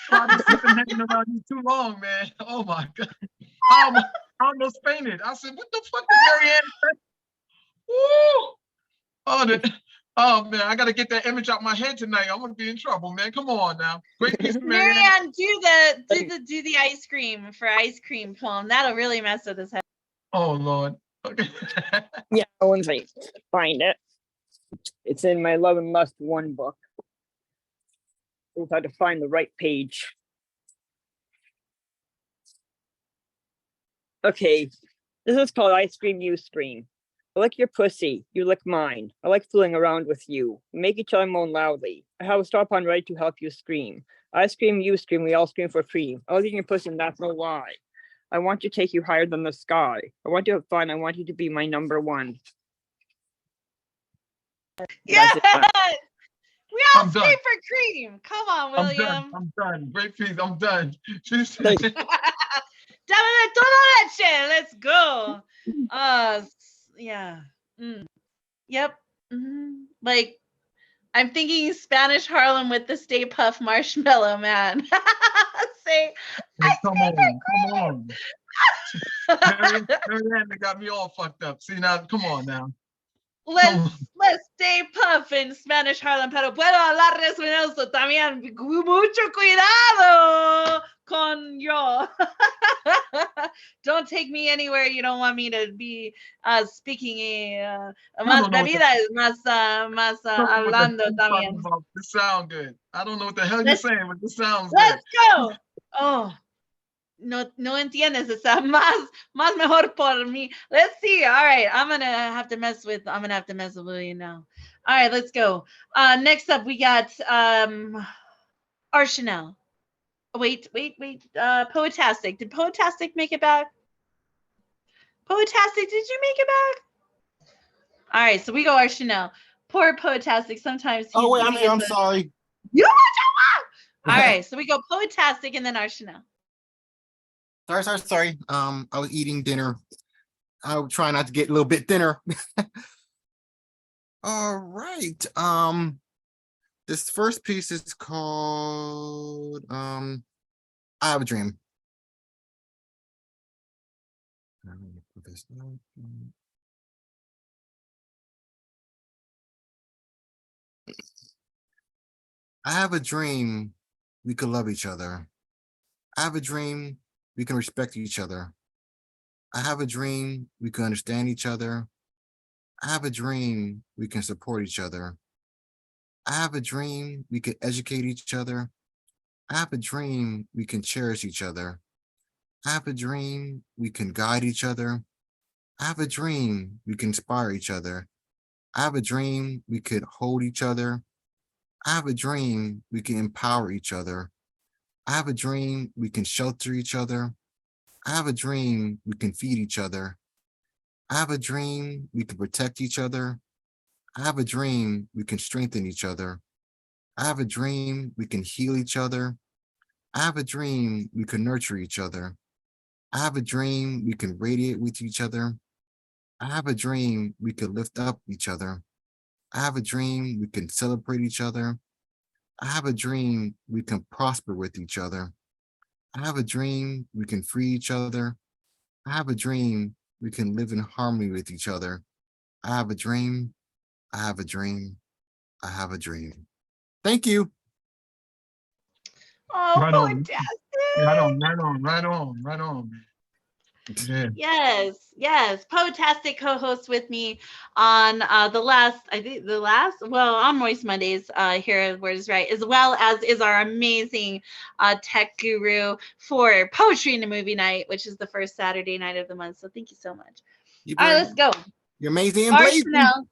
[SPEAKER 11] She's been hanging around you too long, man. Oh my God. I almost fainted. I said, what the fuck did Marianne say? Woo! Oh man, I gotta get that image out my head tonight. I'm gonna be in trouble, man. Come on now. Great piece,
[SPEAKER 2] Marianne, do the ice cream for ice cream poem. That'll really mess with his head.
[SPEAKER 11] Oh Lord. Okay.
[SPEAKER 7] Yeah, once I find it. It's in my Love and Lust 1 book. I had to find the right page. Okay, this is called I Scream, You Scream. I lick your pussy, you lick mine. I like fooling around with you. We make each other moan loudly. I have a strap on ready to help you scream. I scream, you scream, we all scream for free. I was eating your pussy and that's no lie. I want to take you higher than the sky. I want to have fun, I want you to be my number one.
[SPEAKER 2] Yes! We all scream for cream. Come on, William.
[SPEAKER 11] I'm done. Great piece. I'm done.
[SPEAKER 2] Let's go. Yeah. Yep. Like, I'm thinking Spanish Harlem with the Stay Puft Marshmallow Man. Say,
[SPEAKER 11] hey, come on. Marianne got me all fucked up. See now, come on now.
[SPEAKER 2] Let's stay puff in Spanish Harlem, pero puedo hablar eso también. Mucho cuidado con yo. Don't take me anywhere you don't want me to be speaking. Más bebidas, más hablando también.
[SPEAKER 11] This sound good. I don't know what the hell you're saying, but this sounds
[SPEAKER 2] let's
[SPEAKER 11] good.
[SPEAKER 2] Let's go. Oh. No entiendes, está más mejor por mí. Let's see. All right, I'm gonna have to mess with William now. All right, let's go. Next up, we got Archanel. Wait. Poetastic. Did Poetastic make it back? Poetastic, did you make it back? All right, so we go Archanel. Poor Poetastic. Sometimes.
[SPEAKER 4] Oh wait, I'm here. I'm sorry.
[SPEAKER 2] You. All right, so we go Poetastic and then Archanel.
[SPEAKER 4] Sorry. I was eating dinner. I was trying not to get a little bit thinner. All right. This first piece is called I Have a Dream. I have a dream we could love each other. I have a dream we can respect each other. I have a dream we can understand each other. I have a dream we can support each other. I have a dream we can educate each other. I have a dream we can cherish each other. I have a dream we can guide each other. I have a dream we can inspire each other. I have a dream we could hold each other. I have a dream we can empower each other. I have a dream we can shelter each other. I have a dream we can feed each other. I have a dream we can protect each other. I have a dream we can strengthen each other. I have a dream we can heal each other. I have a dream we can nurture each other. I have a dream we can radiate with each other. I have a dream we can lift up each other. I have a dream we can celebrate each other. I have a dream we can prosper with each other. I have a dream we can free each other. I have a dream we can live in harmony with each other. I have a dream. I have a dream. I have a dream. Thank you.
[SPEAKER 2] Oh,
[SPEAKER 11] Right on.
[SPEAKER 2] fantastic.
[SPEAKER 11] Right on, right on, right on, right on. Yeah.
[SPEAKER 2] Yes. Poetastic co-host with me on on Moist Mondays here at Word is Right, as well as is our amazing tech guru for Poetry in the Movie Night, which is the first Saturday night of the month. So thank you so much. All right, let's go.
[SPEAKER 4] You're amazing and
[SPEAKER 2] All right,
[SPEAKER 4] blazing.
[SPEAKER 2] Chanel.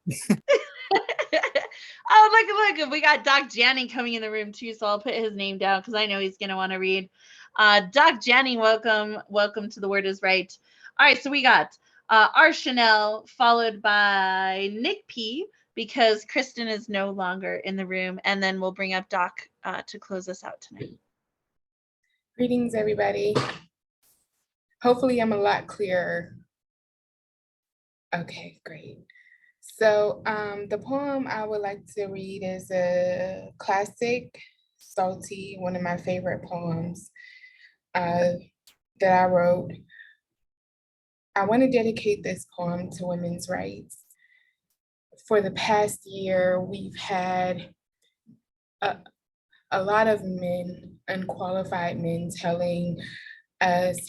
[SPEAKER 2] Oh, look. We got Doc Janning coming in the room too, so I'll put his name down because I know he's going to want to read. Doc Janning, welcome to the Word is Right. All right, so we got R. Chanel, followed by Nick P, because Kristen is no longer in the room, and then we'll bring up Doc to close us out tonight.
[SPEAKER 21] Greetings, everybody. Hopefully I'm a lot clearer. Okay, great. So the poem I would like to read is a classic, salty, one of my favorite poems that I wrote. I want to dedicate this poem to women's rights. For the past year, we've had a lot of men, unqualified men, telling us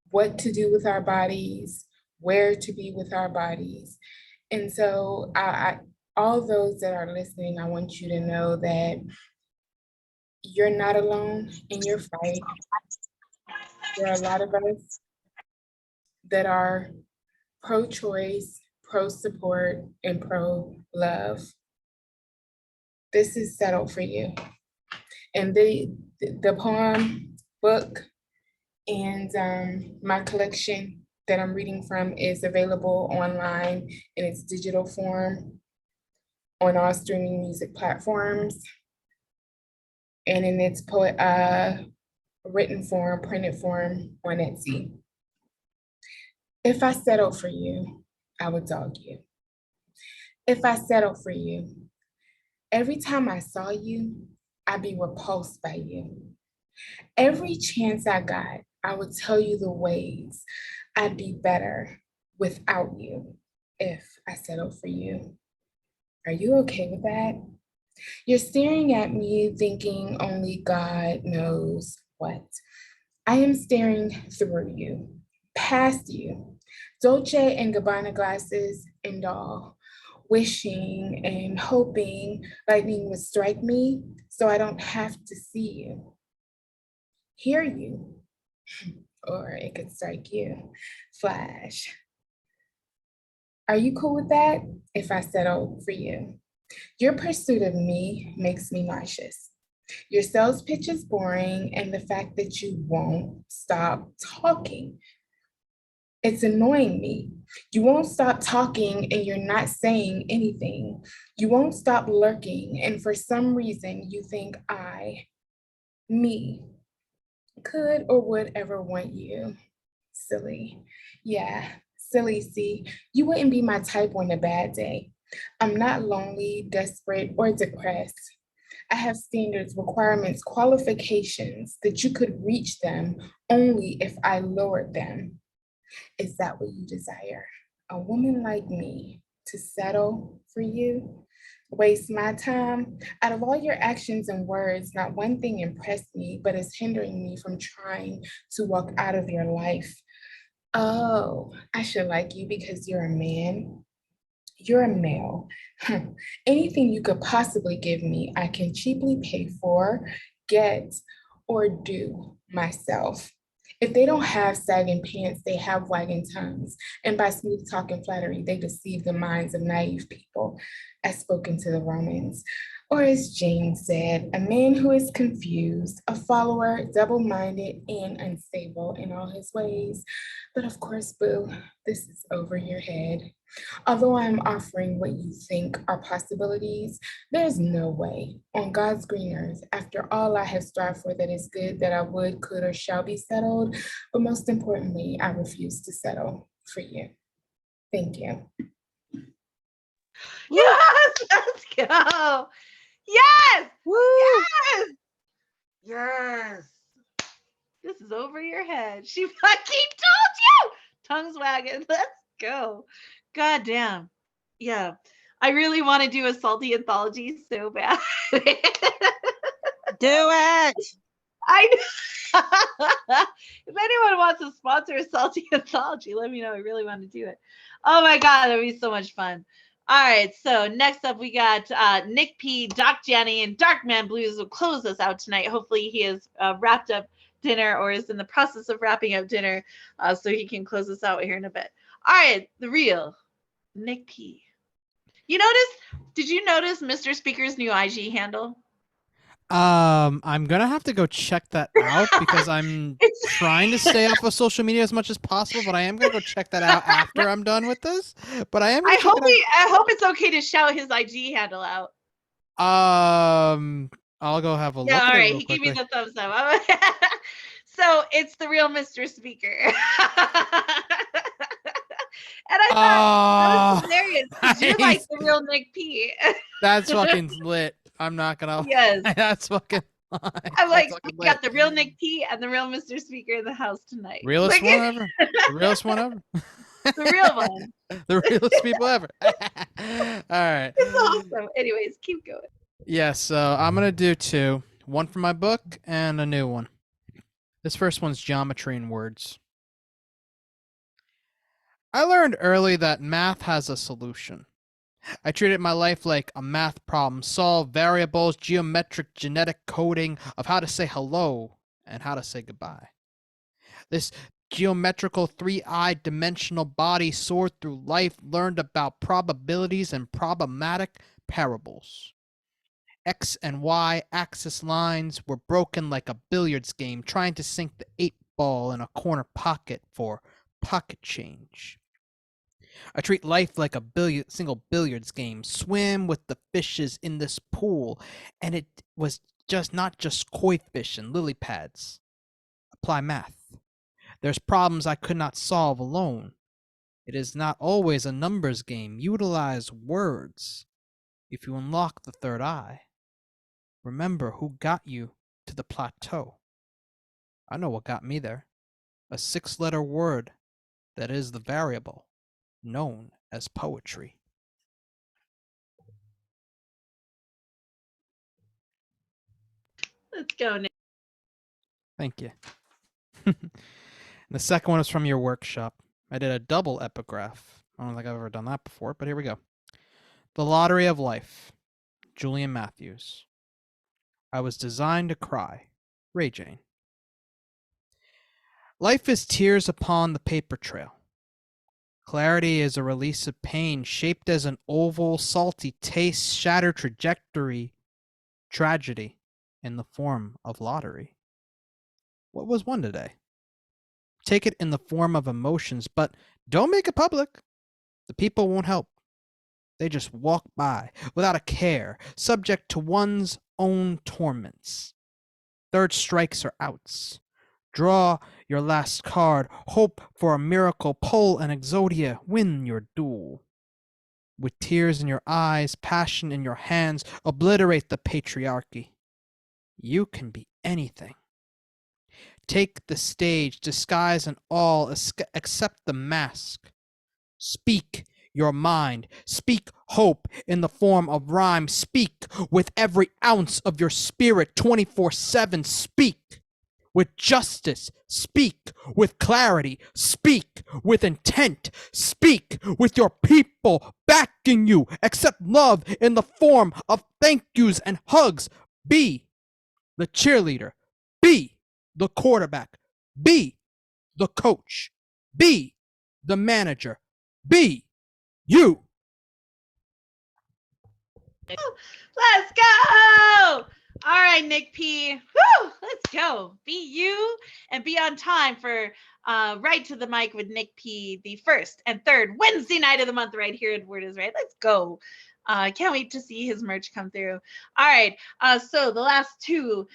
[SPEAKER 21] what to do with our bodies, where to be with our bodies. And so all those that are listening, I want you to know that you're not alone in your fight. There are a lot of us that are pro-choice, pro-support, and pro-love. This is settled for you. And the poem, book, and my collection that I'm reading from is available online in its digital form on all streaming music platforms, and in its written form, printed form on Etsy. If I settled for you, I would dog you. If I settled for you, every time I saw you, I'd be repulsed by you. Every chance I got, I would tell you the ways I'd be better without you if I settled for you. Are you okay with that? You're staring at me thinking only God knows what. I am staring through you, past you, Dolce and Gabbana glasses and all, wishing and hoping lightning would strike me so I don't have to see you, hear you, or it could strike you, flash. Are you cool with that if I settle for you? Your pursuit of me makes me nauseous. Your sales pitch is boring, and the fact that you won't stop talking, it's annoying me. You won't stop talking and you're not saying anything. You won't stop lurking, and for some reason you think me, could or would ever want you. Silly. Yeah, silly, see. You wouldn't be my type on a bad day. I'm not lonely, desperate, or depressed. I have standards, requirements, qualifications that you could reach them only if I lowered them. Is that what you desire? A woman like me to settle for you? Waste my time? Out of all your actions and words, not one thing impressed me, but is hindering me from trying to walk out of your life. Oh, I should like you because you're a man. You're a male. Anything you could possibly give me, I can cheaply pay for, get, or do myself. If they don't have sagging pants, they have wagging tongues. And by smooth talk and flattery, they deceive the minds of naive people, as spoken to the Romans. Or as James said, a man who is confused, a follower, double-minded, and unstable in all his ways. But of course, boo, this is over your head. Although I'm offering what you think are possibilities, there's no way on God's green earth, after all I have strived for that is good, that I would, could, or shall be settled. But most importantly, I refuse to settle for you. Thank you.
[SPEAKER 2] Yes, let's go. Yes.
[SPEAKER 17] Woo!
[SPEAKER 2] Yes. Yes. This is over your head. She fucking told you. Tongues wagging. Let's go. God damn. Yeah. I really want to do a salty anthology so bad.
[SPEAKER 17] Do it.
[SPEAKER 2] I if anyone wants to sponsor a salty anthology, let me know. I really want to do it. Oh my god, that'd be so much fun. All right, so next up we got Nick P, Doc Jenny, and Darkman Blues will close us out tonight. Hopefully he has wrapped up dinner or is in the process of wrapping up dinner, so he can close us out here in a bit. All right, the real Nick P. Did you notice Mr. Speaker's new IG handle?
[SPEAKER 3] I'm gonna have to go check that out because I'm trying to stay off of social media as much as possible, but I am gonna go check that out after I'm done with this. But I am gonna
[SPEAKER 2] I hope it's okay to shout his IG handle out.
[SPEAKER 3] I'll go have a look
[SPEAKER 2] Yeah, all
[SPEAKER 3] at it
[SPEAKER 2] right.
[SPEAKER 3] real
[SPEAKER 2] He gave me
[SPEAKER 3] quickly.
[SPEAKER 2] the thumbs up. So it's the real Mr. Speaker. And I thought that was hilarious because you're like the real Nick P.
[SPEAKER 3] That's fucking lit. I'm not gonna lie.
[SPEAKER 2] Yes.
[SPEAKER 3] That's fucking
[SPEAKER 2] I'm like,
[SPEAKER 3] fucking
[SPEAKER 2] we got the real Nick P and the real Mr. Speaker in the house tonight.
[SPEAKER 3] realest
[SPEAKER 2] Like,
[SPEAKER 3] one ever. The realest one ever.
[SPEAKER 2] the real one.
[SPEAKER 3] The realest people ever. All right.
[SPEAKER 2] It's awesome. Anyways, keep going.
[SPEAKER 3] Yes, so I'm gonna do two. One from my book and a new one. This first one's geometry and words. I learned early that math has a solution. I treated my life like a math problem, solve variables, geometric, genetic coding of how to say hello and how to say goodbye. This geometrical three-eyed dimensional body soared through life, learned about probabilities and problematic parables. X and Y axis lines were broken like a billiards game, trying to sink the 8-ball in a corner pocket for pocket change. I treat life like a single billiards game, swim with the fishes in this pool, and it was not just koi fish and lily pads. Apply math. There's problems I could not solve alone. It is not always a numbers game. Utilize words. If you unlock the third eye, remember who got you to the plateau. I know what got me there. A 6-letter word that is the variable known as poetry.
[SPEAKER 2] Let's go, Nick.
[SPEAKER 3] Thank you. The second one is from your workshop. I did a double epigraph. I don't think I've ever done that before, but here we go. The Lottery of Life, Julian Matthews. I was designed to cry, Ray Jane. Life is tears upon the paper trail. Clarity is a release of pain, shaped as an oval, salty taste, shattered trajectory, tragedy in the form of lottery. What was one today? Take it in the form of emotions, but don't make it public. The people won't help. They just walk by without a care, subject to one's own torments. Third strikes are outs. Draw your last card, hope for a miracle, pull an exodia, win your duel. With tears in your eyes, passion in your hands, obliterate the patriarchy. You can be anything. Take the stage, disguise and all, accept the mask. Speak your mind. Speak hope in the form of rhyme. Speak with every ounce of your spirit 24/7. Speak with justice. Speak with clarity. Speak with intent. Speak with your people backing you. Accept love in the form of thank yous and hugs. Be the cheerleader. Be the quarterback. Be the coach. Be the manager. Be you.
[SPEAKER 2] Let's go. All right, Nick P. Woo, let's go. Be you and be on time for Right to the Mic with Nick P, the first and third Wednesday night of the month right here at Word is Right. Let's go. Can't wait to see his merch come through. All right. So the last two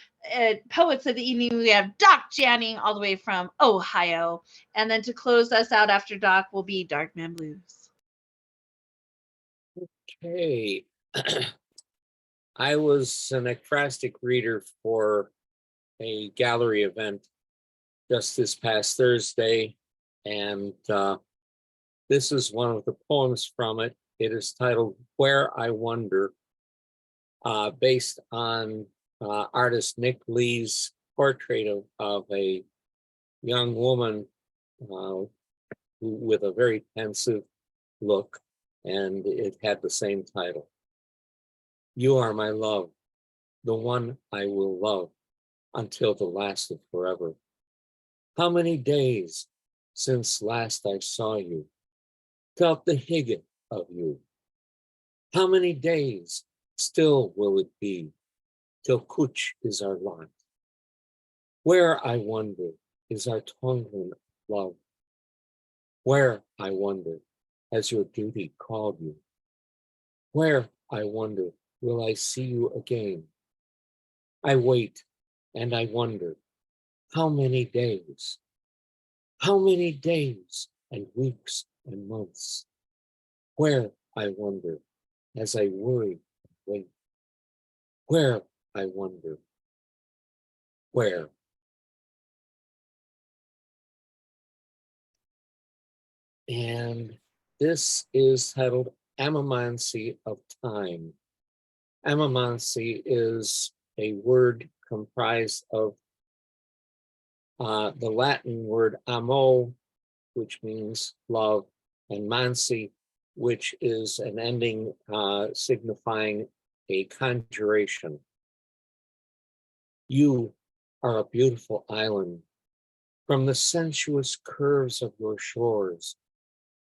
[SPEAKER 2] poets of the evening, we have Doc Janning all the way from Ohio. And then to close us out after Doc will be Darkman Blues.
[SPEAKER 1] Okay. I was an ekphrastic reader for a gallery event just this past Thursday, and this is one of the poems from it. It is titled Where I Wonder, based on artist Nick Lee's portrait of a young woman with a very pensive look, and it had the same title. You are my love, the one I will love until the last of forever. How many days since last I saw you, felt the hygge of you? How many days still will it be till kuch is our lot? Where, I wonder, is our tongue love? Where, I wonder, has your duty called you? Where, I wonder, will I see you again? I wait and I wonder, how many days? How many days and weeks and months? Where, I wonder, as I worry and wait? Where, I wonder, where? And this is titled Ammomancy of Time. Ammomancy is a word comprised of the Latin word amo, which means love, and mancy, which is an ending signifying a conjuration. You are a beautiful island. From the sensuous curves of your shores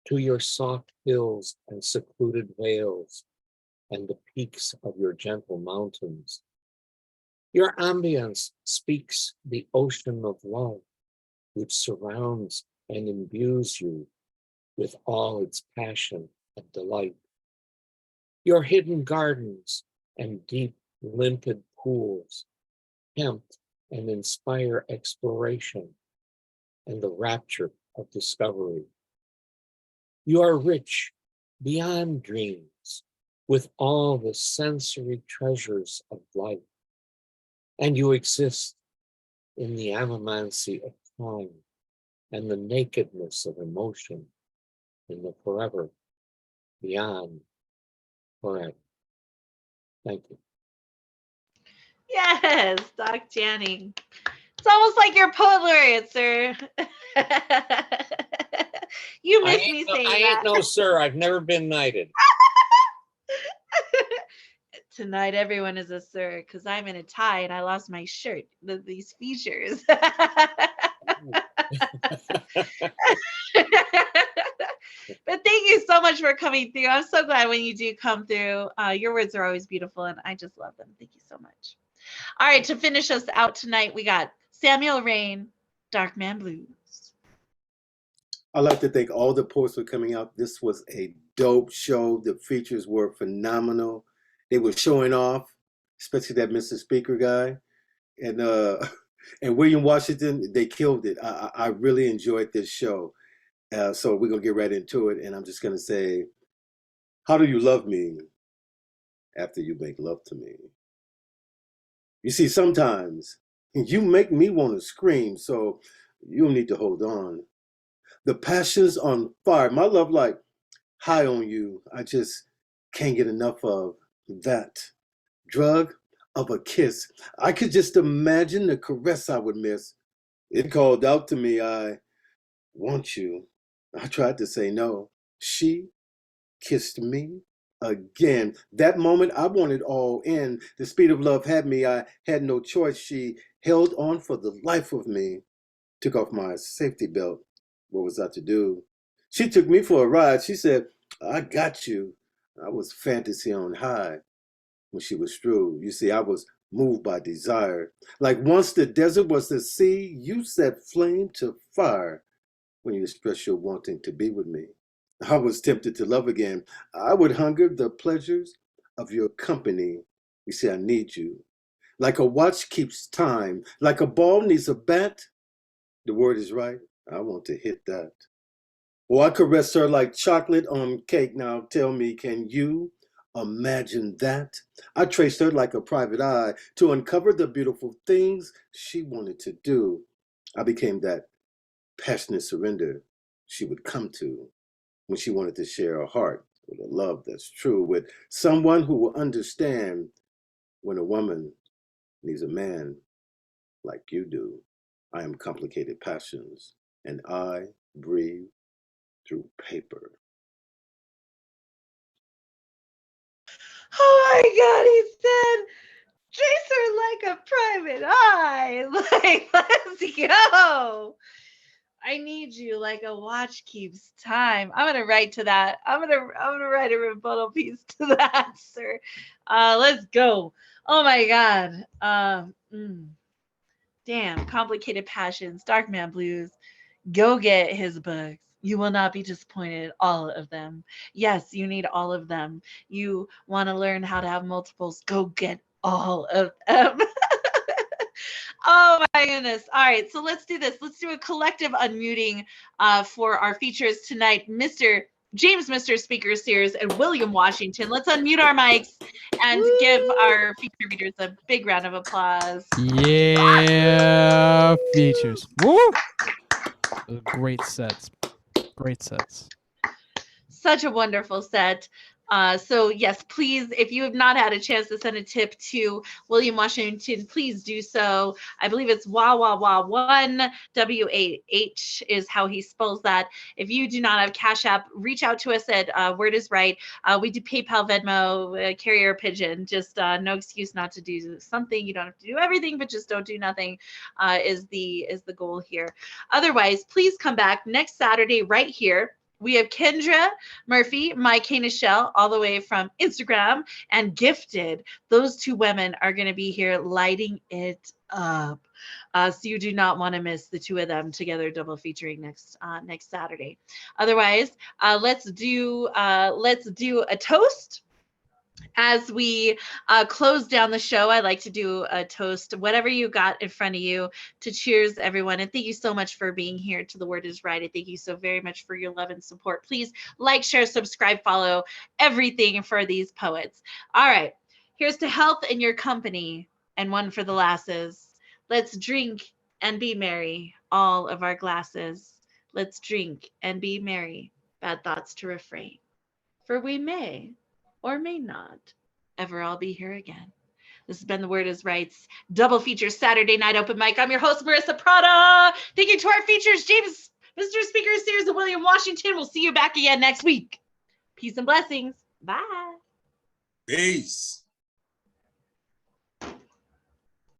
[SPEAKER 1] to your soft hills and secluded vales and the peaks of your gentle mountains. Your ambience speaks the ocean of love, which surrounds and imbues you with all its passion and delight. Your hidden gardens and deep, limpid pools tempt and inspire exploration and the rapture of discovery. You are rich beyond dreams with all the sensory treasures of life, and you exist in the ammomancy of time and the nakedness of emotion in the forever beyond forever. Thank you.
[SPEAKER 2] Yes, Doc Janning. It's almost like you're poet laureate, sir. You missed me saying
[SPEAKER 1] I
[SPEAKER 2] that.
[SPEAKER 1] ain't no sir. I've never been knighted.
[SPEAKER 2] Tonight, everyone is a sir because I'm in a tie and I lost my shirt. These features. But thank you so much for coming through. I'm so glad when you do come through. Your words are always beautiful and I just love them. Thank you so much. All right, to finish us out tonight, we got Samuel Rain, Darkman Blues.
[SPEAKER 6] I'd like to thank all the poets for coming out. This was a dope show. The features were phenomenal. They were showing off, especially that Mr. Speaker guy. And William Washington, they killed it. I really enjoyed this show. So we're going to get right into it. And I'm just going to say, How do you love me after you make love to me? You see, sometimes you make me want to scream, so you'll need to hold on. The passion's on fire. My love like high on you. I just can't get enough of that drug of a kiss. I could just imagine the caress I would miss. It called out to me, I want you. I tried to say no. She kissed me again. That moment, I wanted all in. The speed of love had me. I had no choice. She held on for the life of me. Took off my safety belt. What was I to do? She took me for a ride. She said, I got you. I was fantasy on high when she was through. You see, I was moved by desire. Like once the desert was the sea, you set flame to fire when you express your wanting to be with me. I was tempted to love again. I would hunger the pleasures of your company. You see, I need you. Like a watch keeps time, like a ball needs a bat. The word is right. I want to hit that. Or I caress her like chocolate on cake. Now tell me, can you imagine that? I traced her like a private eye to uncover the beautiful things she wanted to do. I became that passionate surrender she would come to when she wanted to share her heart with a love that's true, with someone who will understand when a woman needs a man like you do. I am complicated passions, and I breathe through paper.
[SPEAKER 2] Oh my God, he said, trace her like a private eye. Like, let's go. I need you like a watch keeps time. I'm gonna write to that. I'm gonna write a rebuttal piece to that, sir. Let's go. Oh my God. Damn, complicated passions, dark man blues. Go get his books. You will not be disappointed. All of them. Yes, you need all of them. You want to learn how to have multiples. Go get all of them. Oh my goodness. All right, so let's do this. Let's do a collective unmuting for our features tonight. Mr. Speaker Sears and William Washington. Let's unmute our mics and give our feature readers a big round of applause.
[SPEAKER 3] Yeah, features. Woo! Great sets. Great sets.
[SPEAKER 2] Such a wonderful set. So yes, please, if you have not had a chance to send a tip to William Washington, please do so. I believe it's WAWAWA1, WAH is how he spells that. If you do not have Cash App, reach out to us at Word is Right. We do PayPal, Venmo, carrier pigeon. Just no excuse not to do something. You don't have to do everything, but just don't do nothing is the goal here. Otherwise, please come back next Saturday right here. We have Kendra Murphy, My Shell, all the way from Instagram, and Gifted. Those two women are going to be here lighting it up. So you do not want to miss the two of them together, double featuring next Saturday. Otherwise, let's do a toast. As we close down the show, I like to do a toast, whatever you got in front of you, to cheers everyone. And thank you so much for being here to The Word is Right. I thank you so very much for your love and support. Please like, share, subscribe, follow, everything for these poets. All right, here's to health in your company and one for the lasses. Let's drink and be merry, all of our glasses. Let's drink and be merry, bad thoughts to refrain. For we may or may not ever all be here again. This has been The Word is Right's double feature Saturday night open mic. I'm your host, Marissa Prada. Thank you to our features, James, Mr. Speaker Sears, and William Washington. We'll see you back again next week. Peace and blessings. Bye.
[SPEAKER 13] Peace.